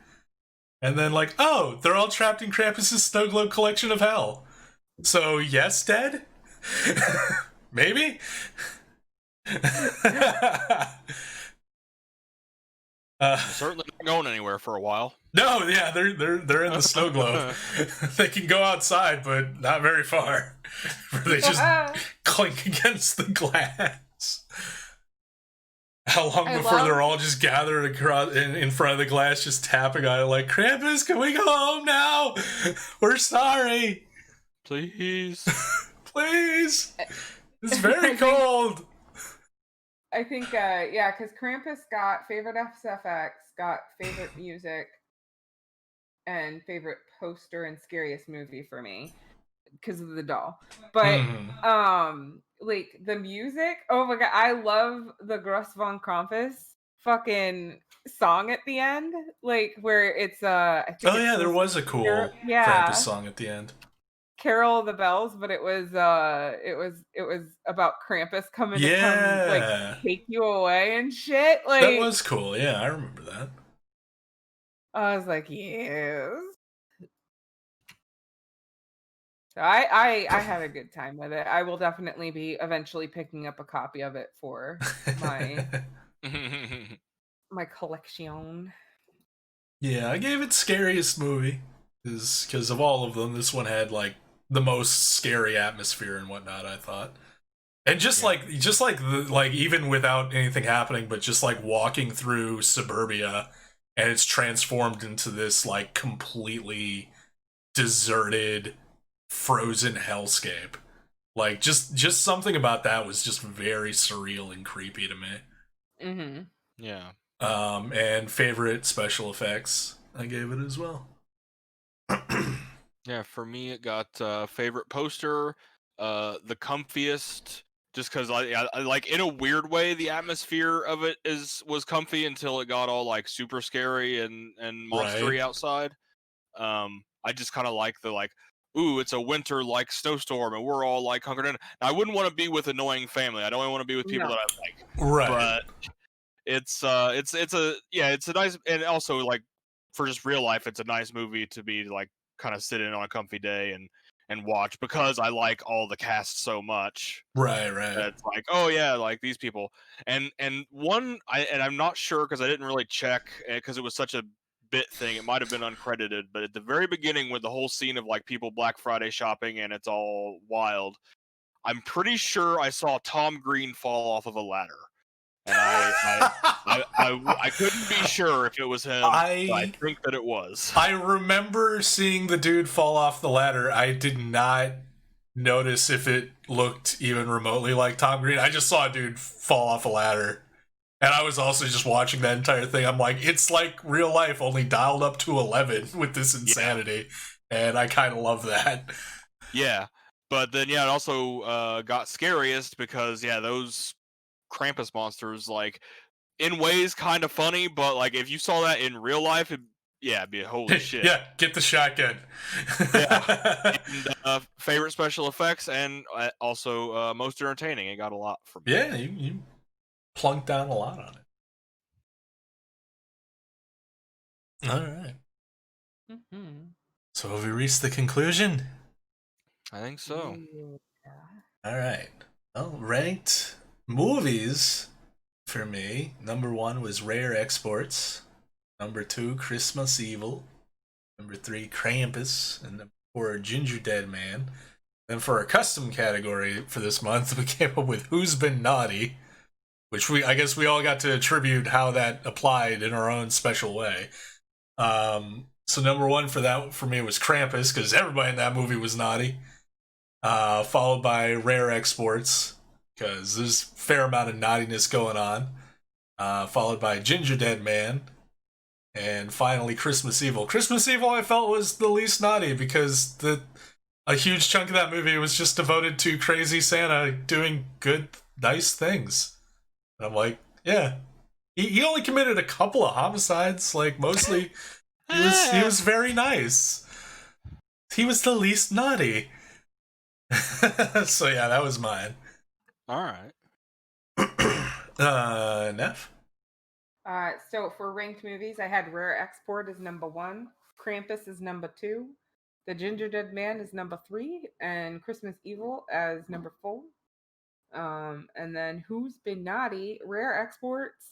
And then like, oh, they're all trapped in Krampus's snow globe collection of hell. So yes, dead? Maybe?
Certainly not going anywhere for a while.
No, yeah, they're in the snow globe. They can go outside, but not very far. They just clink against the glass. How long before they're all just gathered across in front of the glass, just tapping on it like, Krampus, can we go home now? We're sorry.
Please.
Please. It's very cold.
I think, yeah, because Krampus got favorite SFX, got favorite music, and favorite poster and scariest movie for me because of the doll. But like the music, oh my god, I love the Gross von Krampus fucking song at the end, like where it's I think
there was a cool Krampus song at the end.
Carol of the Bells, but it was about Krampus coming to come like take you away and shit. Like
that was cool. Yeah, I remember that.
I was like, yes. So I had a good time with it. I will definitely be eventually picking up a copy of it for my my collection.
Yeah, I gave it scariest movie because of all of them, this one had like the most scary atmosphere and whatnot, I thought. And just like even without anything happening, but just like walking through suburbia and it's transformed into this like completely deserted, frozen hellscape. Like just something about that was just very surreal and creepy to me.
Mm-hmm.
Yeah.
And favorite special effects, I gave it as well.
Yeah, for me it got favorite poster, the comfiest, just because I like, in a weird way, the atmosphere of it was comfy until it got all like super scary and monstery outside. I just kind of like the like, ooh, it's a winter like snowstorm and we're all like hunkered in. Now, I wouldn't want to be with annoying family. I don't want to be with people that I like.
Right.
But it's a nice, and also like for just real life, it's a nice movie to be like kind of sit in on a comfy day and watch, because I like all the cast so much.
Right.
It's like, oh yeah, like these people. And I'm not sure because I didn't really check because it was such a bit thing. It might have been uncredited, but at the very beginning, with the whole scene of like people Black Friday shopping and it's all wild, I'm pretty sure I saw Tom Green fall off of a ladder. And I couldn't be sure if it was him. But I think that it was.
I remember seeing the dude fall off the ladder. I did not notice if it looked even remotely like Tom Green. I just saw a dude fall off a ladder. And I was also just watching that entire thing. I'm like, it's like real life, only dialed up to 11 with this insanity. Yeah. And I kind of love that.
Yeah. But then, yeah, it also got scariest because, yeah, those Krampus monsters, like, in ways kind of funny, but like if you saw that in real life, it'd be holy shit.
Yeah, get the shotgun.
Yeah. And favorite special effects, and also most entertaining. It got a lot from me.
Yeah, you plunked down a lot on it. All right.
Mm-hmm.
So have we reached the conclusion?
I think so.
Yeah.
All right. Well, ranked movies for me, number 1 was Rare Exports. Number 2, Christmas Evil. Number 3, Krampus. And number 4, Gingerdead Man. Then for our custom category for this month, we came up with Who's Been Naughty, which I guess we all got to attribute how that applied in our own special way. So number 1 for me was Krampus, because everybody in that movie was naughty. Followed by Rare Exports, because there's a fair amount of naughtiness going on. Followed by Gingerdead Man. And finally, Christmas Evil. Christmas Evil, I felt, was the least naughty, because a huge chunk of that movie was just devoted to crazy Santa doing good, nice things. And I'm like, yeah. He only committed a couple of homicides. Like, mostly, he was very nice. He was the least naughty. So yeah, that was mine.
All right.
Neff?
So for ranked movies, I had Rare Export as number 1. Krampus is number 2. The Gingerdead Man is number 3, and Christmas Evil as number 4. And then Who's Been Naughty? Rare Exports.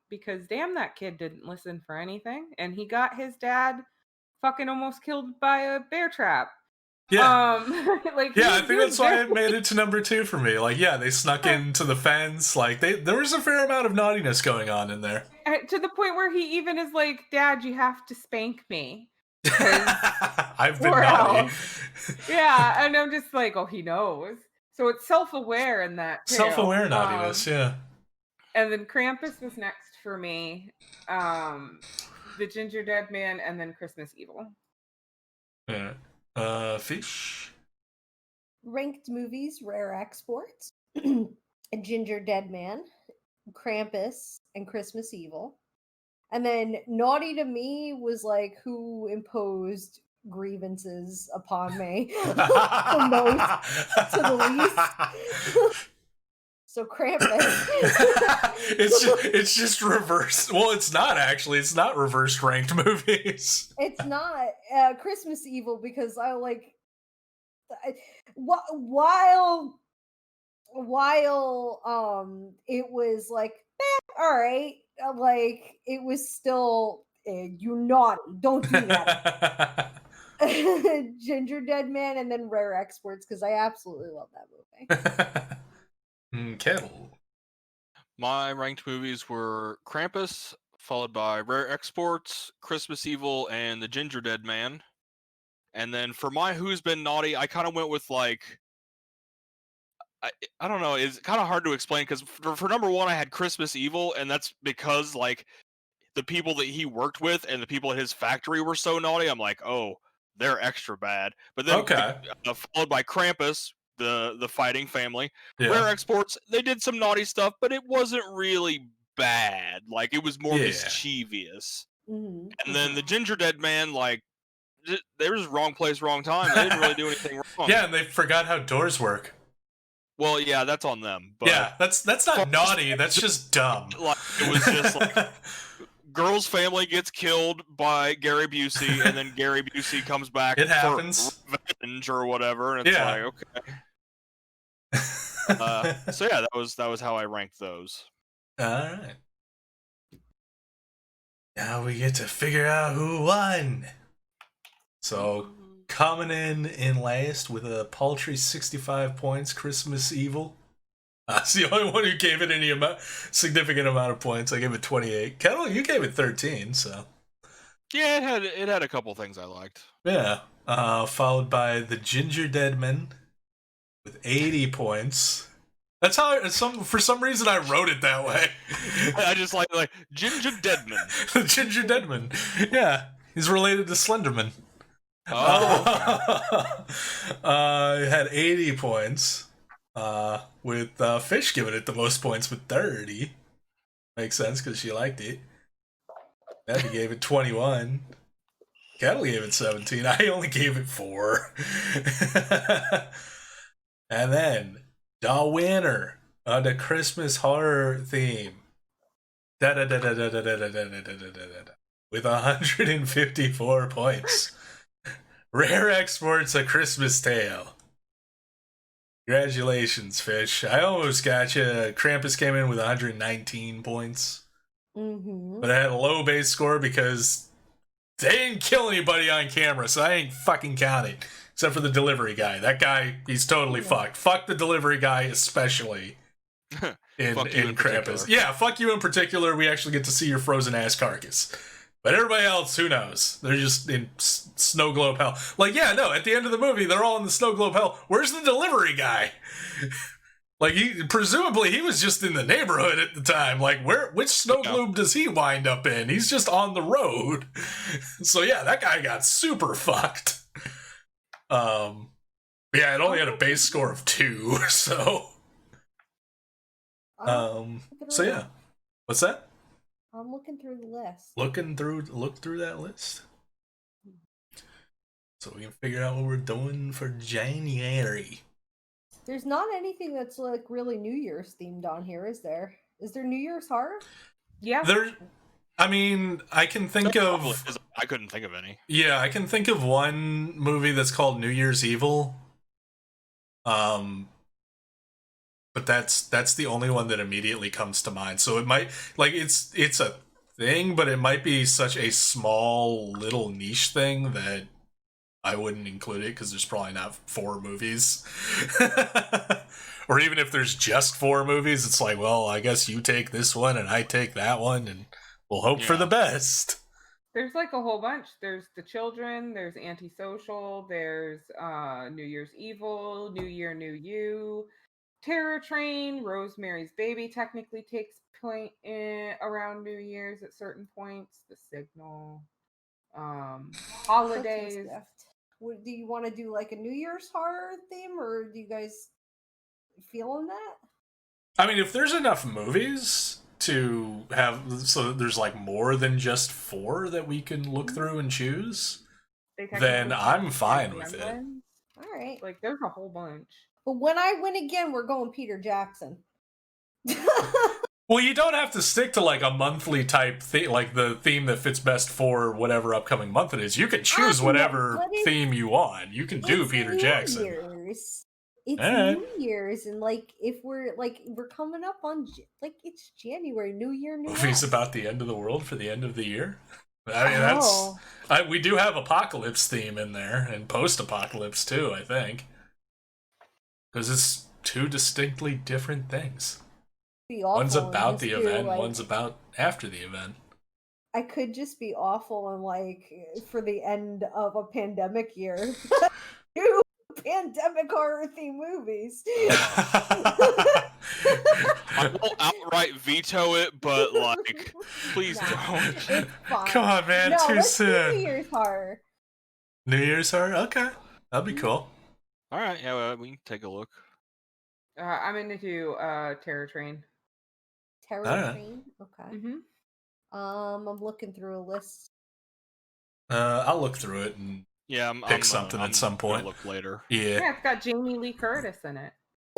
Because damn, that kid didn't listen for anything, and he got his dad fucking almost killed by a bear trap.
Yeah.
Like
Yeah, I think that's why it made it to number 2 for me. Like, yeah, they snuck into the fence. Like, there was a fair amount of naughtiness going on in there.
To the point where he even is like, Dad, you have to spank me.
I've been naughty.
Yeah, and I'm just like, oh, he knows. So it's self-aware in that too.
Self-aware naughtiness, yeah.
And then Krampus was next for me. The Gingerdead Man, and then Christmas Evil.
Yeah. Fish.
Ranked movies, rare exports, A Gingerdead Man, Krampus, and Christmas Evil. And then naughty to me was like who imposed grievances upon me the most to the least. So Krampus.
it's just reversed. Well, it's not actually. It's not reversed ranked movies.
It's not Christmas Evil because I like while it was like all right, like it was still you're naughty, don't do that. Gingerdead Man, and then Rare Exports because I absolutely love that movie.
Kettle.
My ranked movies were Krampus, followed by Rare Exports, Christmas Evil, and The Gingerdead Man. And then for my Who's Been Naughty, I kind of went with like, I don't know, it's kind of hard to explain because for number 1, I had Christmas Evil, and that's because like the people that he worked with and the people at his factory were so naughty. I'm like, oh, they're extra bad. But then followed by Krampus, the fighting family. Yeah. Rare Exports, they did some naughty stuff, but it wasn't really bad. Like it was more mischievous. Mm-hmm. And then the Gingerdead Man, like they were just wrong place, wrong time. They didn't really do anything wrong.
Yeah, and they forgot how doors work.
Well, yeah, that's on them. But
yeah, that's not naughty. That's just dumb.
Like it was just like girl's family gets killed by Gary Busey, and then Gary Busey comes back
it happens.
For revenge or whatever, and it's like okay. So yeah, that was how I ranked those.
All right. Now we get to figure out who won. So coming in last with a paltry 65 points, Christmas Evil. That's the only one who gave it any significant amount of points. I gave it 28. Kettle, you gave it 13, so.
Yeah, it had a couple things I liked.
Yeah. Followed by The Gingerdead Man with 80 points. That's how for some reason I wrote it that way.
I just like Gingerdead Man.
The Gingerdead Man. Yeah. He's related to Slenderman.
Oh.
It had 80 points. With Fish giving it the most points with 30. Makes sense because she liked it. Debbie gave it 21. Kettle gave it 17. I only gave it 4. And then the winner of the Christmas horror theme with 154 points. Rare Exports: A Christmas Tale. Congratulations, Fish. I almost got you. Krampus came in with 119 points. Mm-hmm. But I had a low base score because they didn't kill anybody on camera, so I ain't fucking counting. Except for the delivery guy. That guy, he's totally fucked. Fuck the delivery guy, especially in Krampus. Yeah, fuck you in particular. We actually get to see your frozen ass carcass. But everybody else, who knows? They're just in snow globe hell. Like, yeah, no, at the end of the movie, they're all in the snow globe hell. Where's the delivery guy? Like, presumably he was just in the neighborhood at the time. Like, which snow globe does he wind up in? He's just on the road. So yeah, that guy got super fucked. Yeah, it only had a base score of 2, so. So yeah. What's that?
I'm looking through the list.
Look through that list. So we can figure out what we're doing for January.
There's not anything that's like really New Year's themed on here, is there? Is there New Year's horror?
Yeah.
I mean, I can think
There probably
of...
is. I couldn't think of any.
Yeah, I can think of one movie that's called New Year's Evil. But that's the only one that immediately comes to mind. So it might, like, it's a thing, but it might be such a small little niche thing that I wouldn't include it because there's probably not 4 movies. Or even if there's just 4 movies, it's like, well, I guess you take this one and I take that one and we'll hope for the best.
There's like a whole bunch. There's The Children, there's Antisocial, there's New Year's Evil, New Year, New You, Terror Train, Rosemary's Baby technically takes point in around New Year's at certain points. The Signal, Holidays.
Do you want to do like a New Year's horror theme, or do you guys feeling that?
I mean, if there's enough movies to have, so there's like more than just 4 that we can look through and choose, then I'm fine with it.
All right.
Like, there's a whole bunch.
But when I win again, we're going Peter Jackson.
Well, you don't have to stick to like a monthly type thing, like the theme that fits best for whatever upcoming month it is. You can choose whatever theme you want. You can do Peter Jackson.
Year's. It's
right.
New Year's, and like if we're coming up on it's January, New Year, New
Movies
Us.
about the end of the world for the end of the year. I mean, we do have apocalypse theme in there and post-apocalypse too. I think because it's 2 distinctly different things. One's about the event, one's about after the event.
I could just be awful and like for the end of a pandemic year. 2 pandemic horror themed movies.
I won't outright veto it, but like, please don't.
It's fine.
Come on, man, too soon.
New Year's horror.
New Year's horror? Okay. That'd be cool.
All right, yeah, well, we can take a look.
I'm gonna do Terror Train.
Terror Train? Okay. I'm looking through a list.
I'll look through it and pick something at some point.
Look later.
Yeah, it's got Jamie Lee Curtis in it.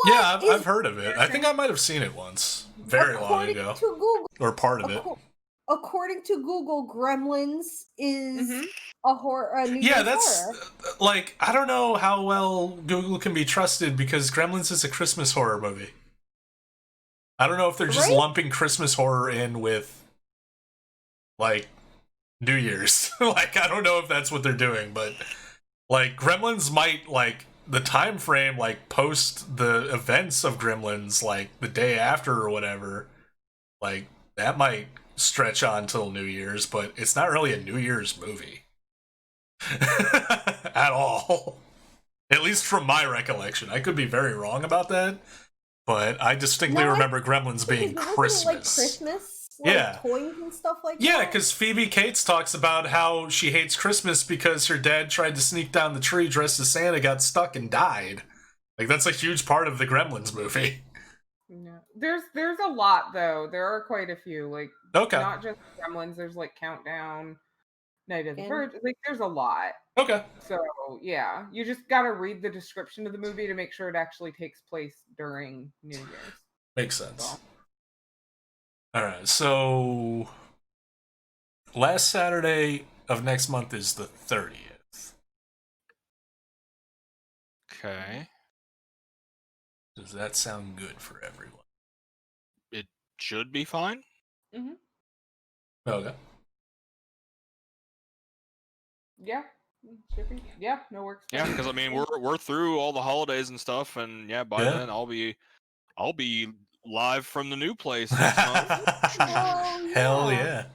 Yeah, I've heard of it. I think I might have seen it once, very long ago,
to Google,
or part of it.
According to Google, Gremlins is a horror. A New Year's
that's
horror.
Like, I don't know how well Google can be trusted because Gremlins is a Christmas horror movie. I don't know if they're just lumping Christmas horror in with like New Year's. Like, I don't know if that's what they're doing, but like Gremlins might, like, the time frame, like, post the events of Gremlins, like the day after or whatever, like that might stretch on till New Year's, but it's not really a New Year's movie at all. At least from my recollection. I could be very wrong about that, but I distinctly remember Gremlins being Christmas.
Like Christmas? Like toys and stuff like that?
Yeah, because Phoebe Cates talks about how she hates Christmas because her dad tried to sneak down the tree dressed as Santa, got stuck, and died. Like, that's a huge part of the Gremlins movie.
No. There's a lot, though. There are quite a few. Like, not just Gremlins. There's, like, Countdown, Night of the Virgin. Like, there's a lot.
Okay.
So, yeah. You just gotta read the description of the movie to make sure it actually takes place during New Year's.
Makes sense. So. Alright, so last Saturday of next month is the 30th.
Okay.
Does that sound good for everyone?
It should be fine.
Okay.
Yeah. Should be. Yeah, no works.
Yeah, because I mean we're through all the holidays and stuff, and by then I'll be live from the new place next month.
Hell yeah.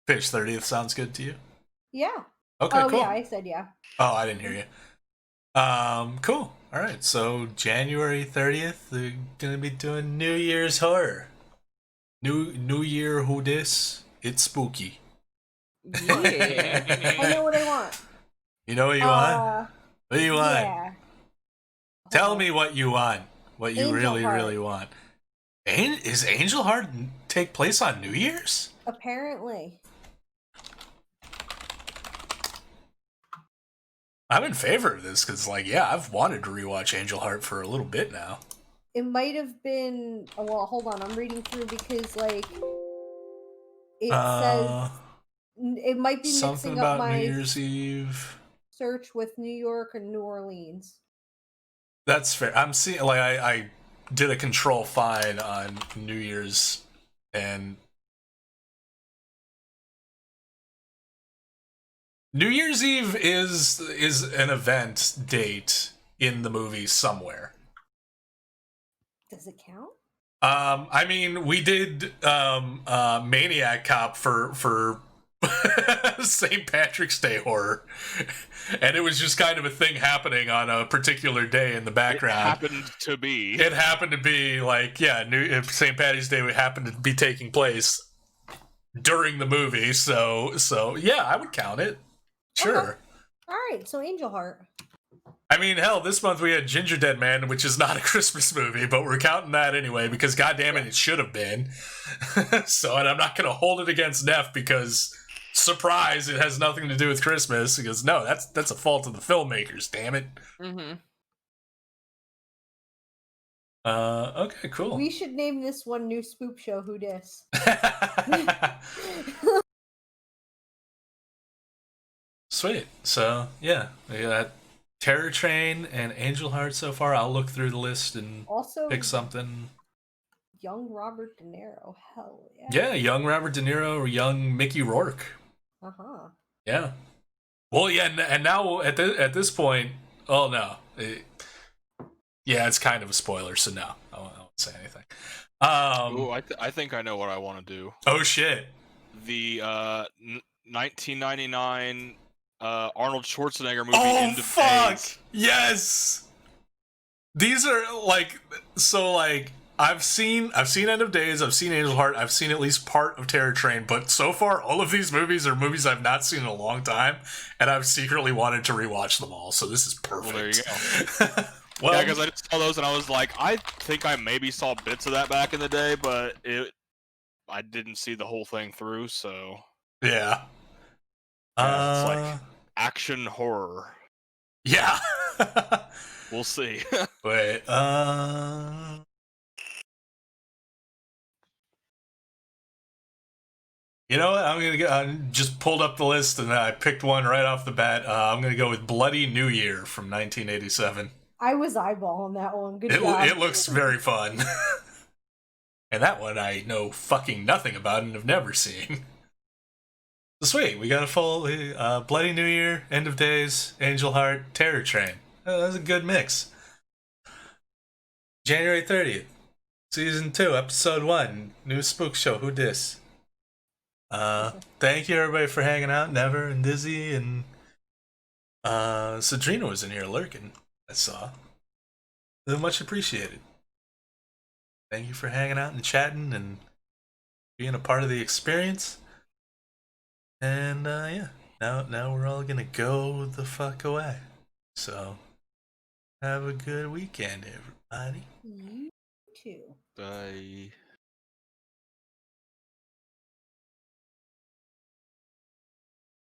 Fish 30th sounds good to you?
Yeah.
Okay, cool.
Yeah, I said yeah.
Oh, I didn't hear you. Cool. All right, so January 30th, they're gonna be doing New Year's horror. New Year who dis? It's spooky.
Yeah.
I know what I want.
You know what you want? What do you want?
Yeah.
Tell me what you want. What you really want. Is Angel Heart take place on New Year's?
Apparently.
I'm in favor of this because, like, yeah, I've wanted to rewatch Angel Heart for a little bit now.
It might have been. Well, hold on. I'm reading through because, like, It says
Uh,
it might be
something
mixing up
about New
my
Year's Eve.
search with New York and New Orleans.
That's fair. I'm seeing like I did a control find on New Year's, and New Year's Eve is an event date in the movie somewhere.
Does it count?
I mean, we did Maniac Cop for St. Patrick's Day horror, and it was just kind of a thing happening on a particular day in the background.
It
happened to be like, yeah, St. Patty's Day happened to be taking place during the movie, so yeah, I would count it. Sure.
Okay. All right, so Angel Heart.
I mean, hell, this month we had Gingerdead Man, which is not a Christmas movie, but we're counting that anyway because, goddammit, it should have been. So, and I'm not going to hold it against Neff because, surprise, it has nothing to do with Christmas. Because no, that's a fault of the filmmakers. Damn it.
Mm-hmm.
Okay, cool.
We should name this one new Spookshow. Who dis?
Sweet. So yeah, we got Terror Train and Angel Heart so far. I'll look through the list and
Also,
pick something.
Young Robert De Niro. Hell yeah.
Yeah, young Robert De Niro or young Mickey Rourke.
Uh-huh.
Yeah. Well, yeah, and now at this point, oh no, yeah, it's kind of a spoiler, so no, I won't say anything.
Ooh, I think I know what I want to do.
Oh shit!
The 1999 Arnold Schwarzenegger movie.
Oh
End of
fuck!
Days.
Yes. These are like so like. I've seen End of Days, I've seen Angel Heart, I've seen at least part of Terror Train, but so far all of these movies are movies I've not seen in a long time, and I've secretly wanted to rewatch them all, so this is perfect.
Well, there you go.
Well,
yeah, because I just saw those and I was like, I think I maybe saw bits of that back in the day, but I didn't see the whole thing through, so
yeah.
It's like action horror.
Yeah.
We'll see.
Wait, you know what? I'm gonna go. I just pulled up the list and I picked one right off the bat. I'm gonna go with Bloody New Year from 1987.
I was eyeballing that one. Good job.
It looks very fun, and that one I know fucking nothing about and have never seen. So sweet, we got a full Bloody New Year, End of Days, Angel Heart, Terror Train. That's a good mix. January 30th, Season 2, Episode 1, new Spookshow. Who dis? Thank you everybody for hanging out, Never and Dizzy, and Sadrina was in here lurking, I saw. Much appreciated. Thank you for hanging out and chatting and being a part of the experience. And yeah, now we're all gonna go the fuck away. So have a good weekend, everybody.
You too.
Bye.